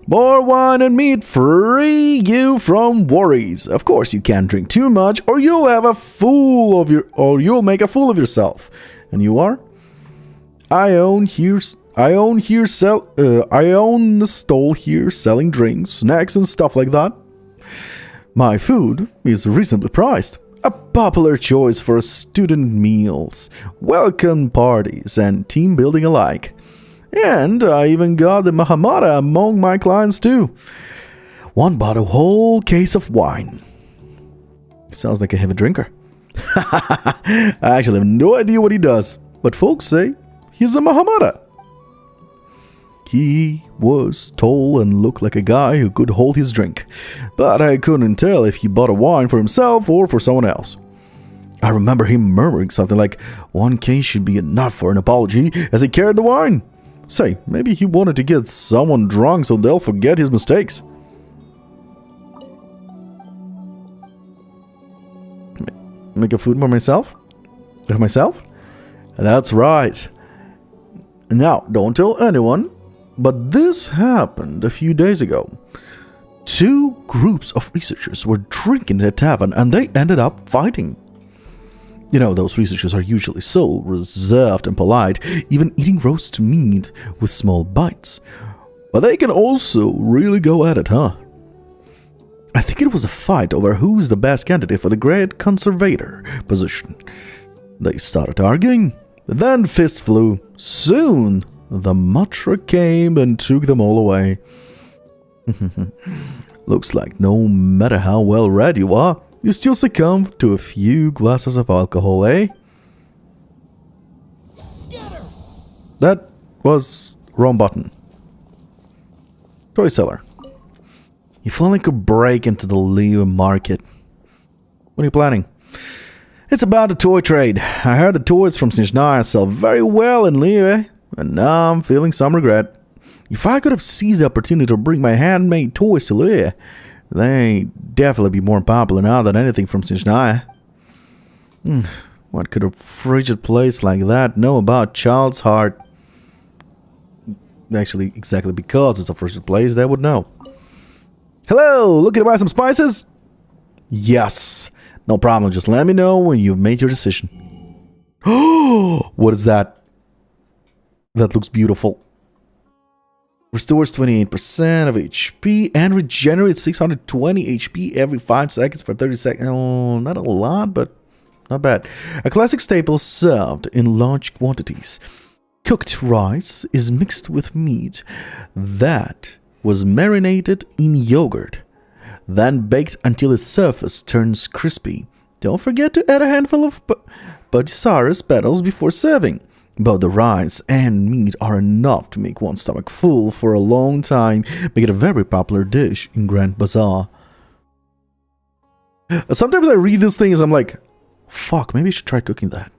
More wine and meat free you from worries. Of course, you can't drink too much, or you'll make a fool of yourself. And you are? I own the stall here selling drinks, snacks, and stuff like that. My food is reasonably priced. A popular choice for student meals, welcome parties, and team building alike. And I even got the Mahamada among my clients too. One bought a whole case of wine. Sounds like a heavy drinker. I actually have no idea what he does, but folks say he's a Mahamada. He was tall and looked like a guy who could hold his drink, but I couldn't tell if he bought a wine for himself or for someone else. I remember him murmuring something like, 1 case should be enough for an apology, as he carried the wine. Say, maybe he wanted to get someone drunk so they'll forget his mistakes. Make a food for myself? Of myself? That's right. Now, don't tell anyone, but this happened a few days ago. 2 groups of researchers were drinking at a tavern and they ended up fighting. You know, those researchers are usually so reserved and polite, even eating roast meat with small bites. But they can also really go at it, huh? I think it was a fight over who is the best candidate for the Great Conservator position. They started arguing, then fists flew. Soon, the Matra came and took them all away. Looks like no matter how well read you are, you still succumb to a few glasses of alcohol, eh? Scatter! That was wrong button. Toy seller. If only could break into the Leo market. What are you planning? It's about the toy trade. I heard the toys from Snezhnaya sell very well in Leo, and now I'm feeling some regret. If I could have seized the opportunity to bring my handmade toys to Leo, they'd definitely be more popular now than anything from Snezhnaya. What could a frigid place like that know about Child's Heart? Actually, exactly because it's a frigid place, they would know. Hello, looking to buy some spices? Yes, no problem. Just let me know when you've made your decision. Oh, what is that? That looks beautiful. Restores 28% of HP and regenerates 620 HP every 5 seconds for 30 seconds. Oh, not a lot, but not bad. A classic staple served in large quantities. Cooked rice is mixed with meat that was marinated in yogurt, then baked until its surface turns crispy. Don't forget to add a handful of Budgisaurus petals before serving. Both the rice and meat are enough to make one's stomach full for a long time, make it a very popular dish in Grand Bazaar. Sometimes I read these things, I'm like, fuck, maybe I should try cooking that.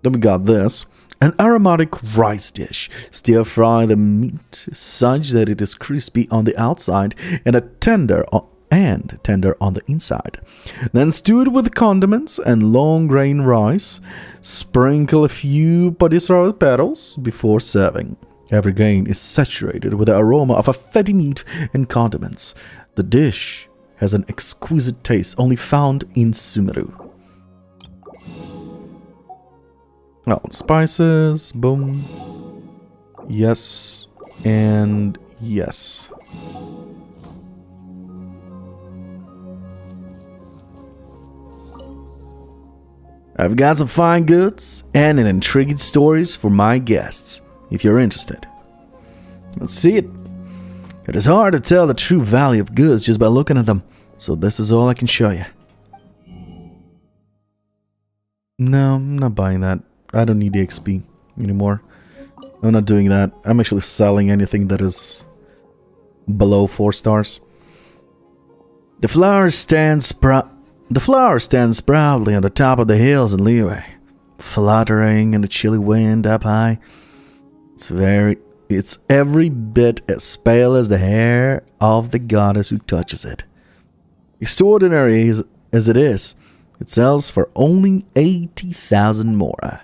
Then we got this. An aromatic rice dish. Stir fry the meat such that it is crispy on the outside and tender on the inside. Then stew it with condiments and long grain rice. Sprinkle a few patisserie petals before serving. Every grain is saturated with the aroma of a fatty meat and condiments. The dish has an exquisite taste only found in Sumeru. Oh, spices, boom. Yes, and yes. I've got some fine goods and an intriguing stories for my guests, if you're interested. Let's see it. It is hard to tell the true value of goods just by looking at them, so this is all I can show you. No, I'm not buying that. I don't need the XP anymore. I'm not doing that. I'm actually selling anything that is below 4 stars. The flower stands proudly on the top of the hills in Liyue, fluttering in the chilly wind up high. It's every bit as pale as the hair of the goddess who touches it. Extraordinary as it is, it sells for only 80,000 mora.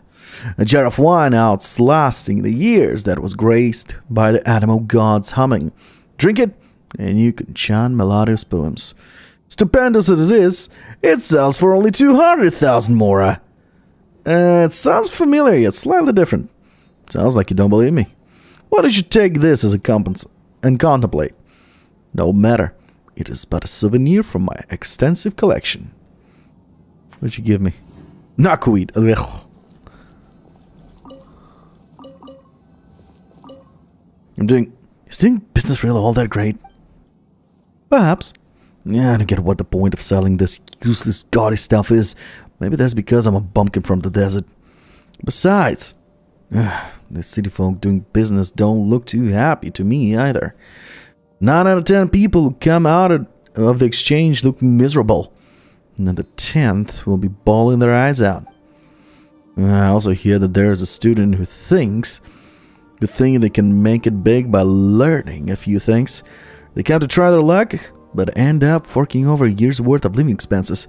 A jar of wine outlasting the years that was graced by the animal god's humming. Drink it, and you can chant melodious poems. Stupendous as it is, it sells for only 200,000 mora. It sounds familiar, yet slightly different. Sounds like you don't believe me. Why don't you take this as a compens and contemplate? No matter, it is but a souvenir from my extensive collection. What'd you give me? Knockwheat. Is doing business really all that great? Perhaps. Yeah, I don't get what the point of selling this useless gaudy stuff is. Maybe that's because I'm a bumpkin from the desert. Besides, the city folk doing business don't look too happy to me either. 9 out of 10 people who come out of the exchange look miserable. And then the 10th will be bawling their eyes out. I also hear that there is a student who thinks they can make it big by learning a few things. They come to try their luck, but end up forking over a year's worth of living expenses.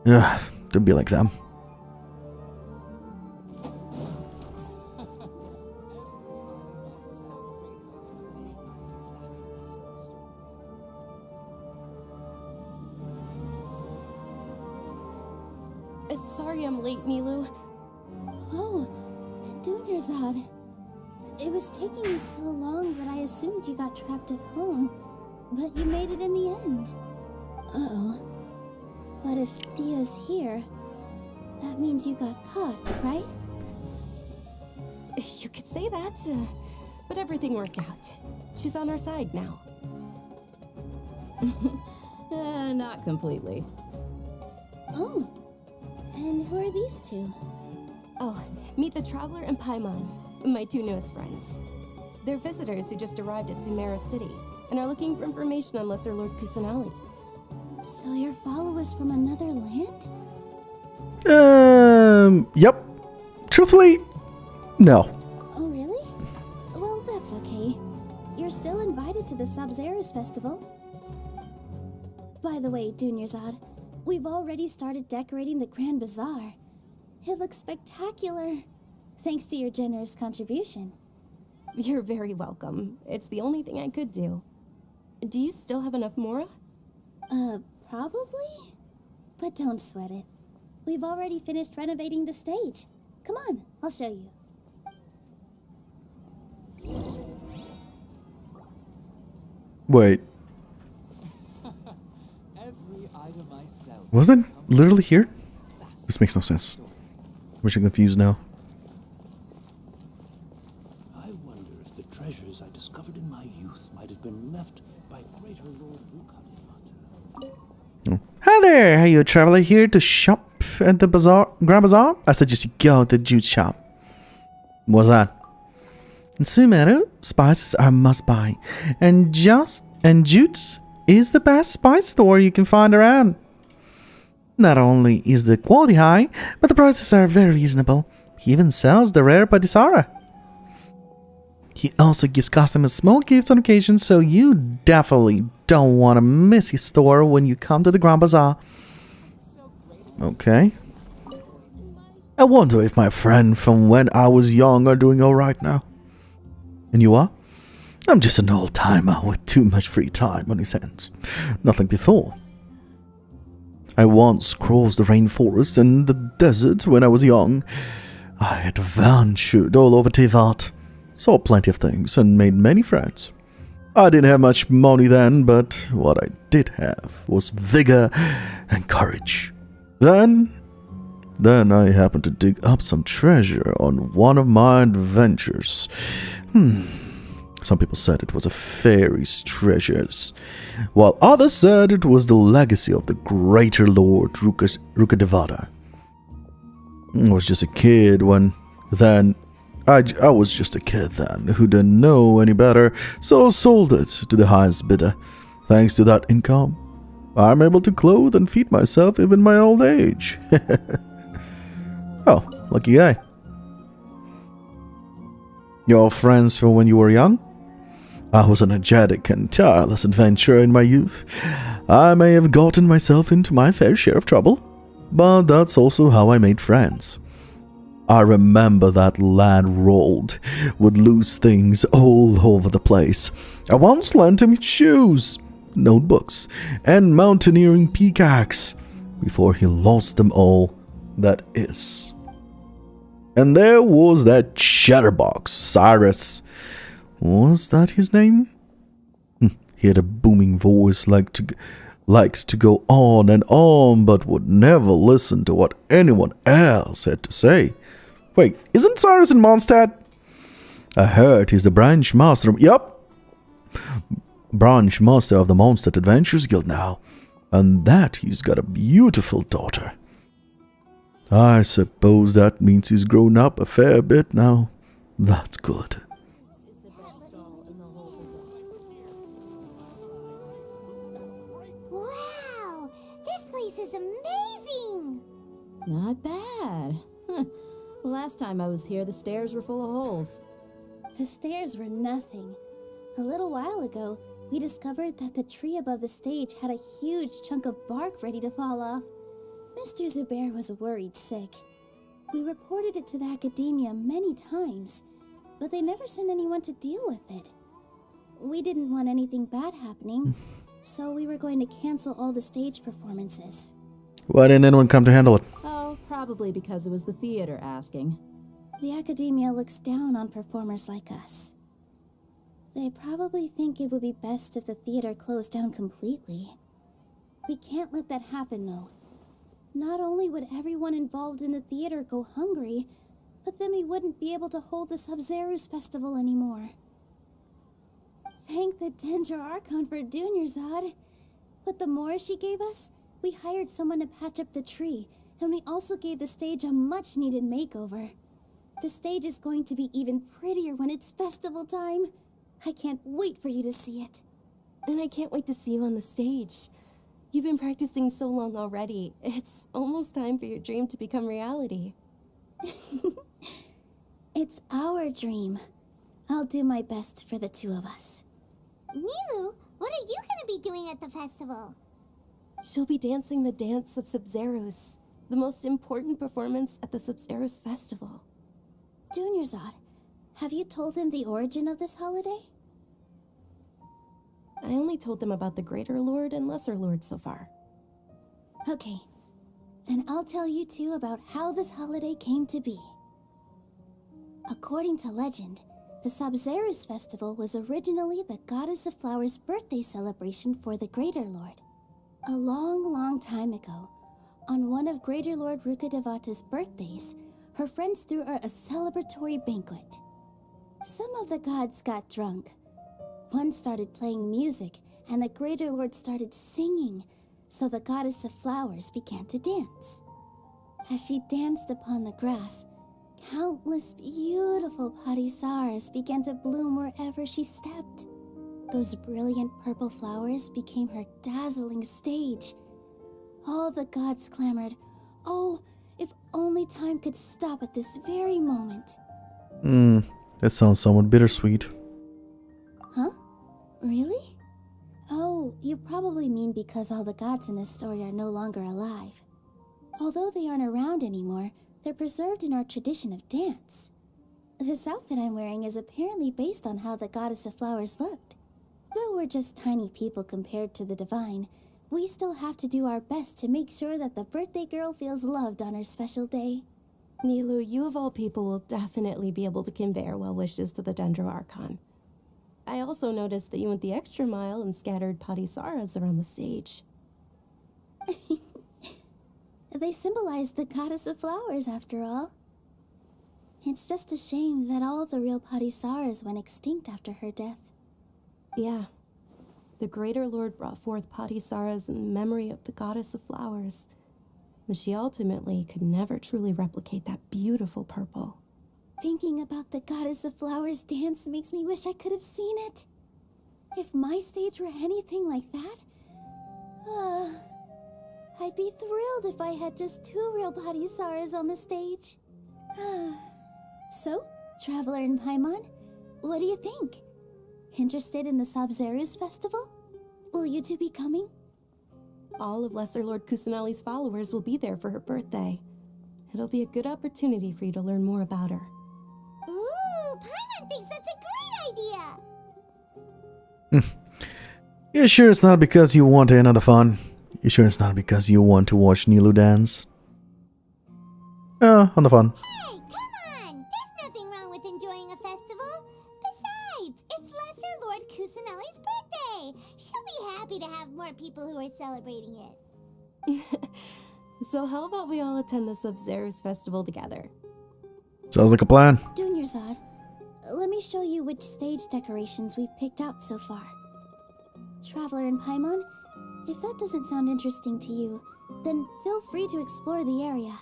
Don't be like them. Sorry I'm late, Nilu. Oh, Dunyarzad. It was taking you so long that I assumed you got trapped at home, but you made it in the end. Uh-oh. But if Dia's here, that means you got caught, right? You could say that, but everything worked out. She's on our side now. Not completely. Oh, and who are these two? Oh, meet the Traveler and Paimon, my 2 newest friends. They're visitors who just arrived at Sumeru City and are looking for information on Lesser Lord Kusanali. So you're followers from another land? Yep. Truthfully, no. Oh, really? Well, that's okay. You're still invited to the Sabzerus Festival. By the way, Dunyarzad, we've already started decorating the Grand Bazaar. It looks spectacular, thanks to your generous contribution. You're very welcome. It's the only thing I could do. Do you still have enough mora? Probably? But don't sweat it. We've already finished renovating the stage. Come on, I'll show you. Wait. Every item I sell. Was that literally here? This makes no sense. I'm confused now. I wonder if the treasures I discovered in my youth might have been left by greater Lord Rukkhadevata. Oh. Hi there, are you a traveler here to shop beef at the Grand Bazaar? I suggest you go to the jute shop. What's that? In Sumeru, spices are a must-buy, and jute is the best spice store you can find around. Not only is the quality high, but the prices are very reasonable. He even sells the rare Padisara. He also gives customers small gifts on occasion, so you definitely don't want to miss his store when you come to the Grand Bazaar. Okay. I wonder if my friend from when I was young are doing alright now. And you are? I'm just an old timer with too much free time on his hands. Nothing before. I once crossed the rainforest and the desert when I was young. I adventured all over Tevat, saw plenty of things and made many friends. I didn't have much money then, but what I did have was vigor and courage. Then I happened to dig up some treasure on one of my adventures. Some people said it was a fairy's treasures, while others said it was the legacy of the greater lord Rukkhadevata. I was just a kid then. I was just a kid then who didn't know any better, so sold it to the highest bidder. Thanks to that income, I'm able to clothe and feed myself even in my old age. Oh, lucky guy. You're friends from when you were young? I was an energetic and tireless adventurer in my youth. I may have gotten myself into my fair share of trouble, but that's also how I made friends. I remember that lad Rold would lose things all over the place. I once lent him his shoes, notebooks, and mountaineering pickaxe before he lost them all, that is. And there was that chatterbox, Cyrus. Was that his name? He had a booming voice, liked to go on and on, but would never listen to what anyone else had to say. Wait, isn't Cyrus in Mondstadt? I heard he's the branch master. Yup. Branch master of the Mondstadt Adventures Guild now. And that he's got a beautiful daughter. I suppose that means he's grown up a fair bit now. That's good. Wow! This place is amazing! Not bad. Last time I was here, the stairs were full of holes. The stairs were nothing. A little while ago, we discovered that the tree above the stage had a huge chunk of bark ready to fall off. Mr. Zubair was worried sick. We reported it to the academia many times, but they never sent anyone to deal with it. We didn't want anything bad happening, so we were going to cancel all the stage performances. Why didn't anyone come to handle it? Oh, probably because it was the theater asking. The academia looks down on performers like us. They probably think it would be best if the theater closed down completely. We can't let that happen, though. Not only would everyone involved in the theater go hungry, but then we wouldn't be able to hold the Sub-Zerus festival anymore. Thank the Dendra Archon for Dunyarzad. But the more she gave us, we hired someone to patch up the tree, and we also gave the stage a much-needed makeover. The stage is going to be even prettier when it's festival time. I can't wait for you to see it. And I can't wait to see you on the stage. You've been practicing so long already. It's almost time for your dream to become reality. It's our dream. I'll do my best for the two of us. Nilu, what are you gonna be doing at the festival? She'll be dancing the dance of Sub-Zerus, the most important performance at the Sub-Zerus festival. Dunyarzad, have you told him the origin of this holiday? I only told them about the Greater Lord and Lesser Lord so far. Okay, then I'll tell you two about how this holiday came to be. According to legend, the Sub-Zerus festival was originally the Goddess of Flowers' birthday celebration for the Greater Lord. A long, long time ago, on one of Greater Lord Rukkhadevata's birthdays, her friends threw her a celebratory banquet. Some of the gods got drunk. One started playing music, and the Greater Lord started singing, so the Goddess of Flowers began to dance. As she danced upon the grass, countless beautiful Padisaras began to bloom wherever she stepped. Those brilliant purple flowers became her dazzling stage. All the gods clamored, "Oh, if only time could stop at this very moment." That sounds somewhat bittersweet. Huh? Really? Oh, you probably mean because all the gods in this story are no longer alive. Although they aren't around anymore, they're preserved in our tradition of dance. This outfit I'm wearing is apparently based on how the goddess of flowers looked. Though we're just tiny people compared to the divine, we still have to do our best to make sure that the birthday girl feels loved on her special day. Nilu, you of all people will definitely be able to convey our well wishes to the Dendro Archon. I also noticed that you went the extra mile and scattered Padisaras around the stage. They symbolize the goddess of flowers, after all. It's just a shame that all the real Padisaras went extinct after her death. Yeah. The Greater Lord brought forth Padisaras in memory of the goddess of flowers, but she ultimately could never truly replicate that beautiful purple. Thinking about the goddess of flowers dance makes me wish I could have seen it. If my stage were anything like that, I'd be thrilled if I had just 2 real Padisaras on the stage. So, Traveler and Paimon, what do you think? Interested in the Sabzeruz festival? Will you two be coming? All of Lesser Lord Kusanali's followers will be there for her birthday. It'll be a good opportunity for you to learn more about her. Ooh, Paimon thinks that's a great idea! You sure it's not because you want another fun? You sure it's not because you want to watch Nilu dance? On the fun. Hey, come on! There's nothing wrong with enjoying a festival. Besides, it's Lesser Lord Kusanali's birthday. She'll be happy to have more people who are celebrating it. So how about we all attend the Sabzeruz festival together? Sounds like a plan. Dunyarzad, let me show you which stage decorations we've picked out so far. Traveler and Paimon, if that doesn't sound interesting to you, then feel free to explore the area.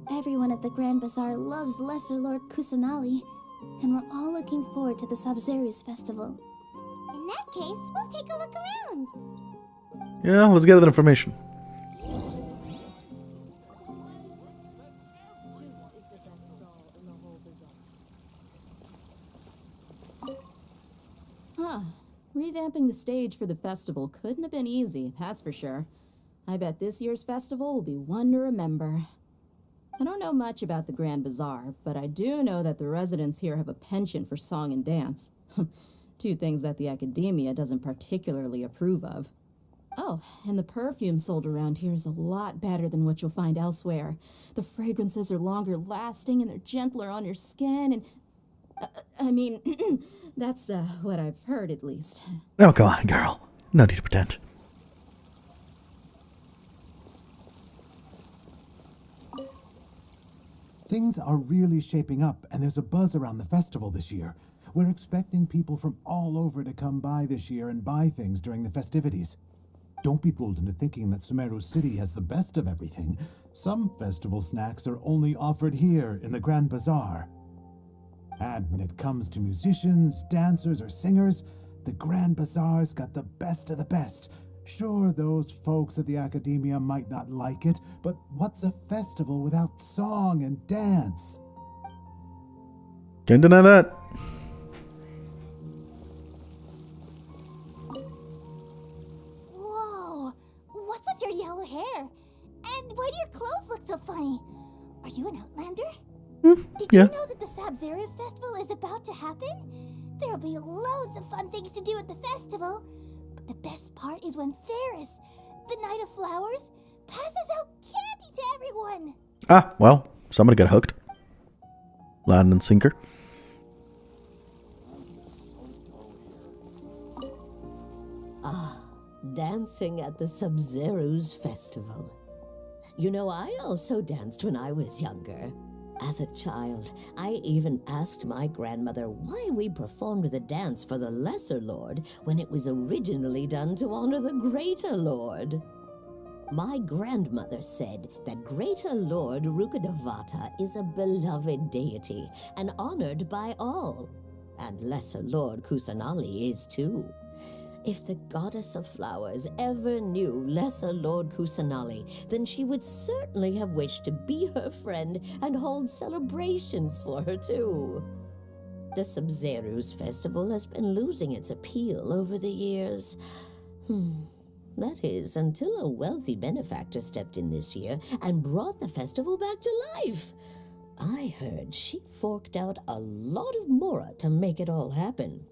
Everyone at the Grand Bazaar loves Lesser Lord Kusanali, and we're all looking forward to the Sabzeruz festival. In that case, we'll take a look around. Yeah, let's get that information. Huh. Revamping the stage for the festival couldn't have been easy, that's for sure. I bet this year's festival will be one to remember. I don't know much about the Grand Bazaar, but I do know that the residents here have a penchant for song and dance. 2 things that the academia doesn't particularly approve of. Oh, and the perfume sold around here is a lot better than what you'll find elsewhere. The fragrances are longer lasting and they're gentler on your skin and... I mean, that's what I've heard at least. Oh, come on, girl. No need to pretend. Things are really shaping up, and there's a buzz around the festival this year. We're expecting people from all over to come by this year and buy things during the festivities. Don't be fooled into thinking that Sumeru City has the best of everything. Some festival snacks are only offered here in the Grand Bazaar. And when it comes to musicians, dancers, or singers, the Grand Bazaar's got the best of the best. Sure, those folks at the academia might not like it, but what's a festival without song and dance? Can't deny that. Whoa! What's with your yellow hair? And why do your clothes look so funny? Are you an outlander? Did you know that the Sabzeruz festival is about to happen? There'll be loads of fun things to do at the festival. But the best part is when Ferris, the Knight of Flowers, passes out candy to everyone. Ah, well, somebody got hooked. Land and sinker. Ah, dancing at the Sabzeruz festival. You know, I also danced when I was younger. As a child, I even asked my grandmother why we performed the dance for the Lesser Lord when it was originally done to honor the Greater Lord. My grandmother said that Greater Lord Rukkhadevata is a beloved deity and honored by all. And Lesser Lord Kusanali is too. If the goddess of flowers ever knew Lesser Lord Kusanali, then she would certainly have wished to be her friend and hold celebrations for her too. The Sub-Zeru's festival has been losing its appeal over the years. That is, until a wealthy benefactor stepped in this year and brought the festival back to life. I heard she forked out a lot of mora to make it all happen.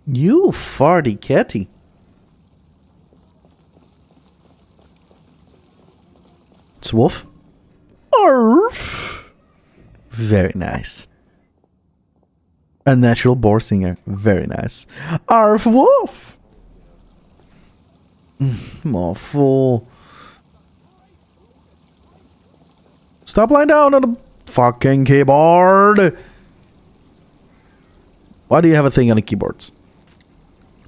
You farty catty. It's Wolf. Arf. Very nice. A natural boar singer. Very nice. Arf Wolf. Awful. Stop lying down on the fucking keyboard. Why do you have a thing on the keyboards?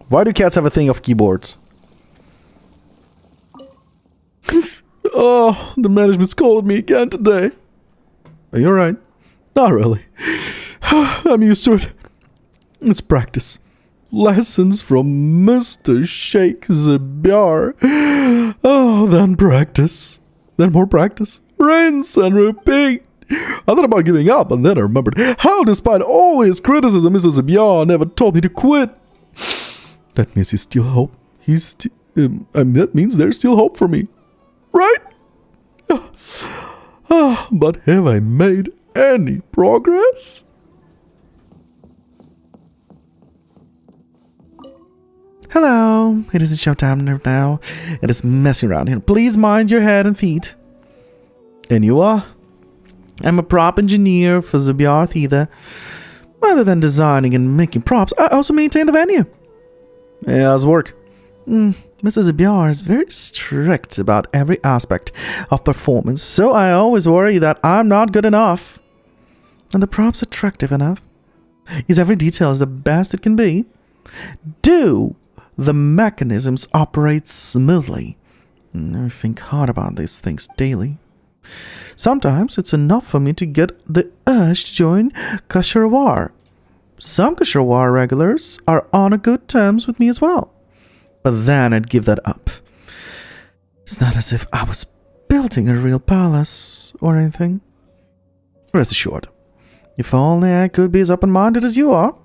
Why do cats have a thing of keyboards? Oh, the management scolded me again today. Are you alright? Not really. I'm used to it. It's practice. Lessons from Mr. Sheikh Zabiar. Oh, then practice. Then more practice. Rinse and repeat. I thought about giving up, and then I remembered how, despite all his criticism, Mr. Zabiar never told me to quit. That means he's still hope. That means there's still hope for me. Right? But have I made any progress? Hello, it isn't showtime now. It is messy around here. Please mind your head and feet. And you are? I'm a prop engineer for Zabiar Theater. Rather than designing and making props, I also maintain the venue. Yeah, how's work? Mrs. Zabiar is very strict about every aspect of performance, so I always worry that I'm not good enough. And the props attractive enough? Is every detail as the best it can be? Do the mechanisms operate smoothly? I think hard about these things daily. Sometimes it's enough for me to get the urge to join Kasharwar. Some Kasharwar regulars are on a good terms with me as well. But then I'd give that up. It's not as if I was building a real palace or anything. Rest assured, if only I could be as open-minded as you are.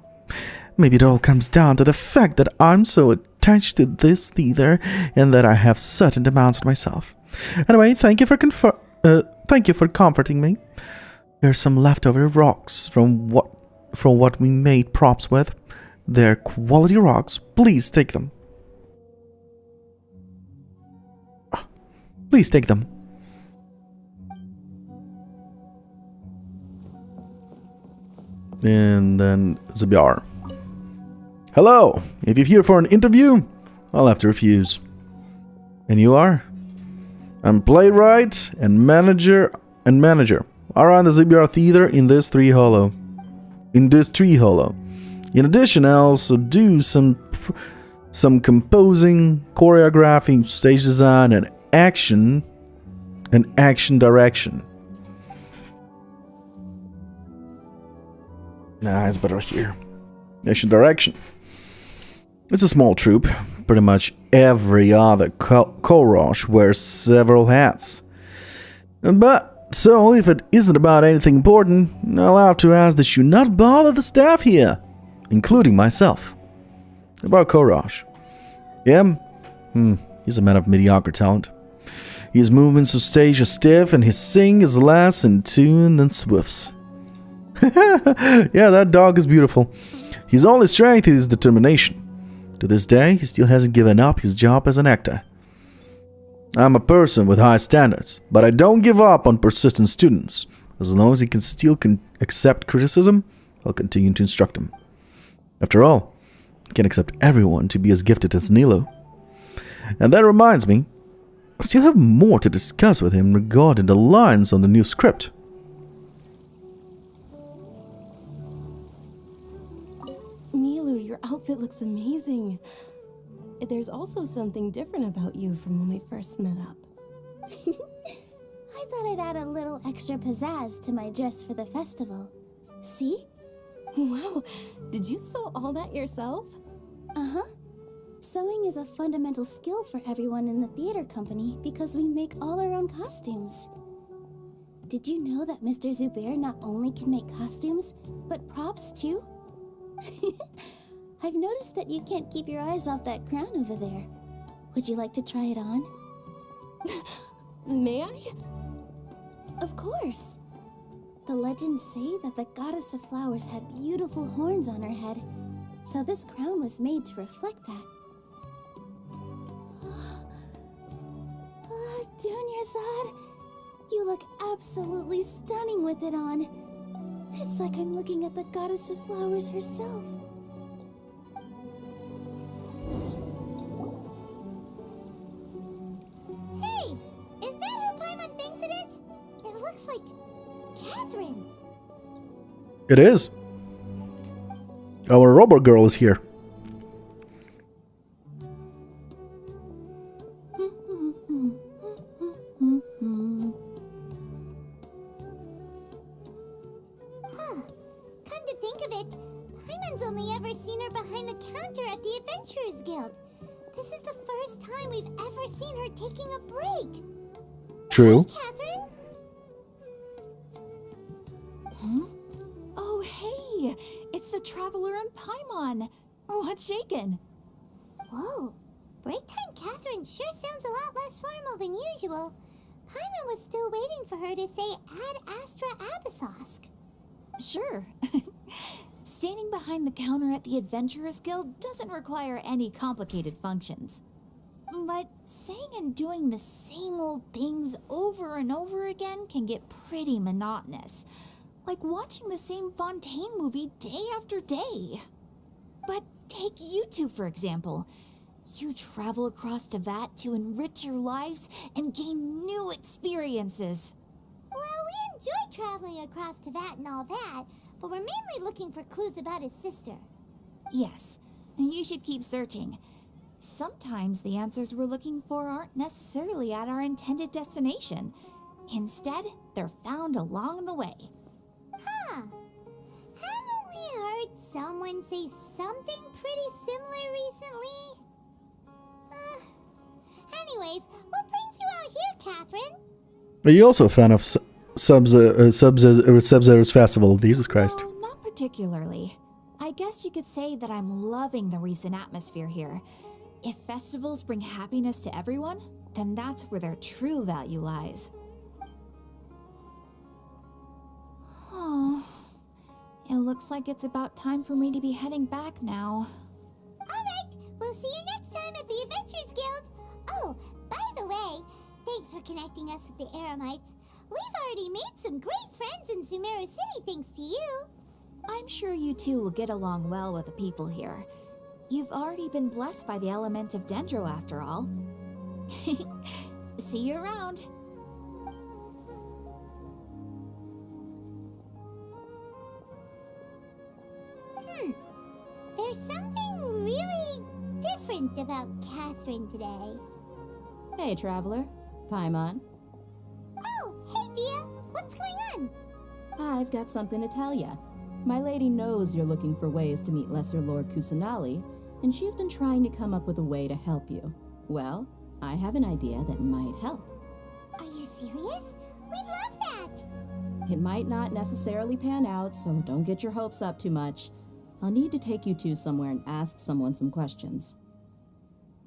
Maybe it all comes down to the fact that I'm so attached to this theater and that I have certain demands on myself. Anyway, thank you for comforting me. There's some leftover rocks from what we made props with. They're quality rocks. Please take them. Please take them. And then Zabiar. Hello. If you're here for an interview, I'll have to refuse. And you are? I'm playwright and manager. I run the Zabiar Theater in this tree hollow. In addition, I also do some composing, choreography, stage design, and action direction. Nah, it's better here. Action direction. It's a small troupe. Pretty much every other Korosh wears several hats. But, so if it isn't about anything important, I'll have to ask that you not bother the staff here, including myself. About Korosh. Yeah? He's a man of mediocre talent. His movements of stage are stiff, and his sing is less in tune than Swift's. Yeah, that dog is beautiful. His only strength is determination. To this day, he still hasn't given up his job as an actor. I'm a person with high standards, but I don't give up on persistent students. As long as he can still accept criticism, I'll continue to instruct him. After all, I can't accept everyone to be as gifted as Nilo. And that reminds me, I still have more to discuss with him regarding the lines on the new script. Nilu, your outfit looks amazing. there's also something different about you from when we first met up. I thought I'd add a little extra pizzazz to my dress for the festival. See? Wow, did you sew all that yourself? Uh-huh. Sewing is a fundamental skill for everyone in the theater company because we make all our own costumes. Did you know that Mr. Zubair not only can make costumes, but props too? I've noticed that you can't keep your eyes off that crown over there. Would you like to try it on? May I? Of course. The legends say that the goddess of flowers had beautiful horns on her head, so this crown was made to reflect that. Dunyarzad, you look absolutely stunning with it on. It's like I'm looking at the goddess of flowers herself. Hey! Is that who Paimon thinks it is? It looks like Catherine. It is. Our robot girl is here. Huh. Come to think of it, Paimon's only ever seen her behind the counter at the Adventurers Guild. This is the first time we've ever seen her taking a break. True. Hey, Catherine? Huh? Oh, hey! It's the Traveler and Paimon! What's shaken? Whoa. Break time Catherine sure sounds a lot less formal than usual. Paimon was still waiting for her to say Ad Astra Abyssosk. Sure. Standing behind the counter at the Adventurers Guild doesn't require any complicated functions. But saying and doing the same old things over and over again can get pretty monotonous. Like watching the same Fontaine movie day after day. But take you two, for example. You travel across Tevat to enrich your lives and gain new experiences. Well, we enjoy traveling across Tevat and all that, but we're mainly looking for clues about his sister. Yes, you should keep searching. Sometimes the answers we're looking for aren't necessarily at our intended destination. Instead, they're found along the way. Huh. Haven't we heard someone say something pretty similar recently? Anyways, what brings you out here, Catherine? Are you also a fan of Sub-Zero's Festival? Jesus Christ. No, not particularly. I guess you could say that I'm loving the recent atmosphere here. If festivals bring happiness to everyone, then that's where their true value lies. Oh, it looks like it's about time for me to be heading back now. Alright, we'll see you next time at the Adventurers Guild. Oh, by the way, thanks for connecting us with the Eremites. We've already made some great friends in Sumeru City thanks to you. I'm sure you two will get along well with the people here. You've already been blessed by the element of Dendro after all. See you around. There's something really different about Catherine today. Hey, Traveler. Paimon. Oh, hey, Dia. What's going on? I've got something to tell ya. My lady knows you're looking for ways to meet Lesser Lord Kusanali, and she's been trying to come up with a way to help you. Well, I have an idea that might help. Are you serious? We'd love that! It might not necessarily pan out, so don't get your hopes up too much. I'll need to take you two somewhere and ask someone some questions.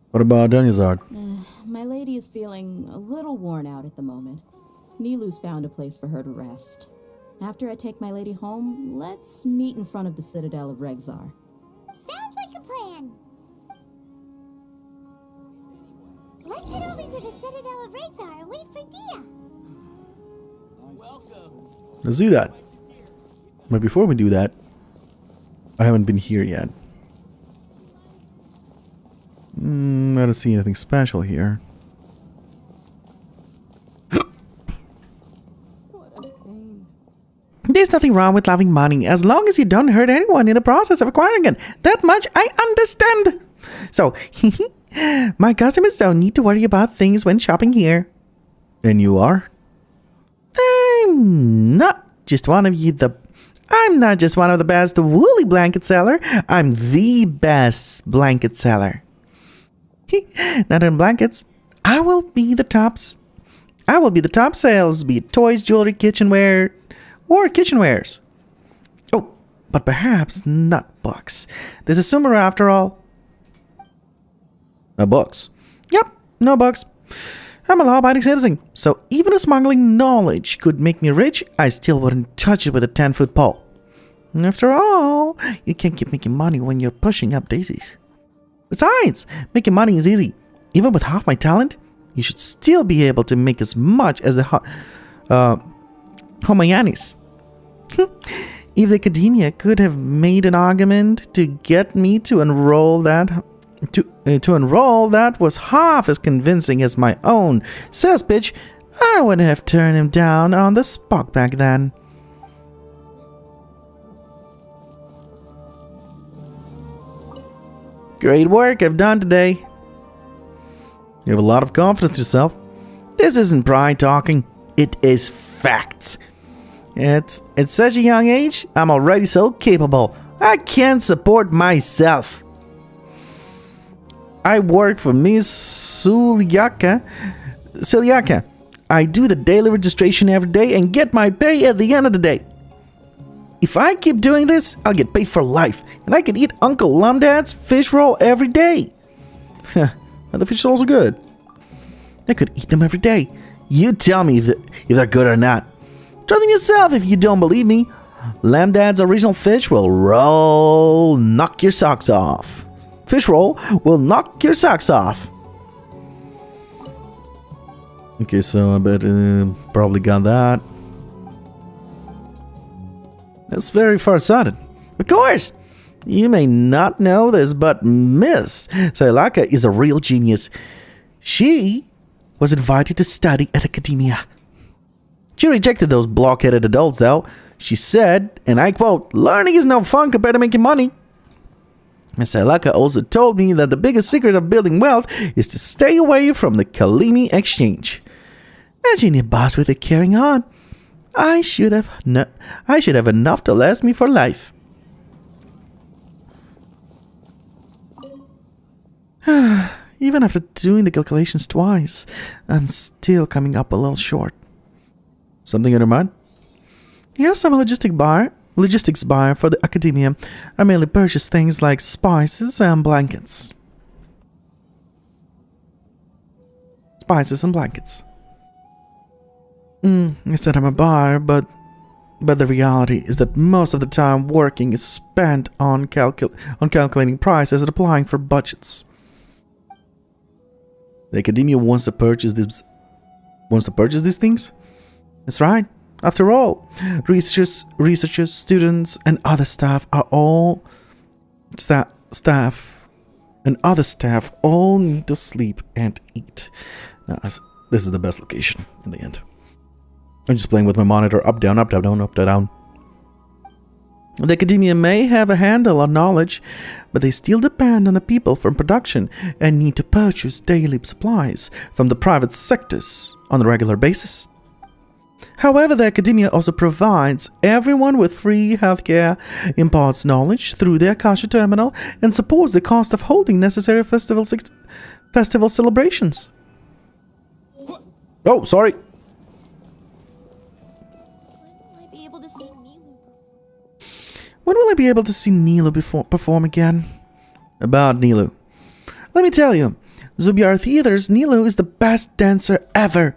What about Dunyarzad? My lady is feeling a little worn out at the moment. Nilu's found a place for her to rest. After I take my lady home, let's meet in front of the Citadel of Regzar. Sounds like a plan. Let's head over to the Citadel of Regzar and wait for Dia. Let's do that. But before we do that, I haven't been here yet. I don't see anything special here. There's nothing wrong with loving money as long as you don't hurt anyone in the process of acquiring it. That much I understand. So, My customers don't need to worry about things when shopping here. And you are? I'm not just one of the best woolly blanket seller. I'm the best blanket seller. Not in blankets. I will be the top sales, be it toys, jewelry, kitchenware, or kitchenwares. Oh, but perhaps not books. There's a Sumeru after all. No books. Yep, no books. I'm a law-abiding citizen, so even if smuggling knowledge could make me rich, I still wouldn't touch it with a 10-foot pole. After all, you can't keep making money when you're pushing up daisies. Besides, making money is easy. Even with half my talent, you should still be able to make as much as the Homayanis. If the academia could have made an argument to get me to enroll that was half as convincing as my own sales pitch, I would have turned him down on the spot back then. Great work I've done today. You have a lot of confidence in yourself. This isn't pride talking. It is facts. At such a young age, I'm already so capable. I can support myself. I work for Miss Sulyaka. I do the daily registration every day and get my pay at the end of the day. If I keep doing this, I'll get paid for life, and I can eat Uncle Lumdad's fish roll every day. Well, the fish rolls are good. I could eat them every day. You tell me if they're good or not. Try them yourself if you don't believe me. Lumdad's original fish will knock your socks off. Fish roll will knock your socks off. Okay, so I bet probably got that. That's very far-sighted. Of course! You may not know this, but Miss Sailaka is a real genius. She was invited to study at academia. She rejected those blockheaded adults, though. She said, and I quote, "Learning is no fun compared to making money." Miss Sailaka also told me that the biggest secret of building wealth is to stay away from the Kalimi exchange. Imagine a boss with a carrying on. I should have enough to last me for life. Even after doing the calculations twice, I'm still coming up a little short. Something in your mind? Yes, I'm a logistics buyer for the academia. I mainly purchase things like spices and blankets. Spices and blankets. I said I'm a buyer, but the reality is that most of the time working is spent on calculating prices and applying for budgets. The academia wants to purchase these things? That's right. After all, researchers, students, and other staff are all staff all need to sleep and eat. Now, this is the best location in the end. I'm just playing with my monitor up, down, up, down, down, up, down, down. The academia may have a handle on knowledge, but they still depend on the people from production and need to purchase daily supplies from the private sectors on a regular basis. However, the academia also provides everyone with free healthcare, imparts knowledge through the Akasha terminal, and supports the cost of holding necessary festival celebrations. Oh, sorry. When will I be able to see Nilu perform again? About Nilu. Let me tell you, Zubyar Theater's Nilu is the best dancer ever.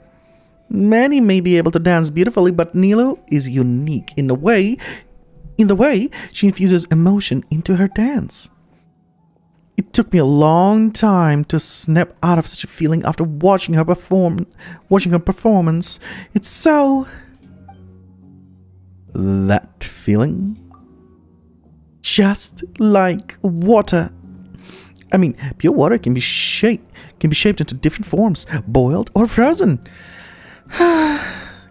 Many may be able to dance beautifully, but Nilu is unique in the way she infuses emotion into her dance. It took me a long time to snap out of such a feeling after watching her performance. It's so... that feeling? Just like water. I mean, pure water can be shaped into different forms, boiled or frozen.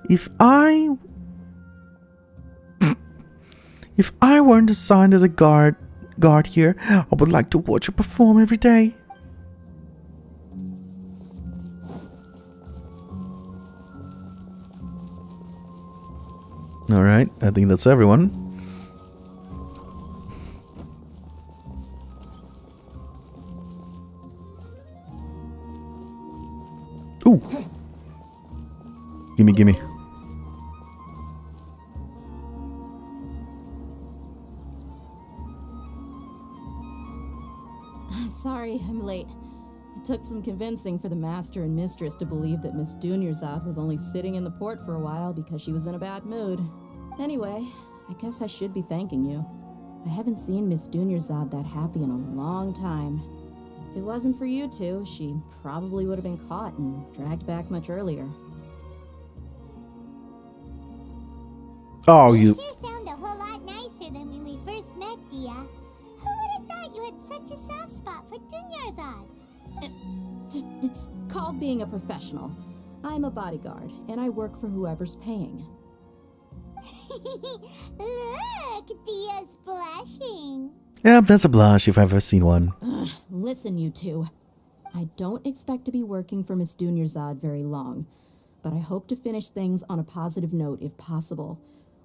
If I weren't assigned as a guard here, I would like to watch her perform every day. Alright, I think that's everyone. Ooh! Gimme, gimme. Sorry, I'm late. It took some convincing for the master and mistress to believe that Miss Dunyarzad was only sitting in the port for a while because she was in a bad mood. Anyway, I guess I should be thanking you. I haven't seen Miss Dunyarzad that happy in a long time. If it wasn't for you two, she probably would have been caught and dragged back much earlier. Oh, You you... sure sound a whole lot nicer than when we first met, Dia. Who would have thought you had such a soft spot for Dunyarzad? It's called being a professional. I'm a bodyguard, and I work for whoever's paying. Look, Dia's blushing. Yeah, that's a blush if I've ever seen one. Listen, you two. I don't expect to be working for Miss Dunyarzad very long, but I hope to finish things on a positive note if possible.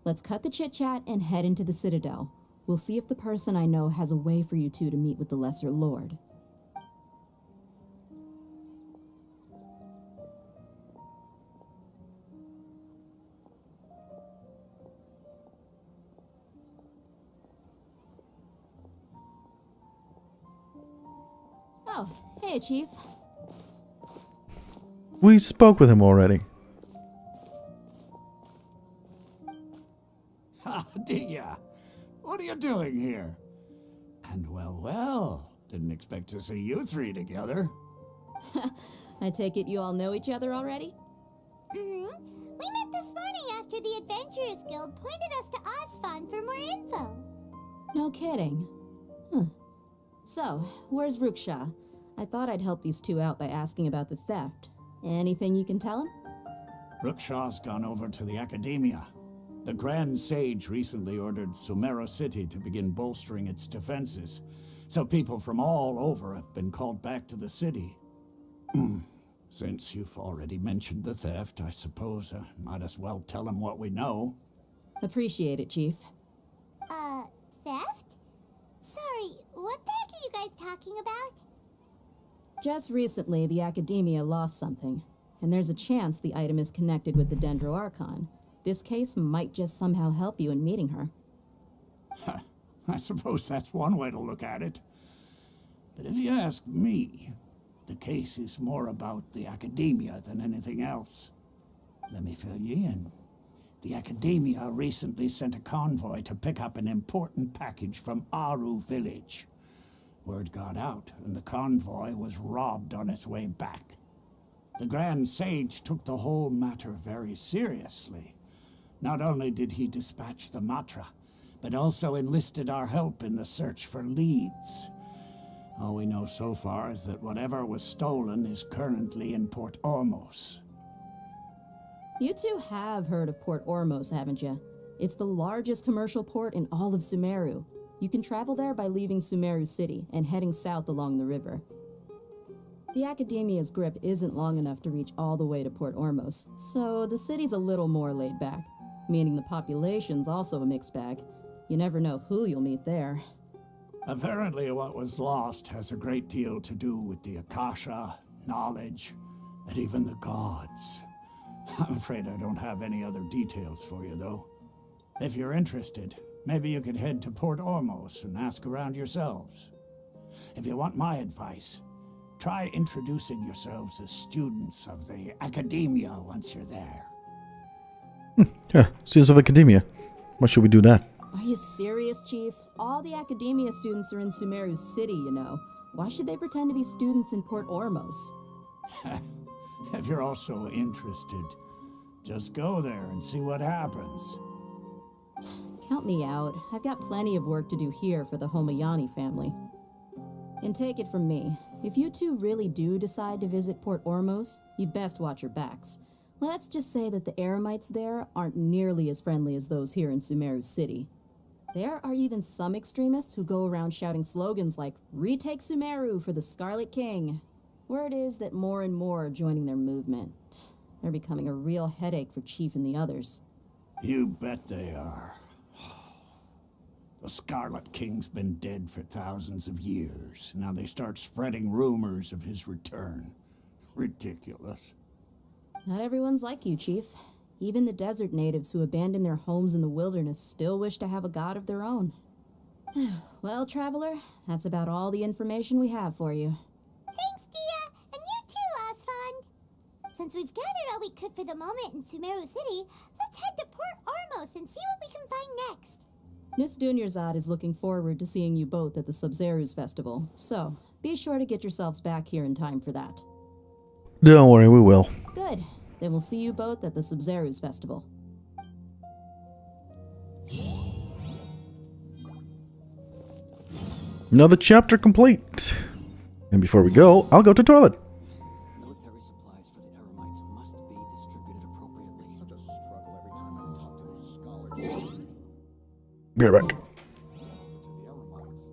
Let's cut the chit-chat and head into the Citadel. We'll see if the person I know has a way for you two to meet with the Lesser Lord. Oh, hey, Chief. We spoke with him already. Ah, Dia, what are you doing here? And well, didn't expect to see you three together. I take it you all know each other already? Mm-hmm. We met this morning after the Adventurers Guild pointed us to Osfon for more info. No kidding. Huh. So, where's Ruksha? I thought I'd help these two out by asking about the theft. Anything you can tell him? Ruksha's gone over to the Academia. The Grand Sage recently ordered Sumeru City to begin bolstering its defenses, so people from all over have been called back to the city. Since you've already mentioned the theft, I suppose I might as well tell him what we know. Appreciate it, Chief. Theft? Sorry, what the heck are you guys talking about? Just recently, the Academia lost something, and there's a chance the item is connected with the Dendro Archon. This case might just somehow help you in meeting her. I suppose that's one way to look at it. But if you ask me, the case is more about the Academia than anything else. Let me fill you in. The Academia recently sent a convoy to pick up an important package from Aru village. Word got out, and the convoy was robbed on its way back. The Grand Sage took the whole matter very seriously. Not only did he dispatch the Matra, but also enlisted our help in the search for leads. All we know so far is that whatever was stolen is currently in Port Ormos. You two have heard of Port Ormos, haven't you? It's the largest commercial port in all of Sumeru. You can travel there by leaving Sumeru City and heading south along the river. The Academia's grip isn't long enough to reach all the way to Port Ormos, so the city's a little more laid back, meaning the population's also a mixed bag. You never know who you'll meet there. Apparently what was lost has a great deal to do with the Akasha, knowledge, and even the gods. I'm afraid I don't have any other details for you, though. If you're interested, maybe you could head to Port Ormos and ask around yourselves. If you want my advice, try introducing yourselves as students of the Academia once you're there. Yeah, students of Academia. Why should we do that? Are you serious, Chief? All the Academia students are in Sumeru City, you know. Why should they pretend to be students in Port Ormos? If you're also interested, just go there and see what happens. Count me out. I've got plenty of work to do here for the Homayani family. And take it from me, if you two really do decide to visit Port Ormos, you'd best watch your backs. Let's just say that the Eremites there aren't nearly as friendly as those here in Sumeru City. There are even some extremists who go around shouting slogans like, "Retake Sumeru for the Scarlet King." Word is that more and more are joining their movement. They're becoming a real headache for Chief and the others. You bet they are. The Scarlet King's been dead for thousands of years. Now they start spreading rumors of his return. Ridiculous. Not everyone's like you, Chief. Even the desert natives who abandoned their homes in the wilderness still wish to have a god of their own. Well, Traveler, that's about all the information we have for you. Thanks, Dia! And you too, Osfond! Since we've gathered all we could for the moment in Sumeru City, let's head to Port Ormos and see what we can find next. Miss Dunyarzad is looking forward to seeing you both at the Sub-Zerus Festival, so be sure to get yourselves back here in time for that. Don't worry, we will. Good. Then we'll see you both at the Sub-Zerus Festival. Another chapter complete. And before we go, I'll go to toilet. Military supplies for the Eremites must be distributed appropriately. Such a struggle every time I talk to those scholars. Be right back. To the Eremites,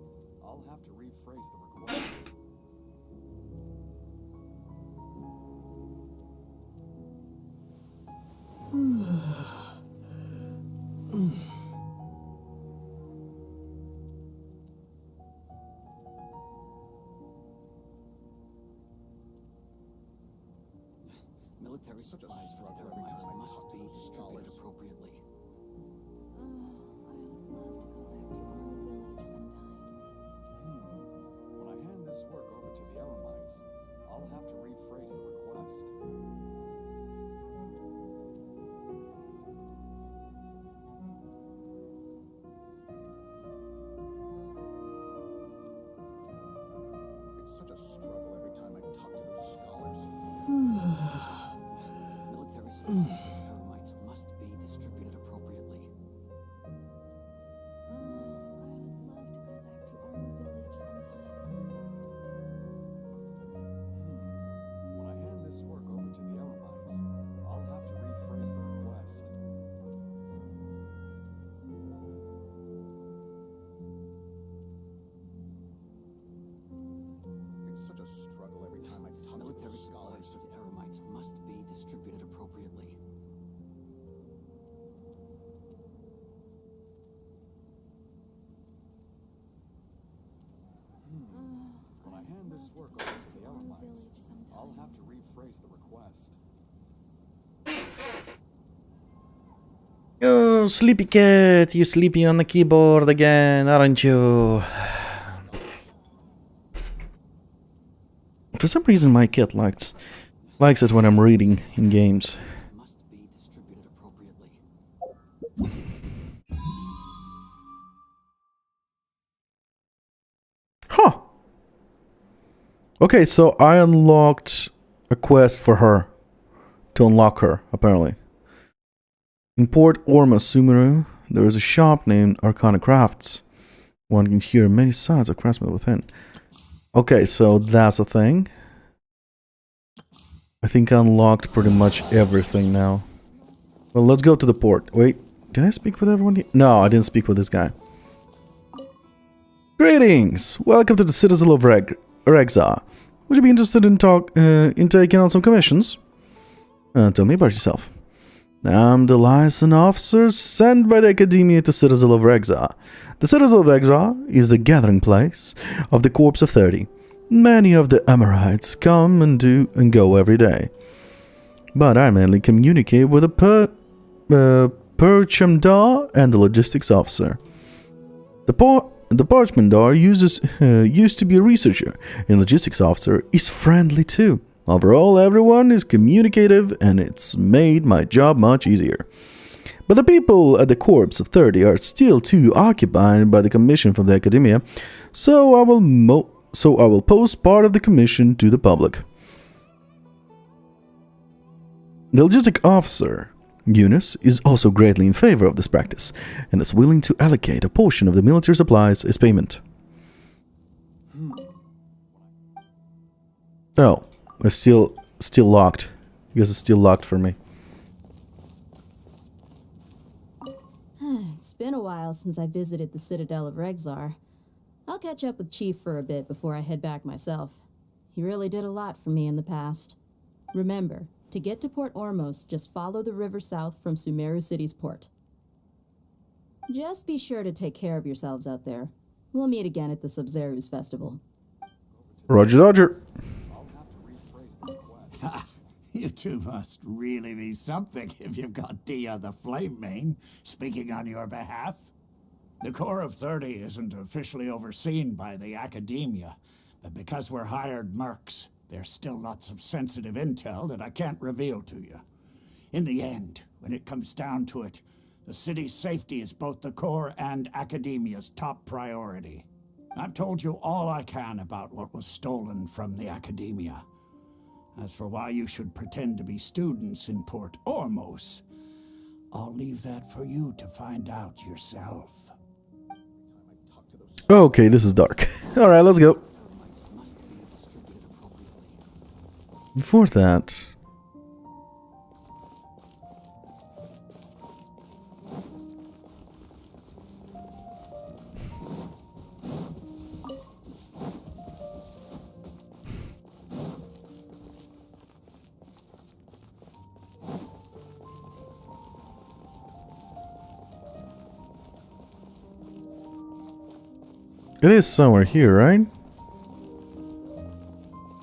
I'll have to rephrase the request. Military supplies for the Eremites must be distributed appropriately. Oh, I would love to go back to our village sometime. When I hand this work over to the Eremites, I'll have to rephrase the request. It's such a struggle every time I talk to those scholars. Military supplies for the Eremites must be distributed appropriately. Oh, I would love to go back to our village sometime. When I hand this work over to the Eremites, I'll have to rephrase the request. It's such a struggle every time I talk to Military those supplies scholars. for the Eremites must be distributed appropriately. When I hand this work over to the Eremites, I'll have to rephrase the request. Oh, sleepy cat, you sleepy on the keyboard again, aren't you? For some reason, my cat likes it when I'm reading in games. Must be distributed appropriately. Huh. Okay, so I unlocked a quest for her. To unlock her, apparently. In Port Ormos, Sumeru, there is a shop named Arcana Crafts. One can hear many sounds of craftsmen within. Okay, so that's a thing. I think I unlocked pretty much everything now. Well, let's go to the port. Wait, did I speak with everyone here? No, I didn't speak with this guy. Greetings! Welcome to the citadel of Regza. Would you be interested in taking on some commissions? Tell me about yourself. I'm the liaison officer sent by the Academia to Citadel of Regza. The Citadel of Regza is the gathering place of the Corps of 30. Many of the Amorites come and go every day. But I mainly communicate with the Perchamdar and the logistics officer. The Parchmandar used to be a researcher, and logistics officer is friendly too. Overall, everyone is communicative, and it's made my job much easier. But the people at the Corps of 30 are still too occupied by the commission from the Academia, so I will post part of the commission to the public. The logistic officer, Eunice, is also greatly in favor of this practice, and is willing to allocate a portion of the military supplies as payment. Oh, it's still locked. I guess it's still locked for me. It's been a while since I visited the Citadel of Regzar. I'll catch up with Chief for a bit before I head back myself. He really did a lot for me in the past. Remember, to get to Port Ormos, just follow the river south from Sumeru City's port. Just be sure to take care of yourselves out there. We'll meet again at the Sub-Zeru's festival. Roger, Roger. You two must really be something if you've got Dia the Flame Mane speaking on your behalf. The Corps of 30 isn't officially overseen by the Academia, but because we're hired mercs, there's still lots of sensitive intel that I can't reveal to you. In the end, when it comes down to it, the city's safety is both the Corps and Academia's top priority. I've told you all I can about what was stolen from the Academia. As for why you should pretend to be students in Port Ormos, I'll leave that for you to find out yourself. Okay, this is dark. Alright, let's go. Before that... It is somewhere here, right?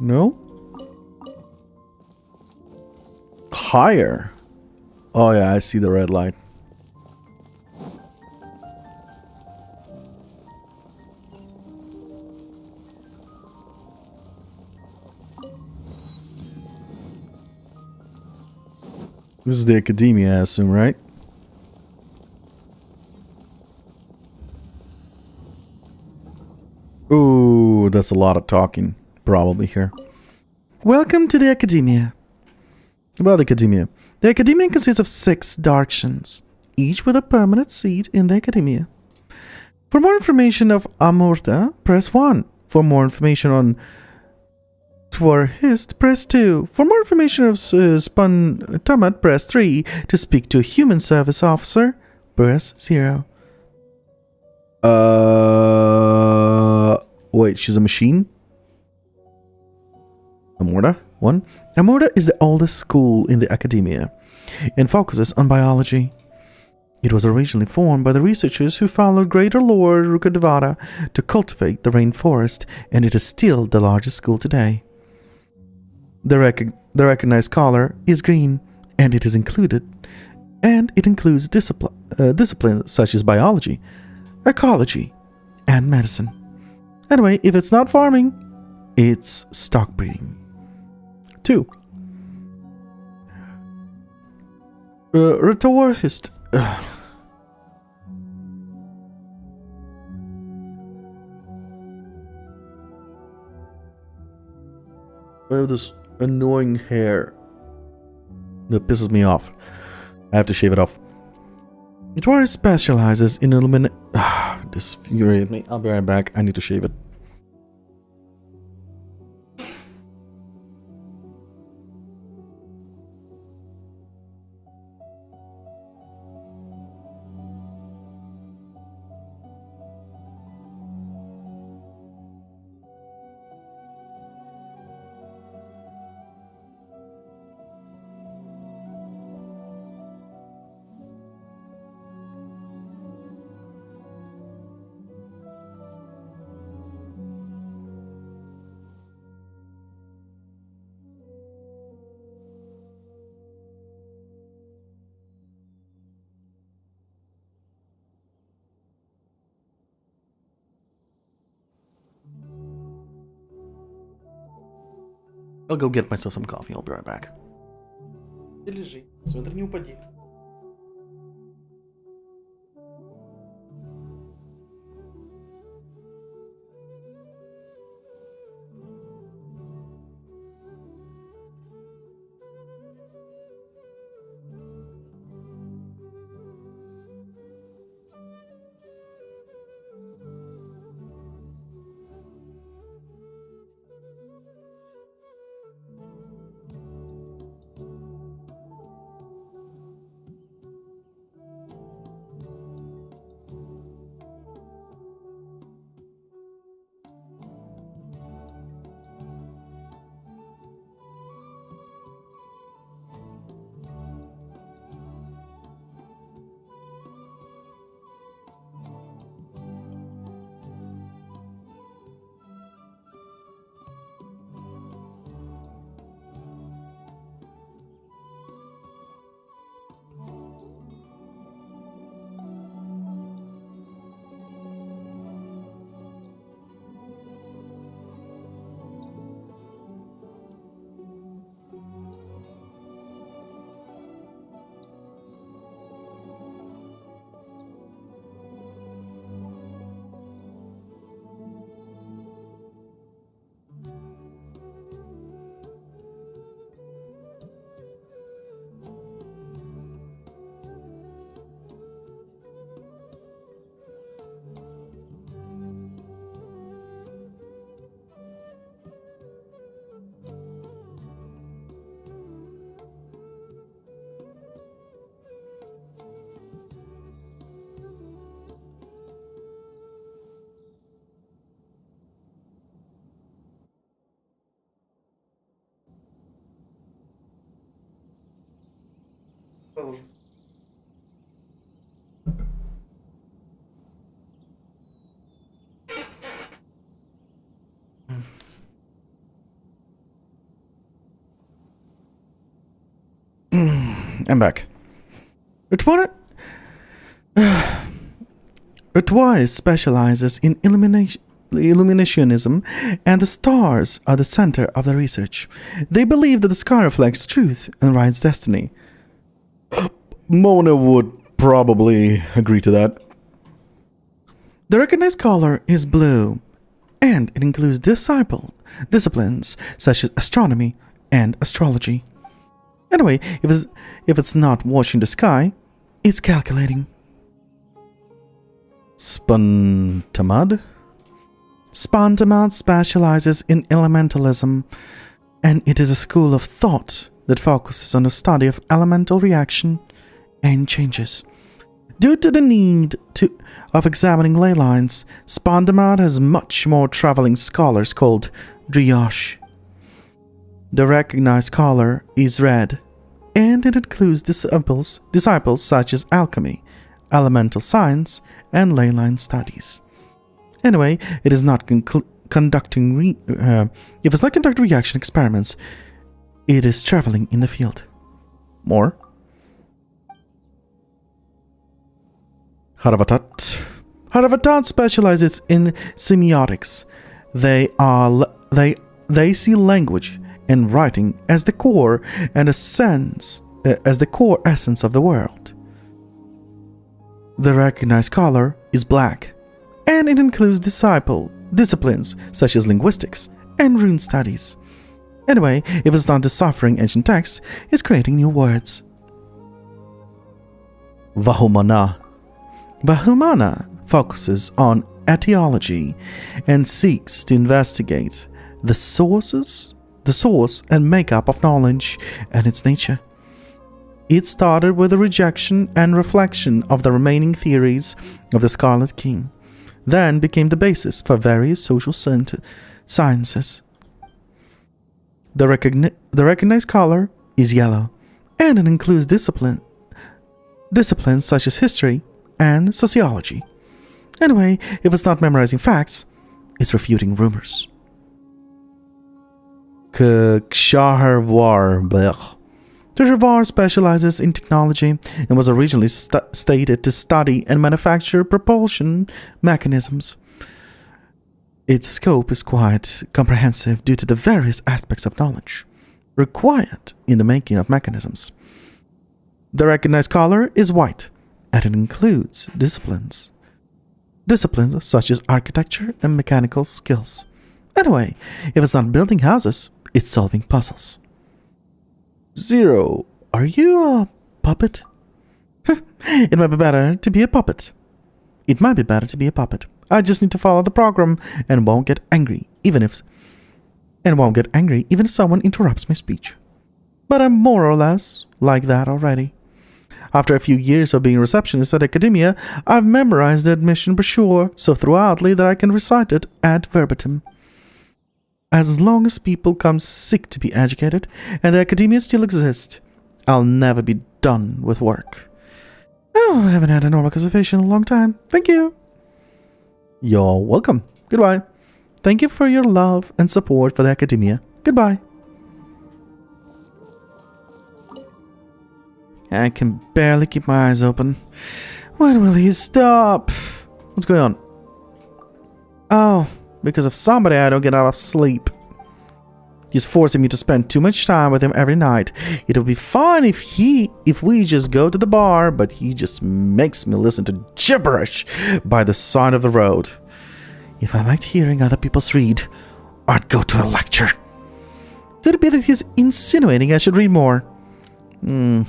No? Higher. Oh yeah, I see the red light. This is the Academia, I assume, right? Ooh, that's a lot of talking, probably here. Welcome to the Academia. About the Academia. The Academia consists of 6 Darkshans, each with a permanent seat in the Academia. For more information of Amurta, press 1. For more information on Twarhist, press 2. For more information of Spun Tomat, press 3. To speak to a human service officer, press 0. Wait, she's a machine? Amurta? 1. Amurta is the oldest school in the Academia and focuses on biology. It was originally formed by the researchers who followed Greater Lord Rukadevada to cultivate the rainforest, and it is still the largest school today. The recognized color is green, and it includes disciplines such as biology, ecology, and medicine. Anyway, if it's not farming, it's stock breeding. 2. Rhetorist. I have this annoying hair that pisses me off. I have to shave it off. Rhetorist specializes in this infuriates me. I'll be right back. I need to shave it. I'll go get myself some coffee. I'll be right back. Лежи, смотри, не упади. I'm back. Retois specializes in illuminationism, and the stars are the center of their research. They believe that the sky reflects truth and rides destiny. Mona would probably agree to that. The recognized color is blue, and it includes disciplines such as astronomy and astrology. Anyway, if it's not watching the sky, it's calculating. Spontamad specializes in elementalism, and it is a school of thought that focuses on the study of elemental reaction and changes. Due to the need of examining ley lines, Spontamad has much more traveling scholars called Drioche. The recognized color is red, and it includes disciples such as alchemy, elemental science, and ley line studies. Anyway, it is not conducting reaction experiments, it is traveling in the field. More. Haravatat specializes in semiotics. They see language and writing as the core essence of the world. The recognized color is black, and it includes disciplines such as linguistics and rune studies. Anyway, if it's not deciphering ancient texts, it's creating new words. Vahumana focuses on etiology and seeks to investigate the source and makeup of knowledge and its nature. It started with the rejection and reflection of the remaining theories of the Scarlet King, then became the basis for various social sciences. The recognized color is yellow, and it includes disciplines such as history and sociology. Anyway, if it's not memorizing facts, it's refuting rumors. Kshaharvar specializes in technology and was originally stated to study and manufacture propulsion mechanisms. Its scope is quite comprehensive due to the various aspects of knowledge required in the making of mechanisms. The recognized color is white, and it includes disciplines such as architecture and mechanical skills. Anyway, if it's not building houses, it's solving puzzles. Zero, are you a puppet? It might be better to be a puppet. I just need to follow the program and won't get angry even if someone interrupts my speech. But I'm more or less like that already. After a few years of being a receptionist at academia, I've memorized the admission brochure so thoroughly that I can recite it ad verbatim. As long as people come sick to be educated and the academia still exists, I'll never be done with work. Oh, I haven't had a normal conversation in a long time. Thank you. You're welcome. Goodbye. Thank you for your love and support for the academia. Goodbye. I can barely keep my eyes open. When will he stop? What's going on? Oh, because of somebody I don't get out of sleep. He's forcing me to spend too much time with him every night. It would be fine if we just go to the bar, but he just makes me listen to gibberish by the side of the road. If I liked hearing other people's read, I'd go to a lecture. Could it be that he's insinuating I should read more? I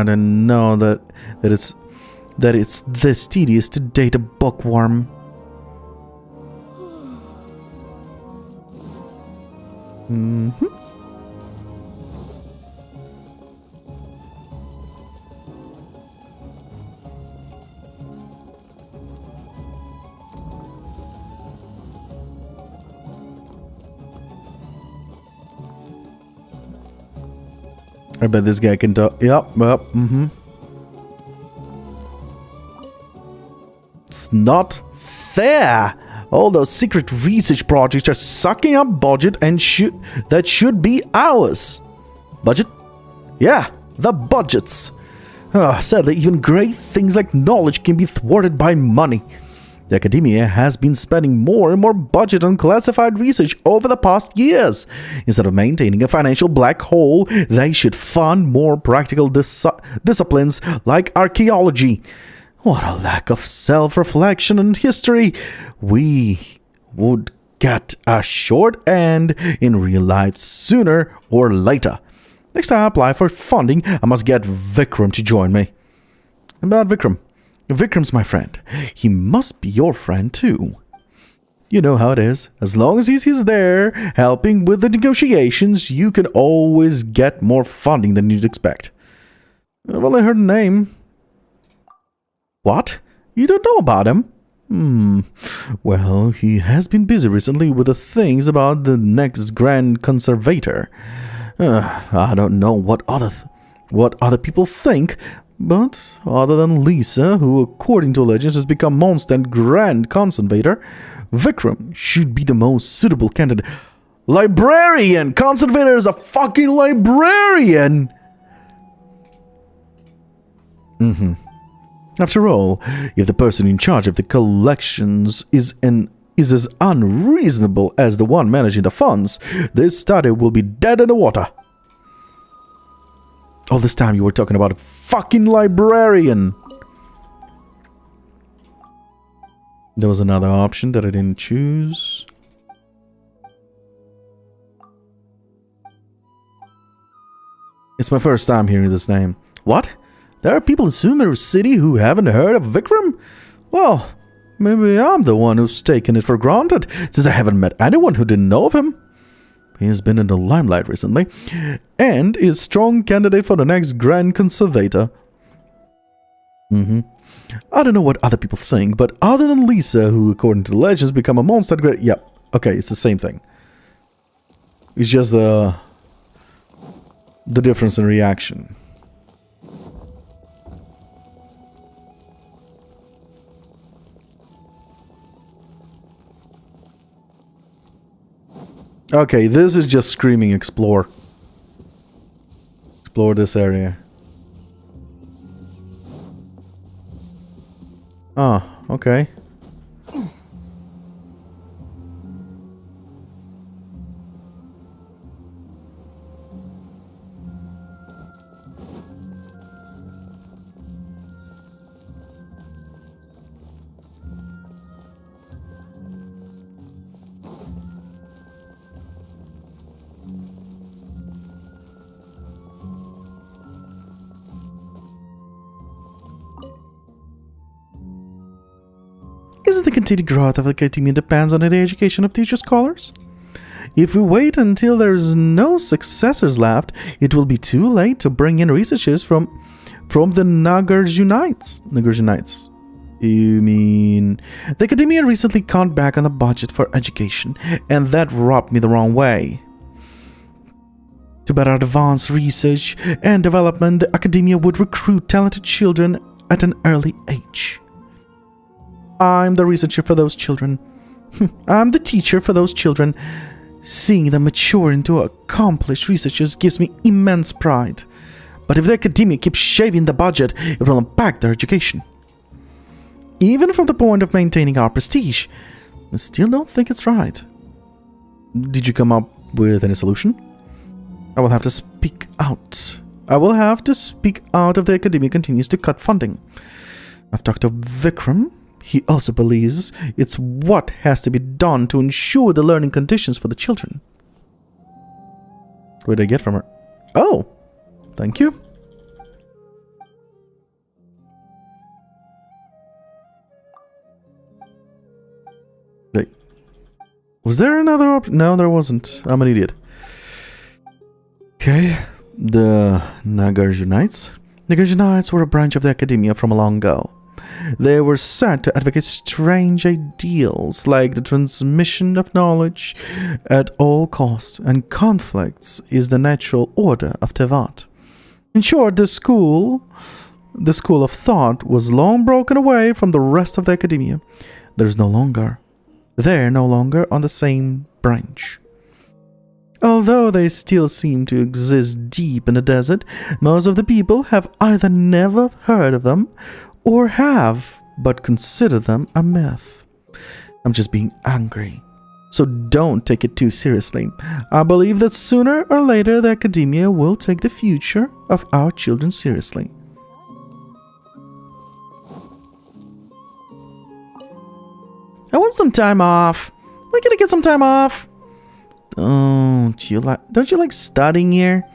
don't know that it's this tedious to date a bookworm. I bet this guy can talk. Yep. not fair. All those secret research projects are sucking up budget and that should be ours. Budget? Yeah, the budgets. Sadly, even great things like knowledge can be thwarted by money. The academia has been spending more and more budget on classified research over the past years. Instead of maintaining a financial black hole, they should fund more practical disciplines like archaeology. What a lack of self-reflection and history. We would get a short end in real life sooner or later. Next time I apply for funding, I must get Vikram to join me. About Vikram. Vikram's my friend. He must be your friend too. You know how it is. As long as he's there, helping with the negotiations, you can always get more funding than you'd expect. Well, I heard the name. What? You don't know about him? Well, he has been busy recently with the things about the next Grand Conservator. I don't know what other people think, but other than Lisa, who according to legends has become Monster and Grand Conservator, Vikram should be the most suitable candidate. Librarian! Conservator is a fucking librarian! After all, if the person in charge of the collections is as unreasonable as the one managing the funds, this study will be dead in the water. All this time you were talking about a fucking librarian. There was another option that I didn't choose. It's my first time hearing this name. What? There are people in Sumeru City who haven't heard of Vikram? Well, maybe I'm the one who's taken it for granted, since I haven't met anyone who didn't know of him. He has been in the limelight recently, and is a strong candidate for the next Grand Conservator. I don't know what other people think, but other than Lisa, who according to the legends become a monster... Yep, okay, it's the same thing. It's just the difference in reaction. Okay, this is just screaming explore. Explore this area. Oh, okay. Isn't the continued growth of academia depends on the education of future scholars? If we wait until there's no successors left, it will be too late to bring in researchers from the Nagarjunites. You mean... The academia recently cut back on the budget for education, and that rubbed me the wrong way. To better advance research and development, the academia would recruit talented children at an early age. I'm the researcher for those children. I'm the teacher for those children. Seeing them mature into accomplished researchers gives me immense pride. But if the academia keeps shaving the budget, it will impact their education. Even from the point of maintaining our prestige, I still don't think it's right. Did you come up with any solution? I will have to speak out. I will have to speak out if the academia continues to cut funding. I've talked to Vikram. He also believes it's what has to be done to ensure the learning conditions for the children. What did I get from her? Oh, thank you. Wait, was there another option? No, there wasn't. I'm an idiot. Okay, the Nagarjunites. Nagarjunites were a branch of the academia from long ago. They were said to advocate strange ideals like the transmission of knowledge at all costs, and conflicts is the natural order of Tevat. In short, the school the school of thought was long broken away from the rest of the academia. They're no longer on the same branch. Although they still seem to exist deep in the desert, most of the people have either never heard of them or have but consider them a myth. I'm just being angry. So don't take it too seriously. I believe that sooner or later the academia will take the future of our children seriously. I want some time off. We're gonna get some time off. Don't you like studying here?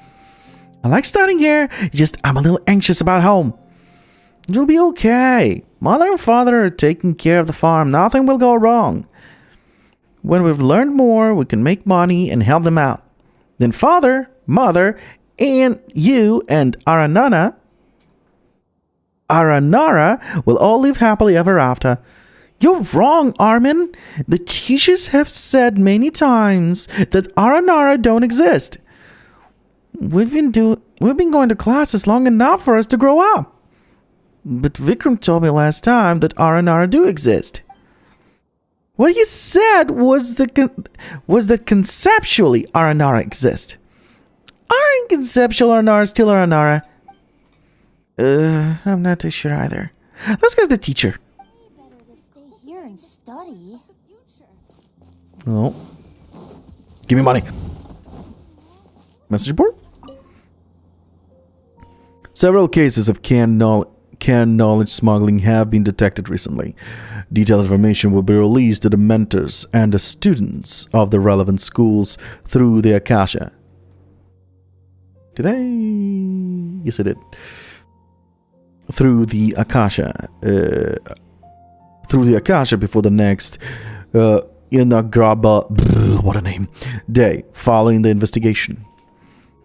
I like studying here. Just I'm a little anxious about home. You'll be okay. Mother and father are taking care of the farm. Nothing will go wrong. When we've learned more, we can make money and help them out. Then father, mother, and you and Aranara will all live happily ever after. You're wrong, Armin. The teachers have said many times that Aranara don't exist. We've been going to classes long enough for us to grow up. But Vikram told me last time that Aranara do exist. What he said was that conceptually Aranara exist. Aren't conceptual Aranara still Aranara? I'm not too sure either. Let's go to the teacher. Study. Oh. Give me money. Message board? Several cases of canned knowledge smuggling have been detected recently. Detailed information will be released to the mentors and the students of the relevant schools through the Akasha. Did I? Yes, I did. Through the Akasha. Through the Akasha before the next Inagraba, what a name, day following the investigation.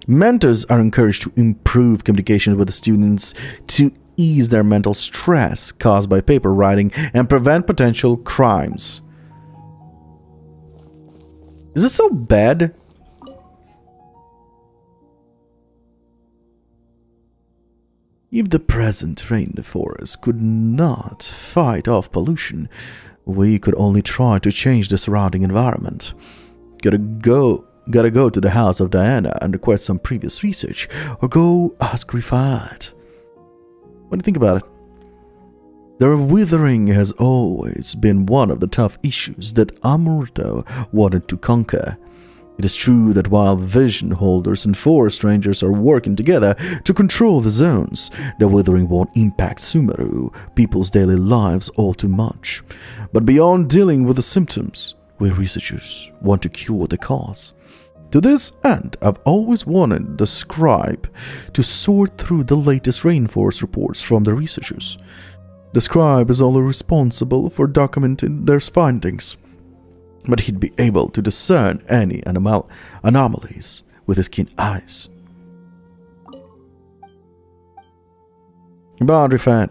Mentors are encouraged to improve communication with the students to ease their mental stress caused by paper writing and prevent potential crimes. Is this so bad? If the present rainforest could not fight off pollution, we could only try to change the surrounding environment. Gotta go to the house of Diana and request some previous research, or go ask Rifat. What do you think about it? The withering has always been one of the tough issues that Amurto wanted to conquer. It is true that while vision holders and forest rangers are working together to control the zones, the withering won't impact Sumeru people's daily lives all too much. But beyond dealing with the symptoms, we researchers want to cure the cause. To this end, I've always wanted the scribe to sort through the latest rainforest reports from the researchers. The scribe is only responsible for documenting their findings, but he'd be able to discern any anomalies with his keen eyes. Boundary Fan.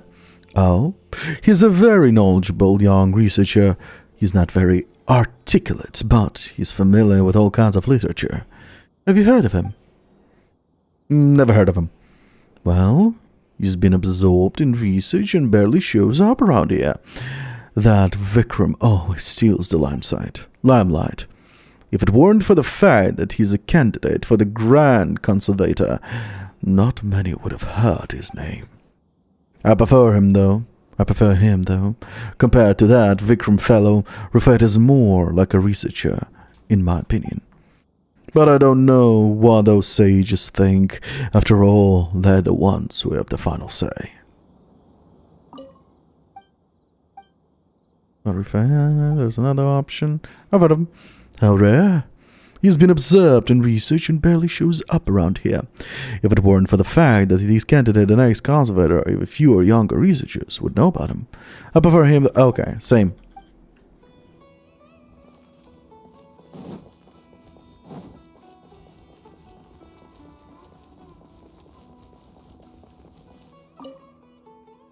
Oh, he's a very knowledgeable young researcher. He's not very articulate, but he's familiar with all kinds of literature. Have you heard of him? Never heard of him. Well, he's been absorbed in research and barely shows up around here. That Vikram always steals the limelight. If it weren't for the fact that he's a candidate for the Grand Conservator, not many would have heard his name. I prefer him though. Compared to that Vikram fellow, Rifat is more like a researcher, in my opinion. But I don't know what those sages think. After all, they're the ones who have the final say. There's another option. I've heard of him. How rare. He's been observed in research and barely shows up around here. If it weren't for the fact that he's candidate and ex-conservator, even fewer younger researchers would know about him. I prefer him. Okay, same.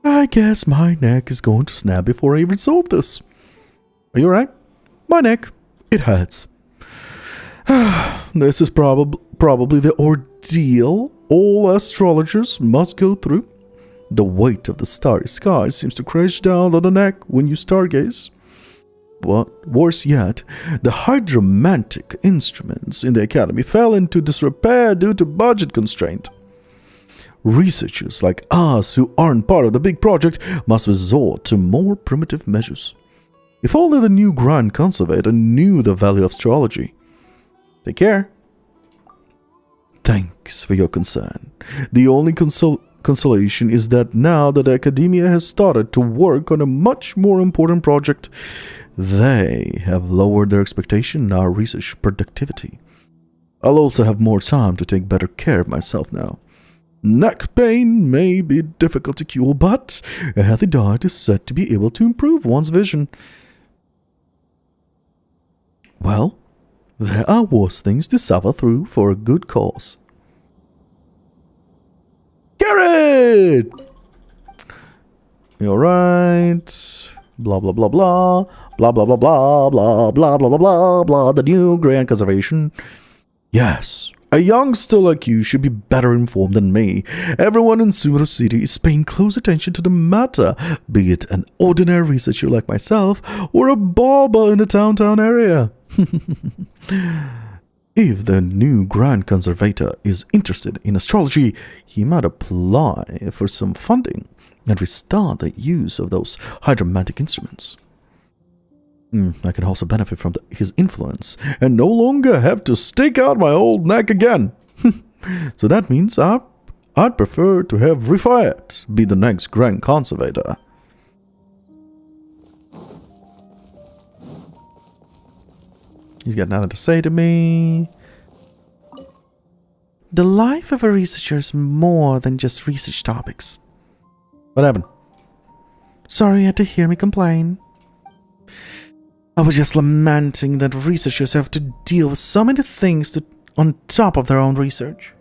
I guess my neck is going to snap before I even solve this. Are you alright? My neck, it hurts. This is probably the ordeal all astrologers must go through. The weight of the starry sky seems to crash down on the neck when you stargaze. But worse yet, the hydromantic instruments in the Academy fell into disrepair due to budget constraint. Researchers like us who aren't part of the big project must resort to more primitive measures. If only the new Grand Conservator knew the value of astrology. Take care. Thanks for your concern. The only consolation is that now that the Academia has started to work on a much more important project, they have lowered their expectation in our research productivity. I'll also have more time to take better care of myself now. Neck pain may be difficult to cure, but a healthy diet is said to be able to improve one's vision. Well, there are worse things to suffer through for a good cause. Garrett! You alright? Blah blah blah blah. Blah blah blah blah blah blah blah blah blah blah. The new Grand Conservation. Yes. A youngster like you should be better informed than me. Everyone in Sumeru City is paying close attention to the matter, be it an ordinary researcher like myself or a barber in the downtown area. If the new Grand Conservator is interested in astrology, he might apply for some funding and restart the use of those hydromantic instruments. I can also benefit from his influence and no longer have to stick out my old neck again. So that means I'd prefer to have Rifiat be the next Grand Conservator. He's got nothing to say to me. The life of a researcher is more than just research topics. What happened? Sorry you had to hear me complain. I was just lamenting that researchers have to deal with so many things on top of their own research.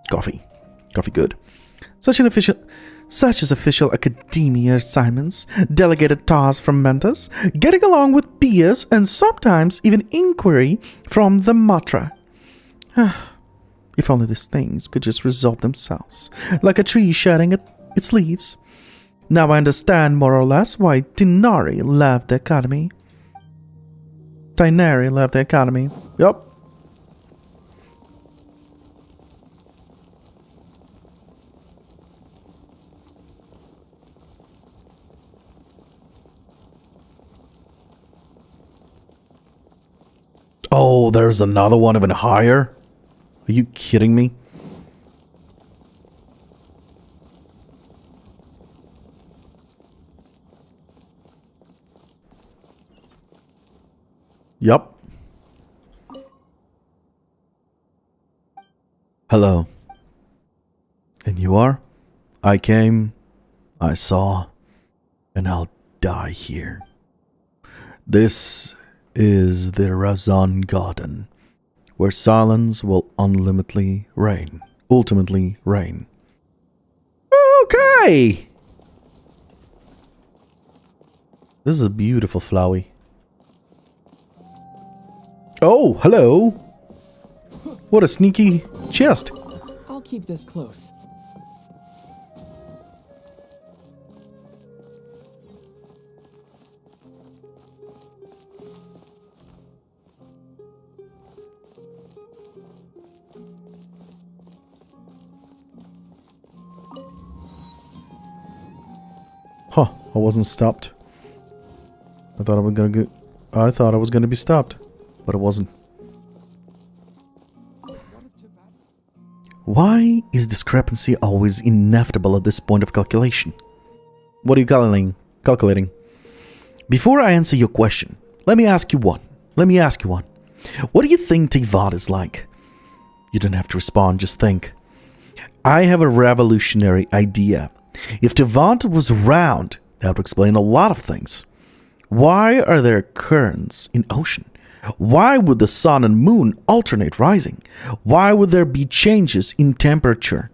Coffee good. Such as official academia assignments, delegated tasks from mentors, getting along with peers, and sometimes even inquiry from the Matra. If only these things could just resolve themselves, like a tree shedding its leaves. Now I understand more or less why Tighnari left the Academy. Yup. Oh, there's another one even higher? Are you kidding me? Yup. Hello. And you are? I came, I saw, and I'll die here. This is the Razan Garden, where silence will ultimately reign. Okay! This is a beautiful flowy. Oh, hello! What a sneaky chest. I'll keep this close. Huh, I wasn't stopped. I thought I was gonna be stopped, but it wasn't. Why is discrepancy always inevitable at this point of calculation? What are you calculating? Before I answer your question, let me ask you one. What do you think Tevat is like? You don't have to respond, just think. I have a revolutionary idea. If Tevat was round, that would explain a lot of things. Why are there currents in ocean? Why would the sun and moon alternate rising? Why would there be changes in temperature?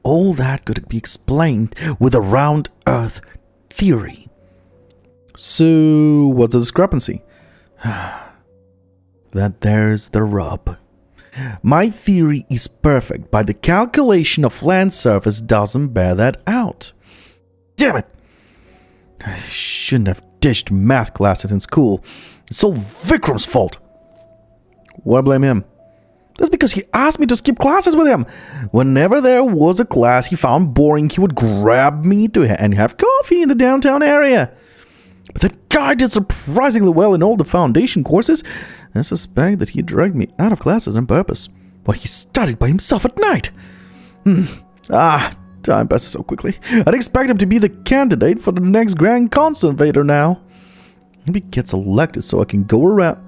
All that could be explained with a round earth theory. So, what's the discrepancy? that there's the rub. My theory is perfect, but the calculation of land surface doesn't bear that out. Damn it! I shouldn't have ditched math classes in school. It's all Vikram's fault. Why blame him? That's because he asked me to skip classes with him. Whenever there was a class he found boring, he would grab me and have coffee in the downtown area. But that guy did surprisingly well in all the foundation courses. I suspect that he dragged me out of classes on purpose, while he studied by himself at night. Time passes so quickly. I'd expect him to be the candidate for the next Grand Conservator now. Maybe he gets elected so I can go around.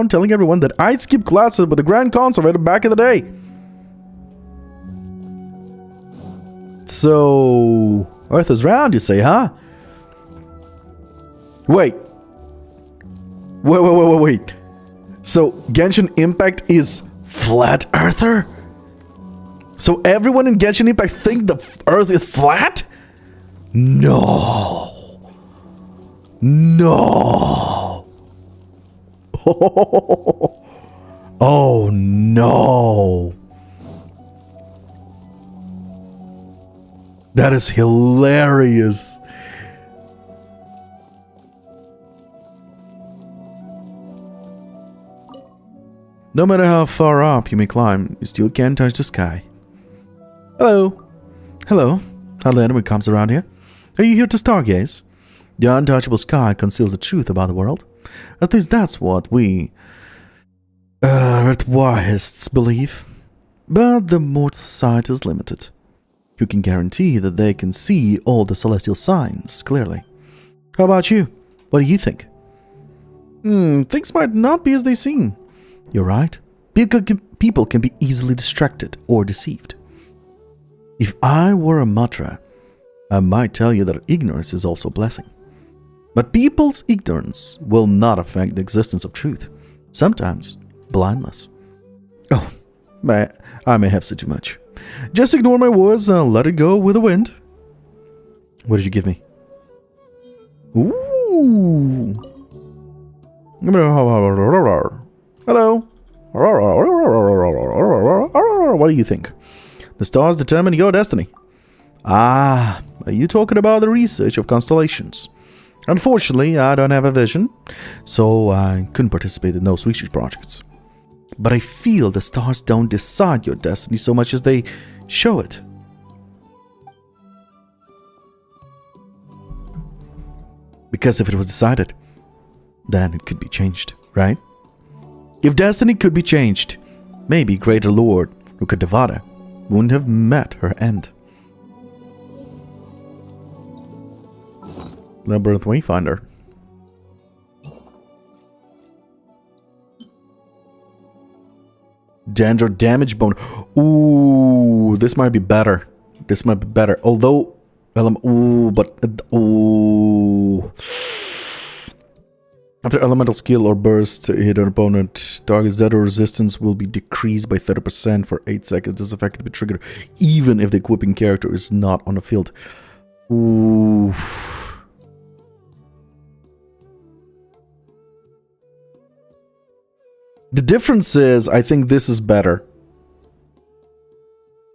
Telling everyone that I'd skip classes with the Grand Conservator back in the day. So, Earth is round, you say, huh? Wait. So, Genshin Impact is flat earther? So everyone in Genshin Impact think the Earth is flat? No. Oh no. That is hilarious. No matter how far up you may climb, you still can't touch the sky. Hello. Hardly anyone comes around here. Are you here to stargaze? The untouchable sky conceals the truth about the world. At least that's what we Earthwaists believe. But the mortal sight is limited. Who can guarantee that they can see all the celestial signs clearly? How about you? What do you think? Things might not be as they seem. You're right. People can be easily distracted or deceived. If I were a Matra, I might tell you that ignorance is also a blessing. But people's ignorance will not affect the existence of truth. Sometimes, blindness. Oh, I may have said too much. Just ignore my words and let it go with the wind. What did you give me? Ooh. Hello. What do you think? The stars determine your destiny. Are you talking about the research of constellations? Unfortunately, I don't have a vision, so I couldn't participate in those research projects. But I feel the stars don't decide your destiny so much as they show it. Because if it was decided, then it could be changed, right? If destiny could be changed, maybe Greater Lord Rukadevada wouldn't have met her end. Labyrinth Wayfinder. Danger damage bone. Ooh, this might be better. Although, after elemental skill or burst hit an opponent, target's dead or resistance will be decreased by 30% for 8 seconds. This effect can be triggered even if the equipping character is not on the field. Ooh. The difference is, I think this is better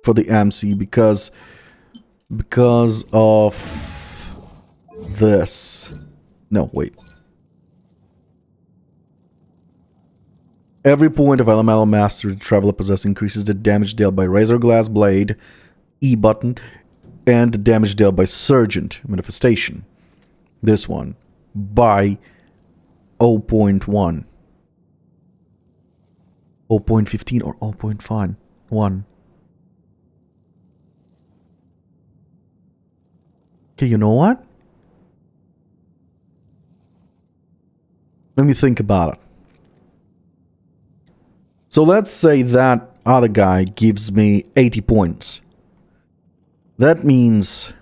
for the MC because of this. No, wait. Every point of elemental mastery the traveler possesses increases the damage dealt by Razor Glass Blade, E button, and the damage dealt by Sergeant Manifestation. This one by 0.1. 0.15 or 0.1. Okay, you know what? Let me think about it. So let's say that other guy gives me 80 points. That means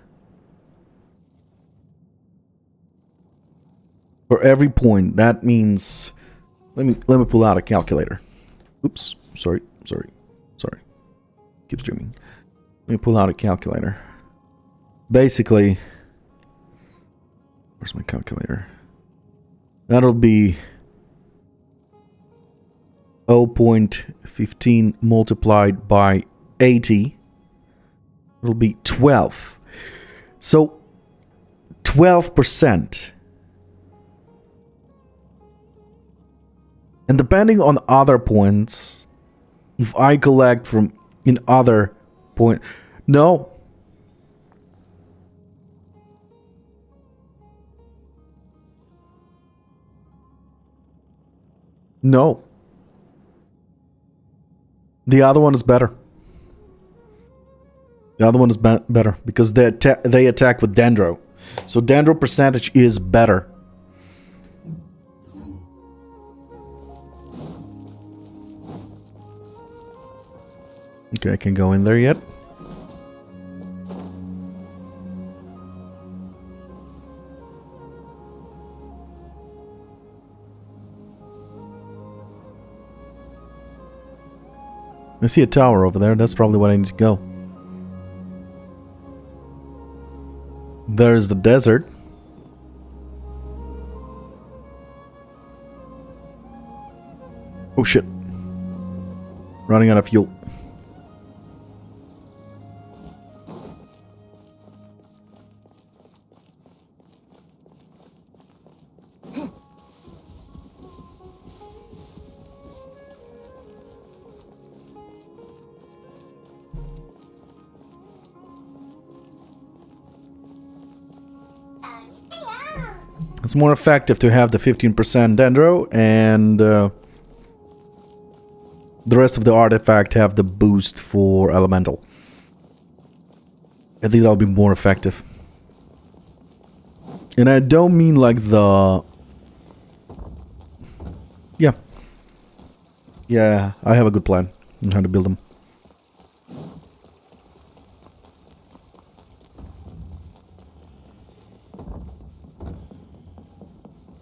for every point, that means let me pull out a calculator. Oops, sorry. Keep streaming. Let me pull out a calculator. Basically, where's my calculator? That'll be 0.15 multiplied by 80. It'll be 12. So 12%. And depending on other points, if I collect from in other point, no. No. The other one is better. The other one is better because they attack with Dendro. So Dendro percentage is better. Okay, I can't go in there yet. I see a tower over there. That's probably what I need to go. There's the desert. Oh shit. Running out of fuel. It's more effective to have the 15% Dendro and the rest of the artifact have the boost for Elemental. I think that'll be more effective. And I don't mean like the... Yeah, I have a good plan on how to build them.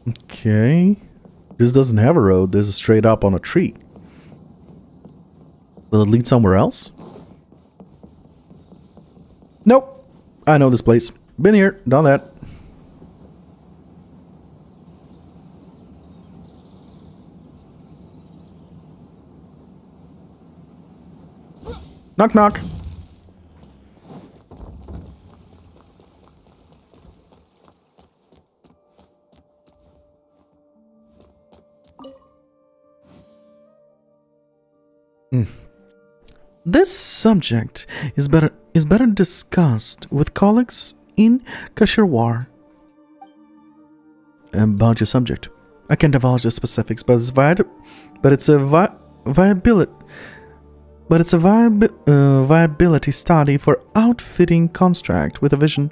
Okay. This doesn't have a road. This is straight up on a tree. Will it lead somewhere else? Nope. I know this place. Been here. Done that. Knock knock. This subject is better discussed with colleagues in Kashirwar. About your subject, I can't divulge the specifics, but it's a viability study for outfitting construct with a vision.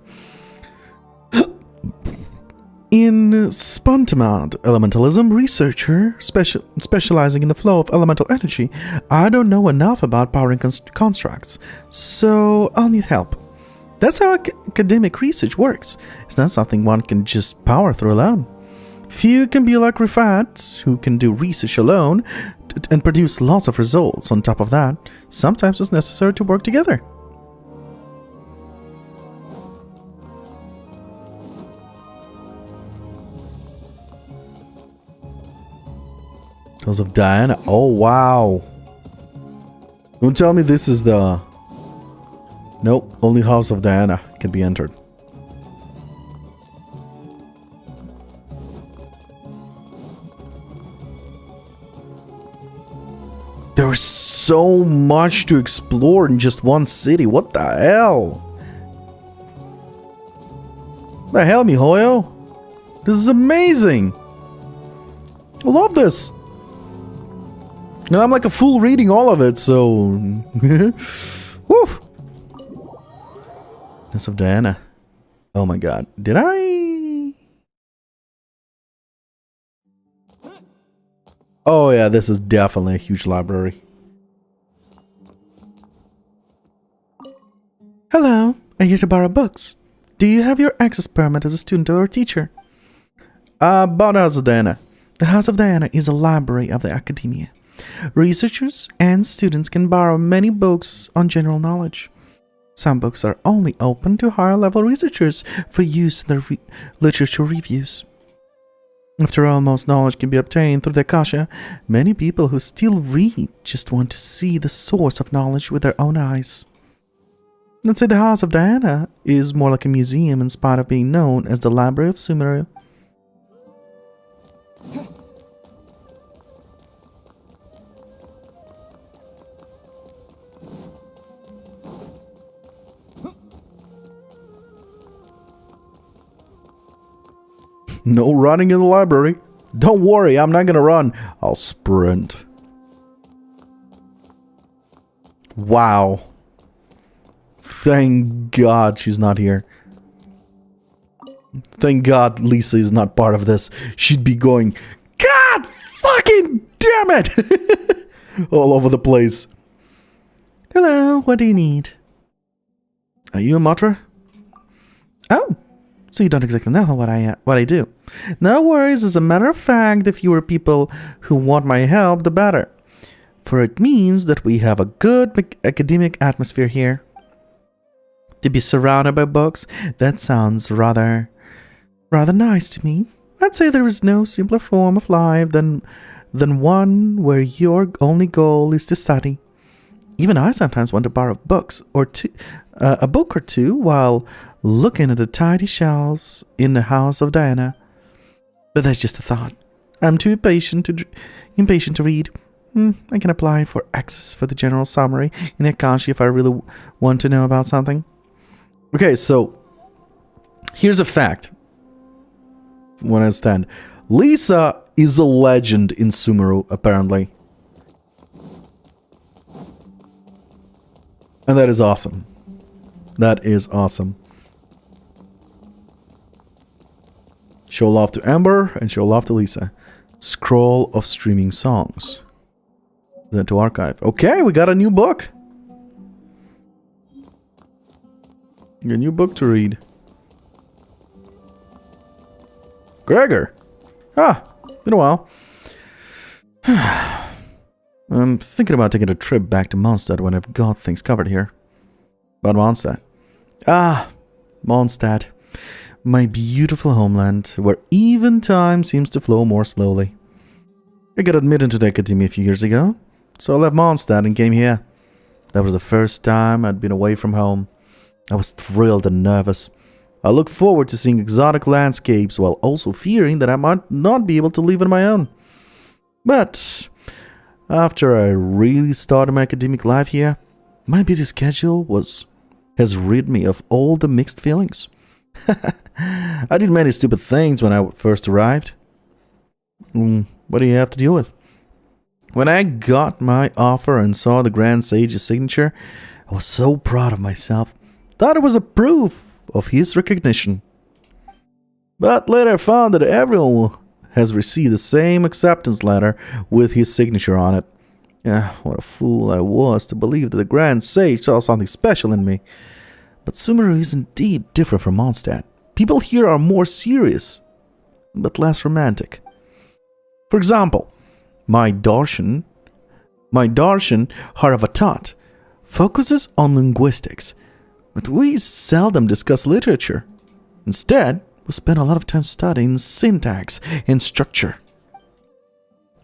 In spontamount elementalism, researcher specializing in the flow of elemental energy, I don't know enough about powering constructs, so I'll need help. That's how academic research works. It's not something one can just power through alone. Few can be like Rifat, who can do research alone and produce lots of results. On top of that, sometimes it's necessary to work together. House of Diana. Oh, wow. Don't tell me this is the... Nope, only House of Diana can be entered. There is so much to explore in just one city. What the hell? What the hell, miHoYo? This is amazing. I love this. And I'm like a fool reading all of it, so... Woo! House of Diana. Oh my god. Did I... Oh yeah, this is definitely a huge library. Hello, I'm here to borrow books. Do you have your access permit as a student or a teacher? About House of Diana. The House of Diana is a library of the academia. Researchers and students can borrow many books on general knowledge. Some books are only open to higher level researchers for use in their literature reviews. After all, most knowledge can be obtained through the Akasha. Many people who still read just want to see the source of knowledge with their own eyes. Let's say the House of Diana is more like a museum in spite of being known as the Library of Sumeru. No running in the library. Don't worry, I'm not gonna run. I'll sprint. Wow. Thank God she's not here. Thank God Lisa is not part of this. She'd be going, God fucking damn it! All over the place. Hello, what do you need? Are you a Motra? Oh, so you don't exactly know what I do. No worries, as a matter of fact, the fewer people who want my help, the better. For it means that we have a good academic atmosphere here. To be surrounded by books, that sounds rather nice to me. I'd say there is no simpler form of life than one where your only goal is to study. Even I sometimes want to borrow books or a book or two while looking at the tidy shelves in the House of Diana. But that's just a thought. I'm too impatient to read. I can apply for access for the general summary in the Akasha if I really want to know about something. Okay, so here's a fact. When I stand, Lisa is a legend in Sumeru, apparently. And that is awesome. That is awesome. Show love to Amber and show love to Lisa. Scroll of streaming songs. Then to archive. Okay, we got a new book. A new book to read. Gregor. Been a while. I'm thinking about taking a trip back to Mondstadt when I've got things covered here. About Mondstadt. Mondstadt. My beautiful homeland, where even time seems to flow more slowly. I got admitted to the academy a few years ago, so I left Mondstadt and came here. That was the first time I'd been away from home. I was thrilled and nervous. I looked forward to seeing exotic landscapes while also fearing that I might not be able to live on my own. But after I really started my academic life here, my busy schedule has rid me of all the mixed feelings. I did many stupid things when I first arrived. What do you have to deal with? When I got my offer and saw the Grand Sage's signature, I was so proud of myself. Thought it was a proof of his recognition. But later I found that everyone has received the same acceptance letter with his signature on it. What a fool I was to believe that the Grand Sage saw something special in me. But Sumeru is indeed different from Mondstadt. People here are more serious, but less romantic. For example, my Darshan Haravatat focuses on linguistics, but we seldom discuss literature. Instead, we spend a lot of time studying syntax and structure.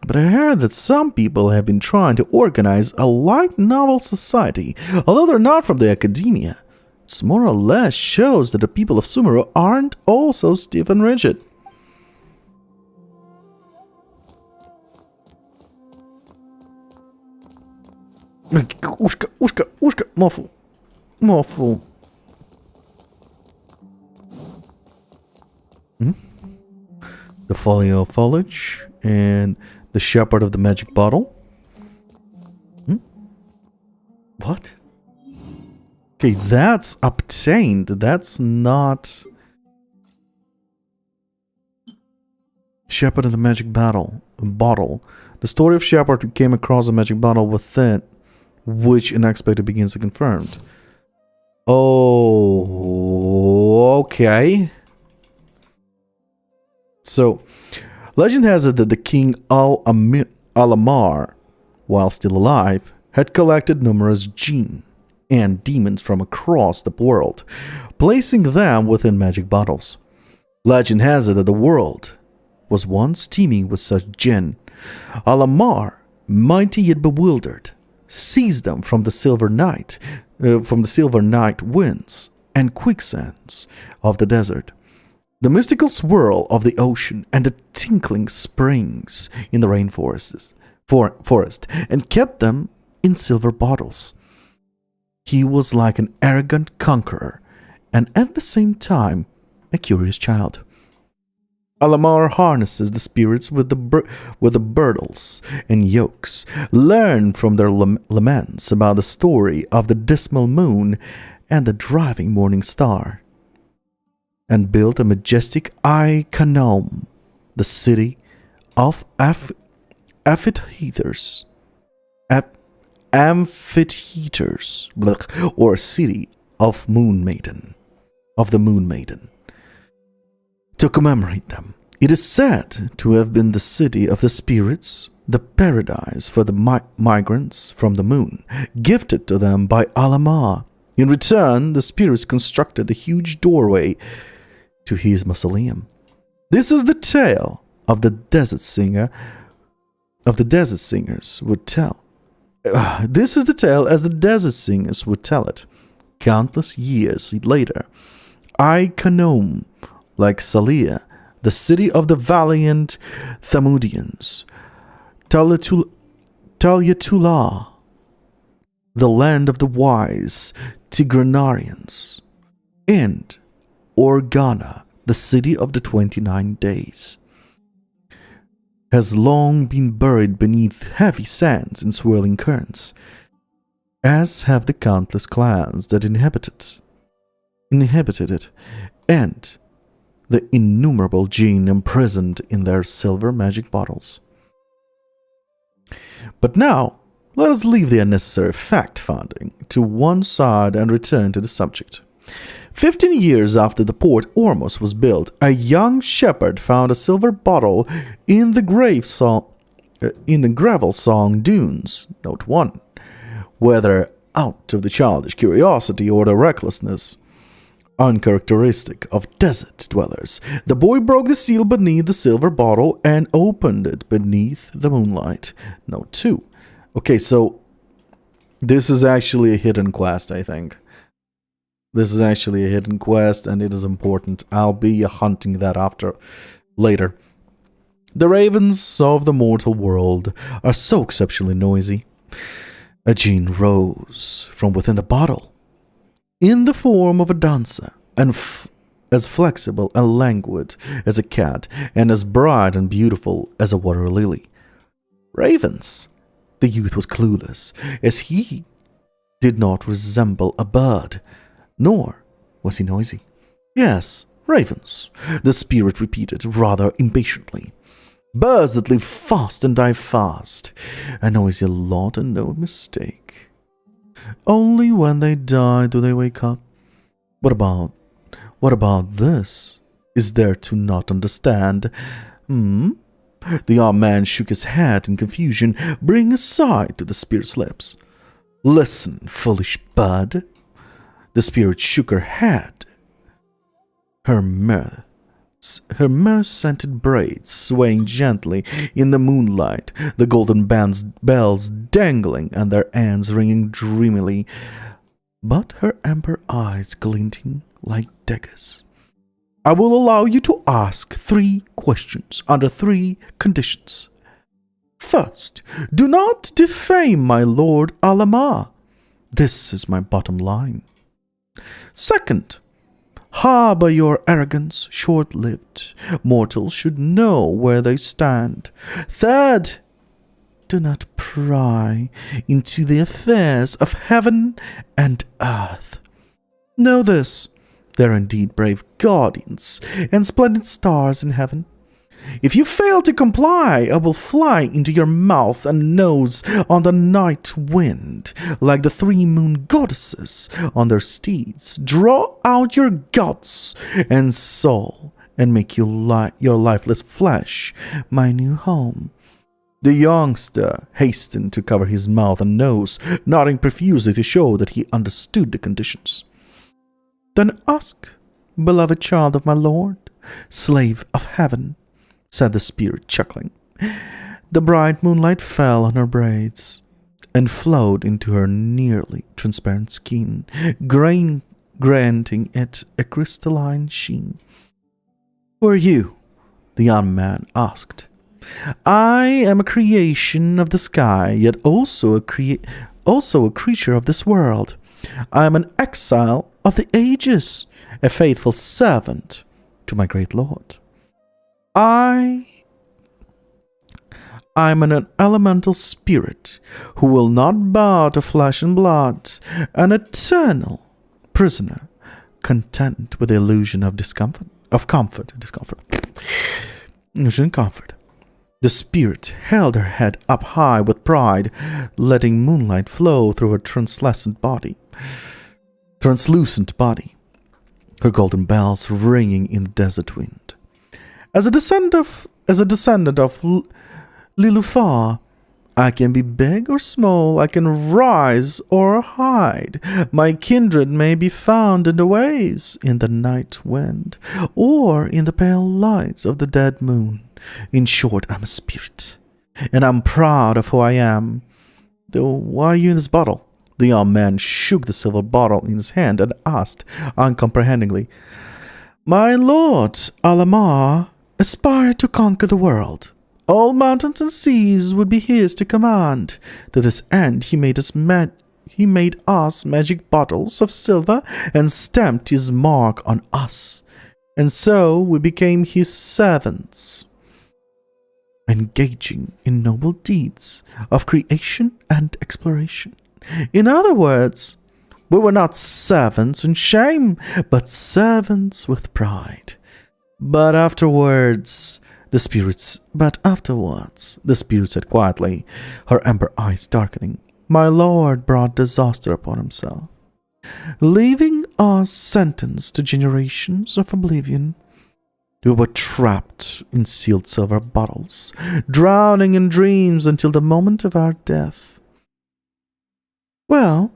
But I heard that some people have been trying to organize a light novel society, although they're not from the academia. It more or less shows that the people of Sumeru aren't all so stiff and rigid. Ushka, Morphle. The folio foliage and the shepherd of the magic bottle. What? Okay, that's obtained. That's not... Shepherd of the magic bottle. The story of Shepherd who came across a magic bottle within, which unexpectedly begins to confirmed. Oh, okay. So, legend has it that the king Al-Amar, while still alive, had collected numerous jinn and demons from across the world, placing them within magic bottles. Legend has it that the world was once teeming with such gen. Alamar, mighty yet bewildered, seized them from the silver night winds and quicksands of the desert, the mystical swirl of the ocean, and the tinkling springs in the forest, and kept them in silver bottles. He was like an arrogant conqueror, and at the same time a curious child. Alamar harnesses the spirits with the burdles and yokes, learned from their laments about the story of the dismal moon and the driving morning star, and built a majestic Iconome, the city of amphitheaters, or city of the Moon Maiden. To commemorate them, it is said to have been the city of the spirits, the paradise for the migrants from the moon, gifted to them by Alamar. In return, the spirits constructed a huge doorway to his mausoleum. This is the tale of the desert singer. Of the desert singers would tell. This is the tale as the desert singers would tell it. Countless years later, Iconome, like Salia, the city of the valiant Thamudians, Talyatullah, the land of the wise Tigranarians, and Organa, the city of the 29 days, has long been buried beneath heavy sands and swirling currents, as have the countless clans that inhabited it, and the innumerable jinn imprisoned in their silver magic bottles. But now, let us leave the unnecessary fact-finding to one side and return to the subject. 15 years after the Port Ormus was built, a young shepherd found a silver bottle in the gravel song dunes. Note 1. Whether out of the childish curiosity or the recklessness uncharacteristic of desert dwellers, the boy broke the seal beneath the silver bottle and opened it beneath the moonlight. Note 2. Okay, so this is actually a hidden quest, I think. This is actually a hidden quest, and it is important. I'll be hunting that later. The ravens of the mortal world are so exceptionally noisy. A jinn rose from within the bottle, in the form of a dancer, and as flexible and languid as a cat, and as bright and beautiful as a water lily. Ravens! The youth was clueless, as he did not resemble a bird, nor was he noisy. Yes, ravens, the spirit repeated rather impatiently. Birds that live fast and die fast. A noisy lot and no mistake. Only when they die do they wake up. What about this? Is there to not understand? The young man shook his head in confusion, bringing a sigh to the spirit's lips. Listen, foolish bud. The spirit shook her head. Her myrrh-scented braids swaying gently in the moonlight, the golden bells dangling and their ends ringing dreamily, but her amber eyes glinting like daggers. I will allow you to ask 3 questions under 3 conditions. First, do not defame my lord Alamar. This is my bottom line. Second, harbor your arrogance short-lived. Mortals should know where they stand. Third, do not pry into the affairs of heaven and earth. Know this, there are indeed brave guardians and splendid stars in heaven. If you fail to comply, I will fly into your mouth and nose on the night wind, like the 3 moon goddesses on their steeds. Draw out your guts and soul, and make your lifeless flesh my new home. The youngster hastened to cover his mouth and nose, nodding profusely to show that he understood the conditions. Then ask, beloved child of my lord, slave of heaven, said the spirit, chuckling. The bright moonlight fell on her braids and flowed into her nearly transparent skin, granting it a crystalline sheen. "Who are you?" the young man asked. "I am a creation of the sky, yet also a creature of this world. I am an exile of the ages, a faithful servant to my great lord. I am an elemental spirit who will not bow to flesh and blood, an eternal prisoner, content with the illusion of comfort. Illusion and comfort." The spirit held her head up high with pride, letting moonlight flow through her translucent body, her golden bells ringing in the desert wind. As a descendant of Lilufar, I can be big or small, I can rise or hide. My kindred may be found in the waves, in the night wind, or in the pale lights of the dead moon. In short, I'm a spirit, and I'm proud of who I am. Though, why are you in this bottle? The young man shook the silver bottle in his hand and asked uncomprehendingly, "My lord, Alamar, aspired to conquer the world. All mountains and seas would be his to command. To this end, he made us magic bottles of silver and stamped his mark on us. And so we became his servants, engaging in noble deeds of creation and exploration. In other words, we were not servants in shame, but servants with pride. But afterwards, the spirit said quietly, her amber eyes darkening, my lord brought disaster upon himself, leaving us sentenced to generations of oblivion. We were trapped in sealed silver bottles, drowning in dreams until the moment of our death." "Well,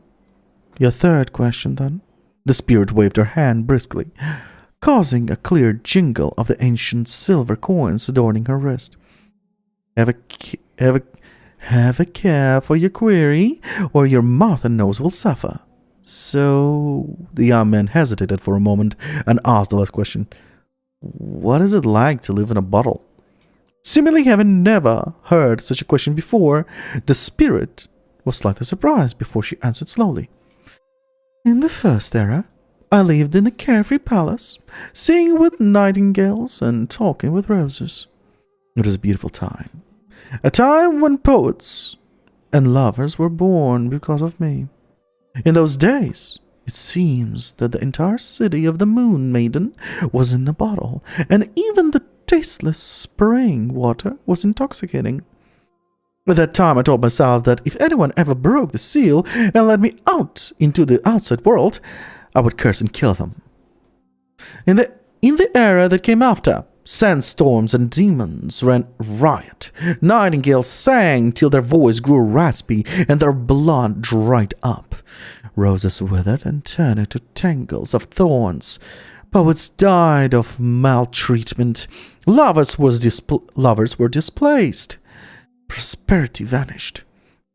your third question, then?" The spirit waved her hand briskly, causing a clear jingle of the ancient silver coins adorning her wrist. Have a care for your query, or your mouth and nose will suffer. So, the young man hesitated for a moment and asked the last question. "What is it like to live in a bottle?" Seemingly having never heard such a question before, the spirit was slightly surprised before she answered slowly. "In the first era, I lived in a carefree palace, singing with nightingales and talking with roses. It was a beautiful time. A time when poets and lovers were born because of me. In those days, it seems that the entire city of the Moon Maiden was in a bottle, and even the tasteless spring water was intoxicating. At that time, I told myself that if anyone ever broke the seal and let me out into the outside world, I would curse and kill them. In the era that came after, sandstorms and demons ran riot. Nightingales sang till their voice grew raspy and their blood dried up. Roses withered and turned into tangles of thorns. Poets died of maltreatment. Lovers were displaced. Prosperity vanished.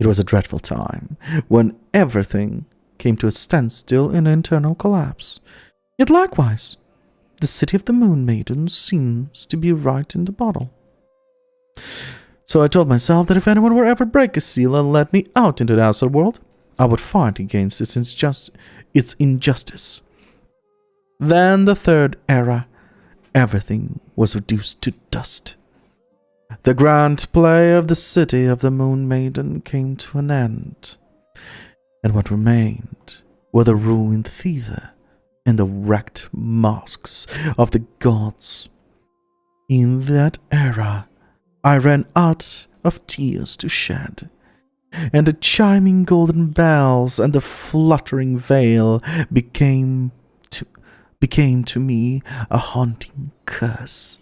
It was a dreadful time, when everything came to a standstill in internal collapse. Yet likewise, the city of the Moon Maiden seems to be right in the bottle. So I told myself that if anyone were ever break a seal and let me out into the outside world, I would fight against its injustice. Then the third era, everything was reduced to dust. The grand play of the city of the Moon Maiden came to an end, and what remained were the ruined theater and the wrecked masks of the gods. In that era, I ran out of tears to shed, and the chiming golden bells and the fluttering veil became to me a haunting curse.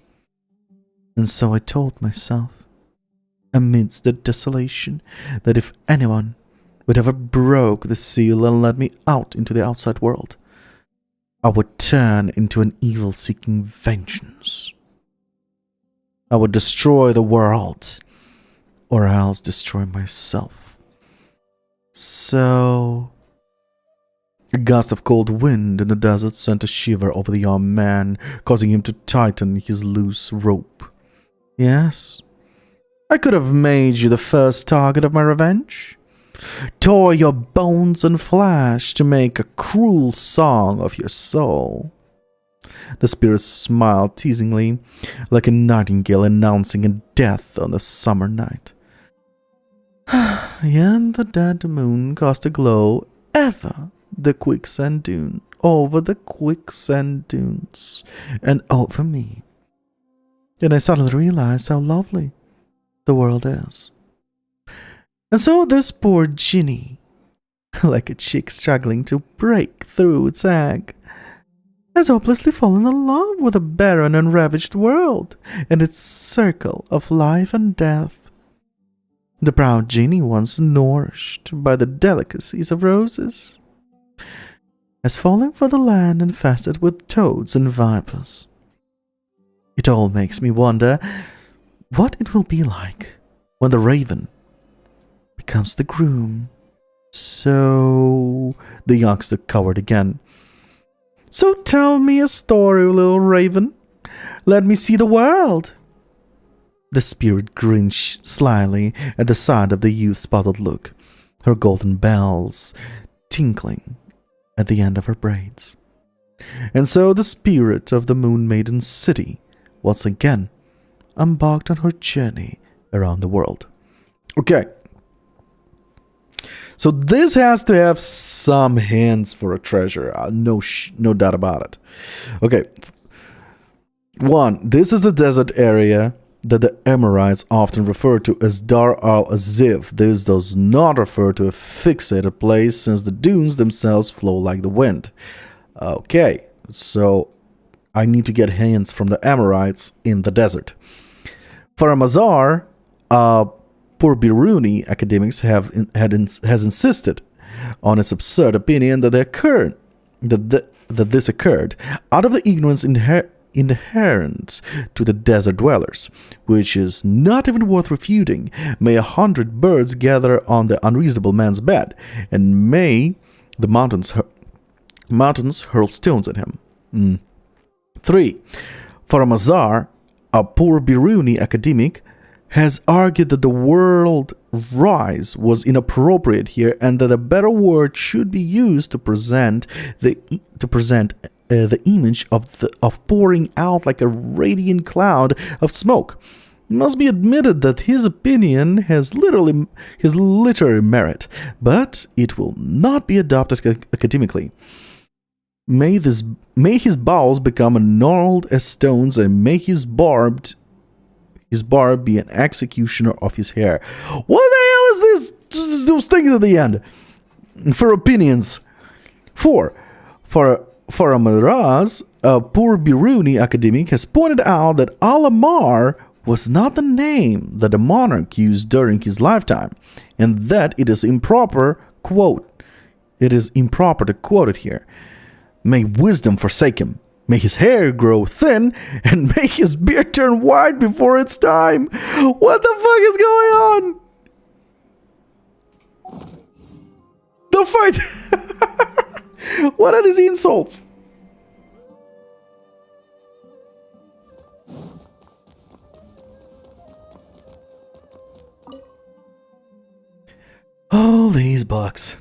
And so I told myself, amidst the desolation, that if anyone would ever broke the seal and let me out into the outside world, I would turn into an evil seeking vengeance. I would destroy the world, or else destroy myself. So... A gust of cold wind in the desert sent a shiver over the young man, causing him to tighten his loose rope. Yes, I could have made you the first target of my revenge. Tore your bones and flesh to make a cruel song of your soul. The spirit smiled teasingly, like a nightingale announcing a death on a summer night. And the dead moon cast a glow over the quicksand dune, over the quicksand dunes, and over me. And I suddenly realized how lovely the world is. And so this poor genie, like a chick struggling to break through its egg, has hopelessly fallen in love with a barren and ravaged world and its circle of life and death. The proud genie, once nourished by the delicacies of roses, has fallen for the land infested with toads and vipers. It all makes me wonder what it will be like when the raven becomes the groom. So the youngster cowered again. So tell me a story, little raven. Let me see the world. The spirit grinned slyly at the sight of the youth's puzzled look, her golden bells tinkling at the end of her braids. And so the spirit of the Moon Maiden's city once again embarked on her journey around the world. Okay. So this has to have some hints for a treasure. No doubt about it. Okay. 1. This is the desert area that the Emirites often refer to as Dar al-Azif. This does not refer to a fixated place, since the dunes themselves flow like the wind. Okay, so I need to get hints from the Emirites in the desert. For a Mazar, poor Biruni academics has insisted on its absurd opinion that this occurred out of the ignorance inherent to the desert dwellers, which is not even worth refuting. May 100 birds gather on the unreasonable man's bed, and may the mountains hurl stones at him. 3. For a Mazar, a poor Biruni academic has argued that the word rise was inappropriate here, and that a better word should be used to present the image of pouring out like a radiant cloud of smoke. It must be admitted that his opinion has literary merit, but it will not be adopted academically. May his bowels become gnarled as stones, and may his barb be an executioner of his hair. What the hell is this? Those things at the end. For opinions. 4. For a Miraz, a poor Biruni academic has pointed out that Al-Amar was not the name that the monarch used during his lifetime, and that it is improper to quote it here. May wisdom forsake him. May his hair grow thin, and may his beard turn white before its time. What the fuck is going on? The fight. What are these insults? All these books.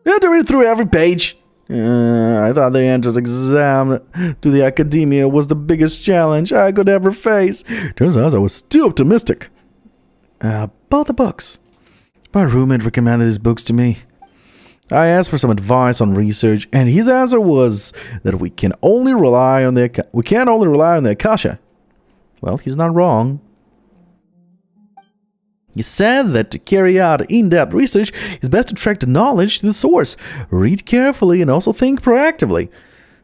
You had to read through every page. I thought the entrance exam to the academia was the biggest challenge I could ever face. Turns out I was too optimistic. About the books. My roommate recommended these books to me. I asked for some advice on research, and his answer was that we can't only rely on the Akasha. Well, he's not wrong. He said that to carry out in-depth research, it's best to track the knowledge to the source, read carefully, and also think proactively.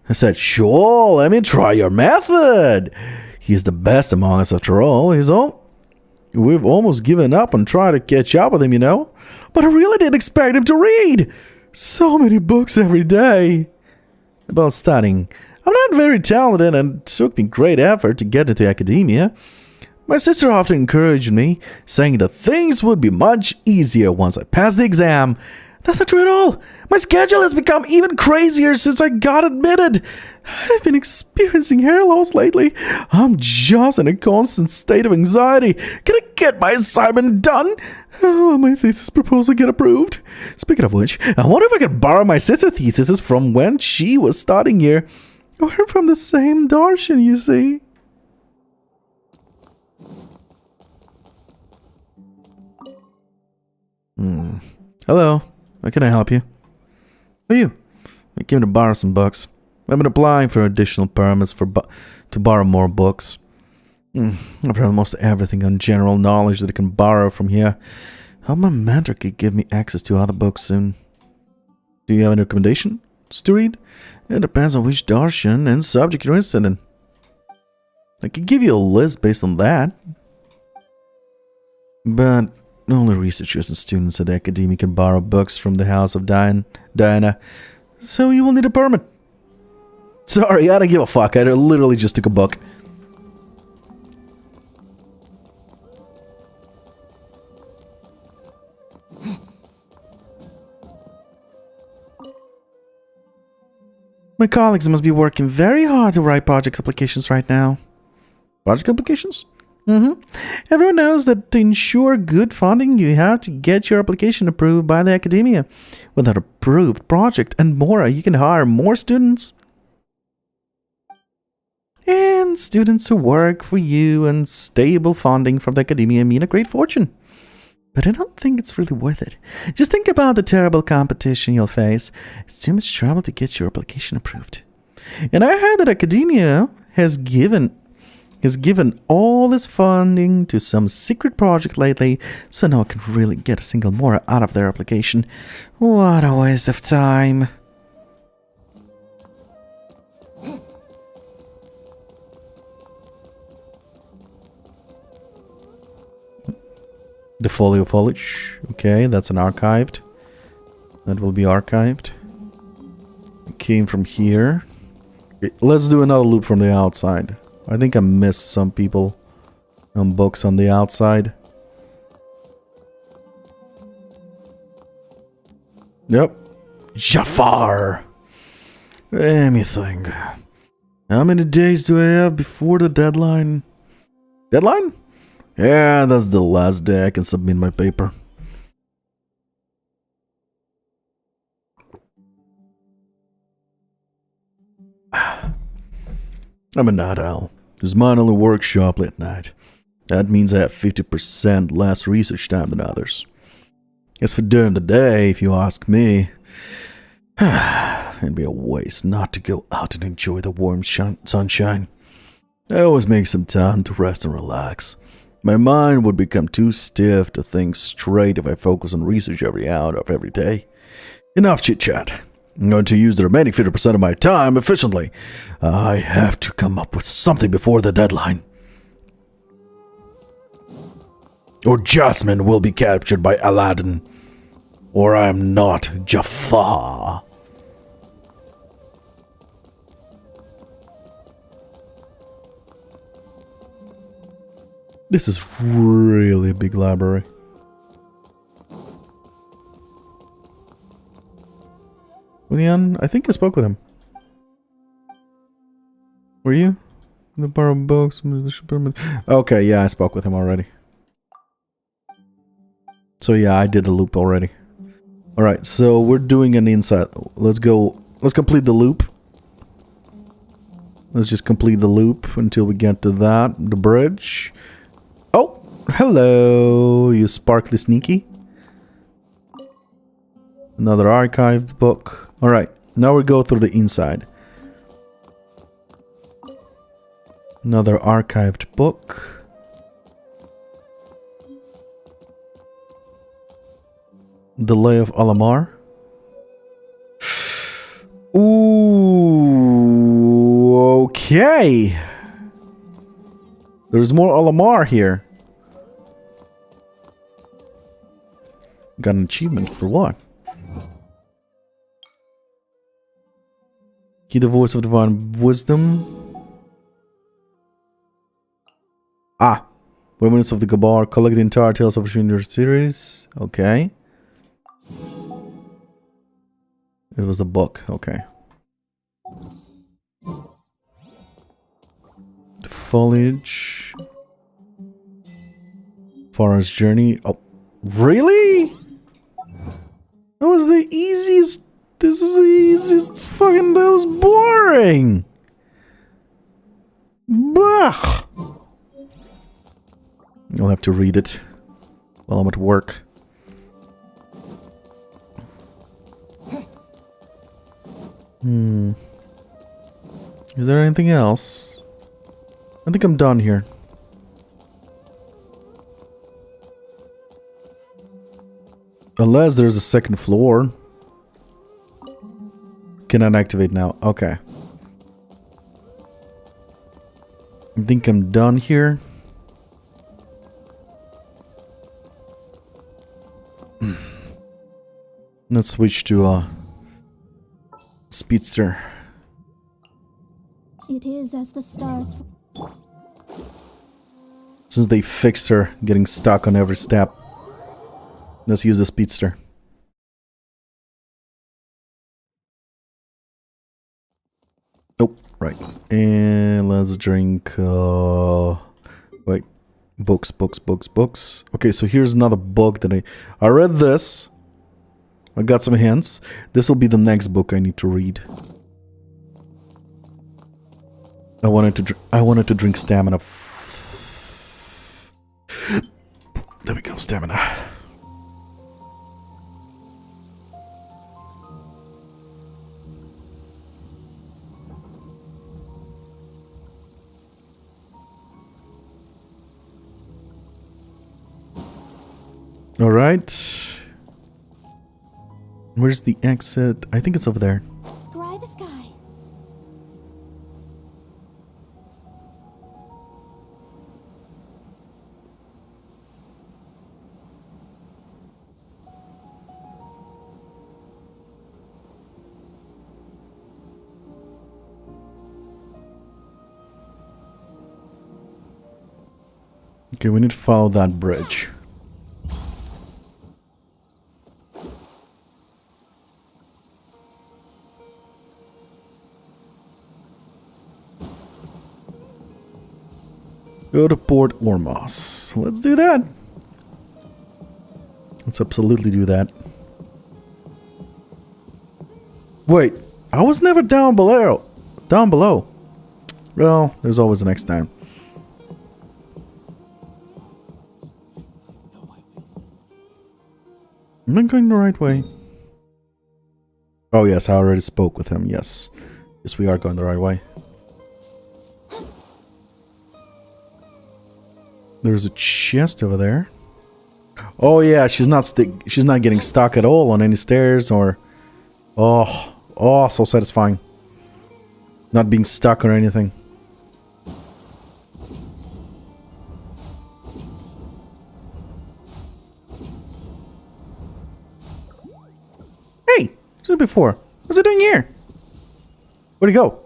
I said, sure, let me try your method. He's the best among us after all. We've almost given up on trying to catch up with him, you know. But I really didn't expect him to read so many books every day. About studying, I'm not very talented, and it took me great effort to get into academia. My sister often encouraged me, saying that things would be much easier once I passed the exam. That's not true at all. My schedule has become even crazier since I got admitted. I've been experiencing hair loss lately. I'm just in a constant state of anxiety. Can I get my assignment done? Oh, my thesis proposal get approved. Speaking of which, I wonder if I could borrow my sister's thesis from when she was starting here. We're from the same Darshan, you see. Hello. How can I help you? Who are you? I came to borrow some books. I've been applying for additional permits to borrow more books. I've read almost everything on general knowledge that I can borrow from here. Hope my mentor could give me access to other books soon. Do you have any recommendations to read? It depends on which Darshan and subject you're interested in. I could give you a list based on that. But only researchers and students at the academy can borrow books from the House of Diana, so you will need a permit. Sorry, I don't give a fuck. I literally just took a book. My colleagues must be working very hard to write project applications right now. Project applications? Everyone knows that to ensure good funding, you have to get your application approved by the academia. With an approved project and more, you can hire more students. And students who work for you and stable funding from the academia mean a great fortune. But I don't think it's really worth it. Just think about the terrible competition you'll face. It's too much trouble to get your application approved. And I heard that academia has given all this funding to some secret project lately, so no one can really get a single more out of their application. What a waste of time. The folio foliage. Okay, that's an archived. That will be archived. It came from here. Okay, let's do another loop from the outside. I think I missed some people on books on the outside. Yep. Jafar! Let me think. How many days do I have before the deadline? Deadline? Yeah, that's the last day I can submit my paper. I'm a night owl. Because mine only works sharply at night. That means I have 50% less research time than others. As for during the day, if you ask me, it'd be a waste not to go out and enjoy the warm sunshine. I always make some time to rest and relax. My mind would become too stiff to think straight if I focus on research every hour of every day. Enough chit-chat. I'm going to use the remaining 50% of my time efficiently. I have to come up with something before the deadline. Or Jasmine will be captured by Aladdin. Or I am not Jafar. This is really a big library. Leon, I think I spoke with him. Were you? The borrow books. Okay, yeah, I spoke with him already. So yeah, I did a loop already. Alright, so we're doing an inside. Let's complete the loop. Let's just complete the loop until we get to that. The bridge. Oh, hello, you sparkly sneaky. Another archived book. Alright, now we go through the inside. Another archived book. The Lay of Alamar. Ooh, okay. There's more Alamar here. Got an achievement for what? Hear the voice of divine wisdom. Ah, Women of the Gabar, collect the entire Tales of Junior series. Okay. It was a book. Okay. Foliage. Forest Journey. Oh, really? That was the easiest. This is the easiest. Fucking, that was boring. Blah. I'll have to read it while I'm at work. Is there anything else? I think I'm done here. Unless there's a second floor. Cannot activate now. Okay. I think I'm done here. Let's switch to Speedster. It is as the stars. Since they fixed her getting stuck on every step, let's use the Speedster. Nope, right. And let's drink. Wait, books. Okay, so here's another book that I read this. I got some hints. This will be the next book I need to read. I wanted to drink stamina. There we go, stamina. All right. Where's the exit? I think it's over there. Scry the sky. Okay, we need to follow that bridge. Go to Port Ormos. Let's do that. Let's absolutely do that. Wait, I was never down below. Down below. Well, there's always the next time. Am I going the right way? Oh yes, I already spoke with him. Yes. Yes, we are going the right way. There's a chest over there. Oh yeah, she's not getting stuck at all on any stairs or... Oh, so satisfying. Not being stuck or anything. Hey, what's it before? What's it doing here? Where'd he go?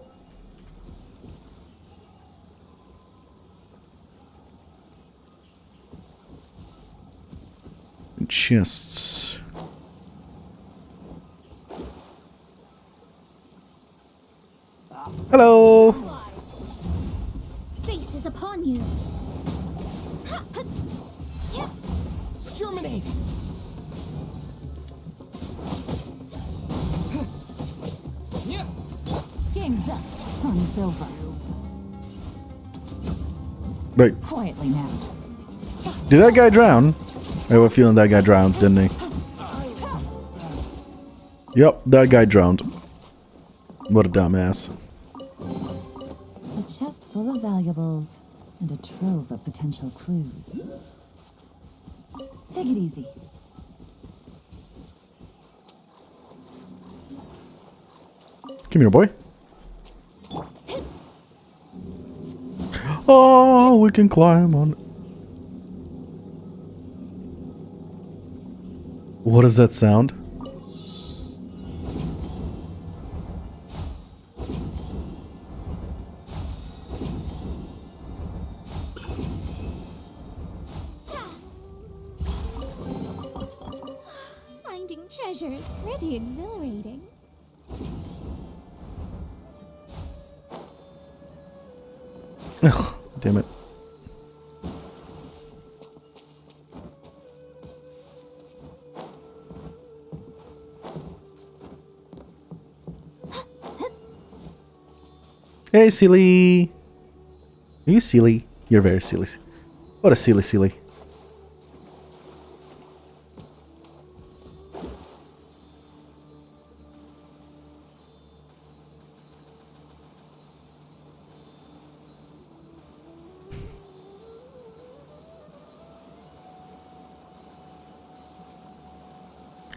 Chests. Hello. Fate is upon you. Germinate. Game's up. Fun's over. Wait. Quietly now. Did that guy drown? I have a feeling that guy drowned, didn't he? Yep, that guy drowned. What a dumbass. A chest full of valuables and a trove of potential clues. Take it easy. Come here, boy. Oh, we can climb on. What does that sound? treasure is pretty exhilarating. Ugh, damn it. Hey, silly. Are you silly? You're very silly. What a silly.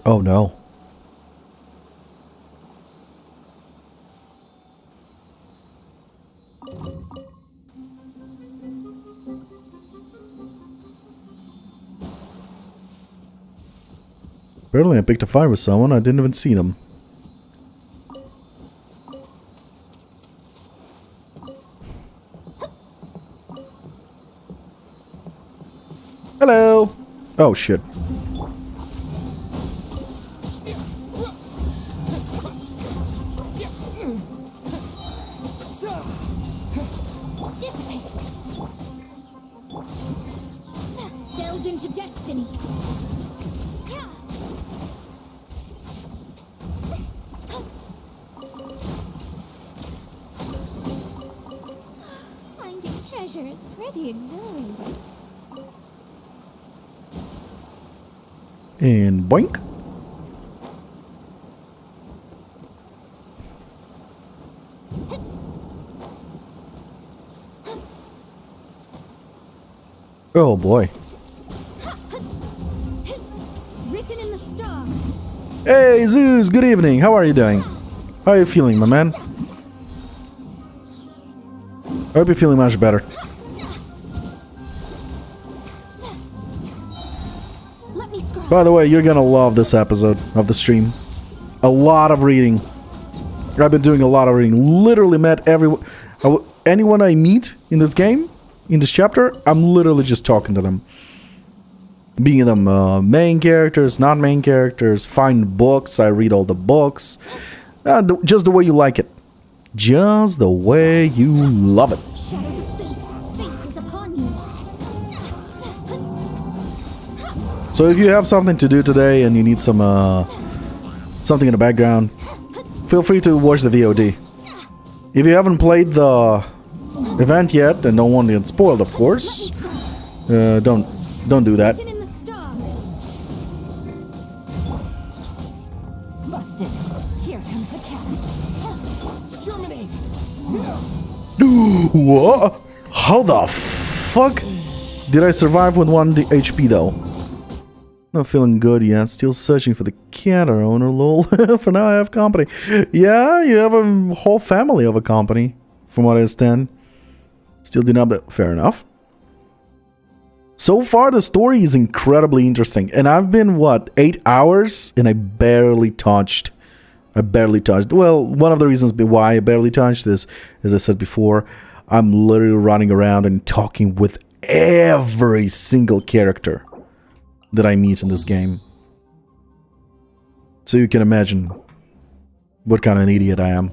Oh no. Apparently I picked a fight with someone, I didn't even see them. Hello! Oh shit. Delve into destiny. Finding treasure is pretty exhilarating. And boink. Oh boy. Written in the stars. Hey Zeus, good evening. How are you doing? How are you feeling, my man? I hope you're feeling much better. By the way, you're gonna love this episode of the stream. A lot of reading. I've been doing a lot of reading. Literally met anyone I meet in this game, in this chapter, I'm literally just talking to them. Being them main characters, not main characters, find books, I read all the books. Just the way you like it. Just the way you love it. So if you have something to do today and you need some something in the background, feel free to watch the VOD. If you haven't played the event yet and don't want to get spoiled, of course, don't do that. Busted. Here comes the cash. Germinate. What? How the fuck did I survive with 1 HP though? Not feeling good yet. Still searching for the cat owner, lol. For now I have company. Yeah, you have a whole family of a company, from what I understand. Still did not, fair enough. So far the story is incredibly interesting. And I've been, what, 8 hours? And I barely touched. Well, one of the reasons why I barely touched is, as I said before, I'm literally running around and talking with every single character that I meet in this game. So you can imagine what kind of an idiot I am.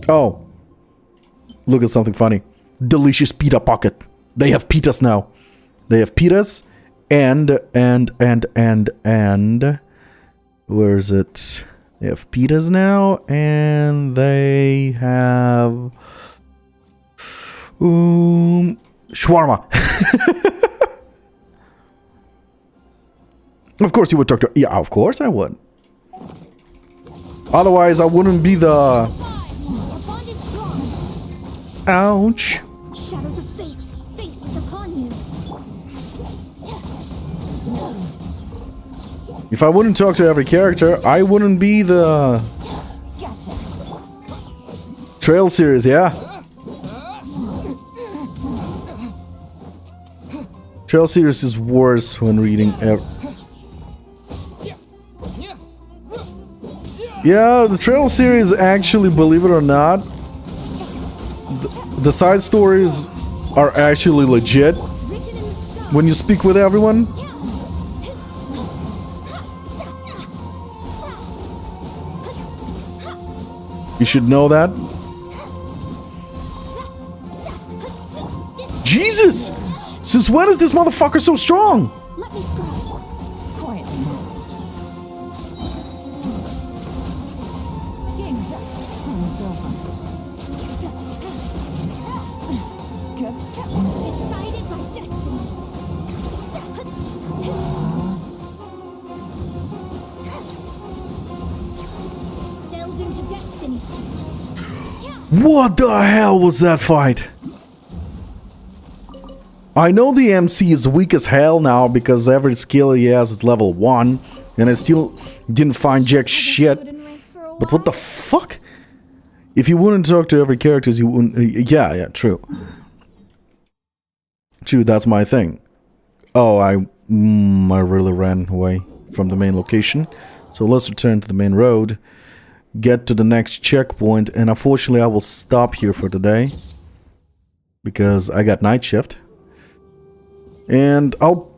Oh, look at something funny. Delicious pita pocket. They have pitas now. They have pitas and where is it? They have pitas now and they have shawarma. Of course you would talk to... Yeah, of course I would. Otherwise I wouldn't be the... Ouch. Shadows of fate. Fate is upon you. If I wouldn't talk to every character, I wouldn't be the... Gotcha. Trail series, yeah. Trail series is worse when reading Yeah, the Trail series actually, believe it or not, the side stories are actually legit when you speak with everyone. You should know that. Jesus! Since when is this motherfucker so strong? Let me scroll. Quietly now. Game's up. Time's over. Decided by destiny. Delve into destiny. What the hell was that fight? I know the MC is weak as hell now because every skill he has is level 1, and I still didn't find jack shit. But what the fuck? If you wouldn't talk to every character, you wouldn't... yeah, true. True, that's my thing. Oh, I really ran away from the main location. So let's return to the main road, get to the next checkpoint, and unfortunately I will stop here for today because I got night shift. And I'll...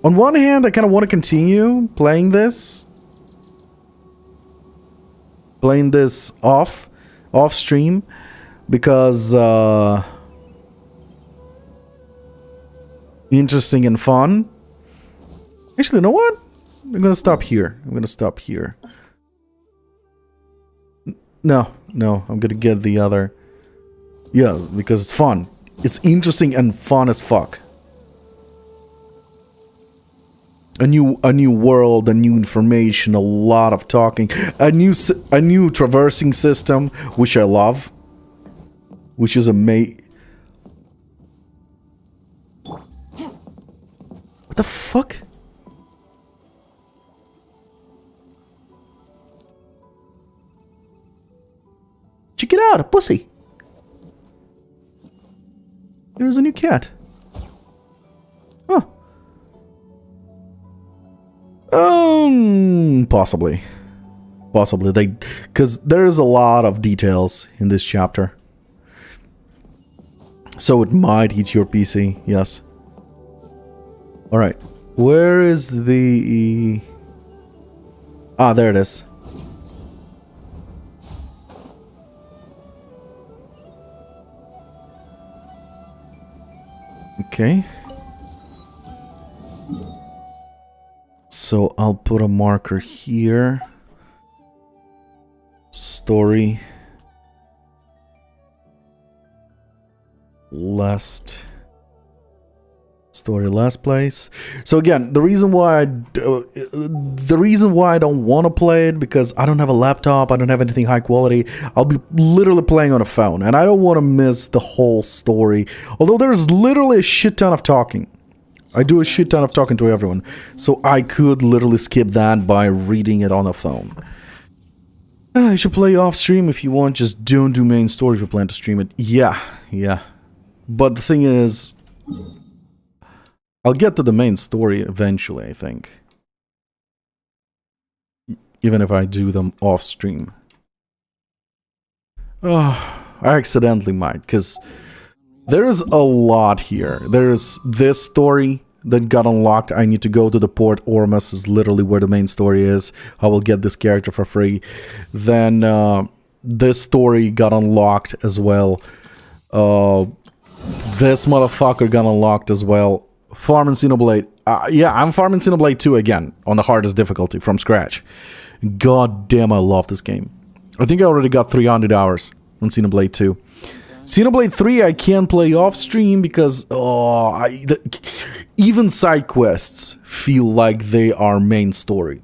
on one hand, I kind of want to continue playing this. Playing this off stream. Because, interesting and fun. Actually, you know what? I'm gonna stop here. No, I'm gonna get the other... yeah, because it's fun. It's interesting and fun as fuck. A new world, a new information, a lot of talking, a new traversing system, which I love, which is amazing. What the fuck? Check it out, a pussy. Here's a new cat. Huh. Possibly. Because there's a lot of details in this chapter. So it might hit your PC, yes. Alright. Where is the... ah, there it is. Okay. So I'll put a marker here. Story. Last place. So again, the reason why I don't want to play it because I don't have a laptop, I don't have anything high quality. I'll be literally playing on a phone, and I don't want to miss the whole story. Although there's literally a shit ton of talking. I do a shit ton of talking to everyone, so I could literally skip that by reading it on a phone. You should play off stream if you want, just don't do main story if you plan to stream it. Yeah. But the thing is, I'll get to the main story eventually, I think. Even if I do them off stream. I accidentally might, because there is a lot here. There's this story that got unlocked. I need to go to the port. Ormus is literally where the main story is. I will get this character for free. Then this story got unlocked as well. This motherfucker got unlocked as well. Farming Xenoblade. Yeah, I'm farming Xenoblade 2 again on the hardest difficulty from scratch. God damn, I love this game. I think I already got 300 hours on Xenoblade 2. Xenoblade 3 I can't play off stream because even side quests feel like they are main story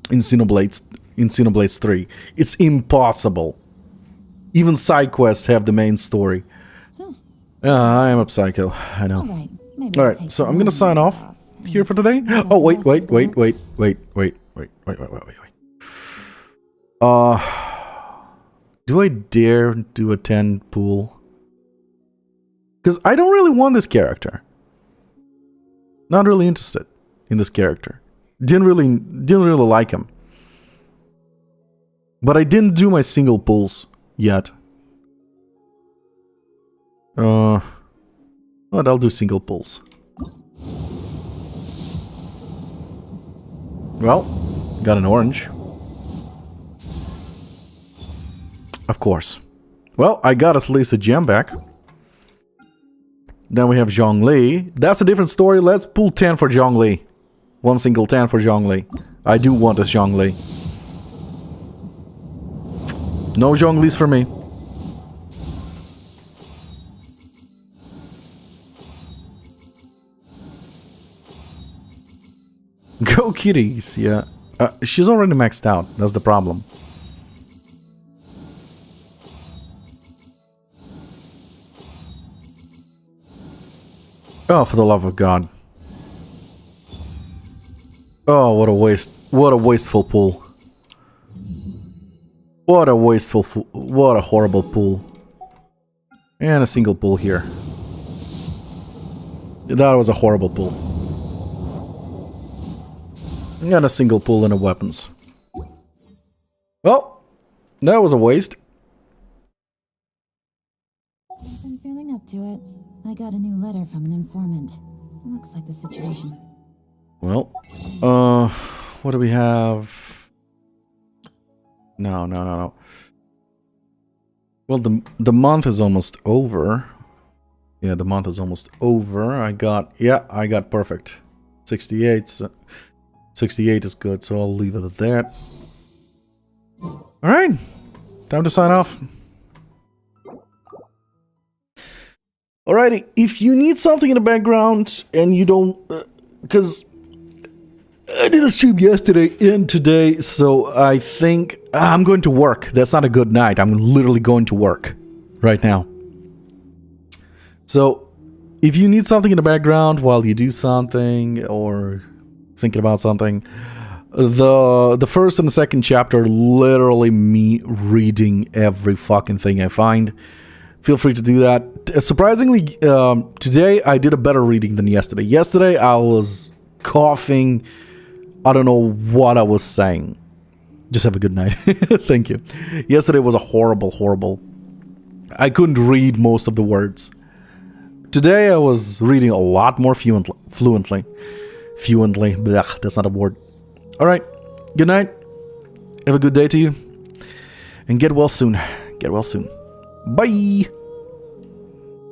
in Xenoblade 3. It's impossible. Even side quests have the main story. I am a psycho, I know. Alright, so I'm gonna sign off here for today. Oh, wait. Do I dare do a 10 pool? Because I don't really want this character. Not really interested in this character. Didn't really like him. But I didn't do my single pulls yet. But I'll do single pulls. Well, got an orange. Of course. Well, I got at least a gem back. Then we have Zhongli. That's a different story. Let's pull 10 for Zhongli. One single 10 for Zhongli. I do want a Zhongli. No Zhonglis for me. Go kitties, yeah. She's already maxed out. That's the problem. Oh, for the love of God. Oh, what a waste. What a wasteful pool. What a wasteful... What a horrible pool. And a single pool here. That was a horrible pool. And a single pool in the weapons. Well, that was a waste. Guess I'm feeling up to it. I got a new letter from an informant. Looks like the situation. Well, what do we have? No. Well, the month is almost over. Yeah, the month is almost over. I got perfect. 68. 68 is good, so I'll leave it at that. Alright, time to sign off. Alrighty, if you need something in the background and you don't... Because I did a stream yesterday and today, so I think I'm going to work. That's not a good night. I'm literally going to work right now. So, if you need something in the background while you do something or thinking about something, the first and the second chapter are literally me reading every fucking thing I find. Feel free to do that. Surprisingly, today I did a better reading than yesterday. Yesterday I was coughing. I don't know what I was saying. Just have a good night. Thank you. Yesterday was a horrible. I couldn't read most of the words. Today I was reading a lot more fluently. Blech, that's not a word. Alright, good night. Have a good day to you. And get well soon. Bye.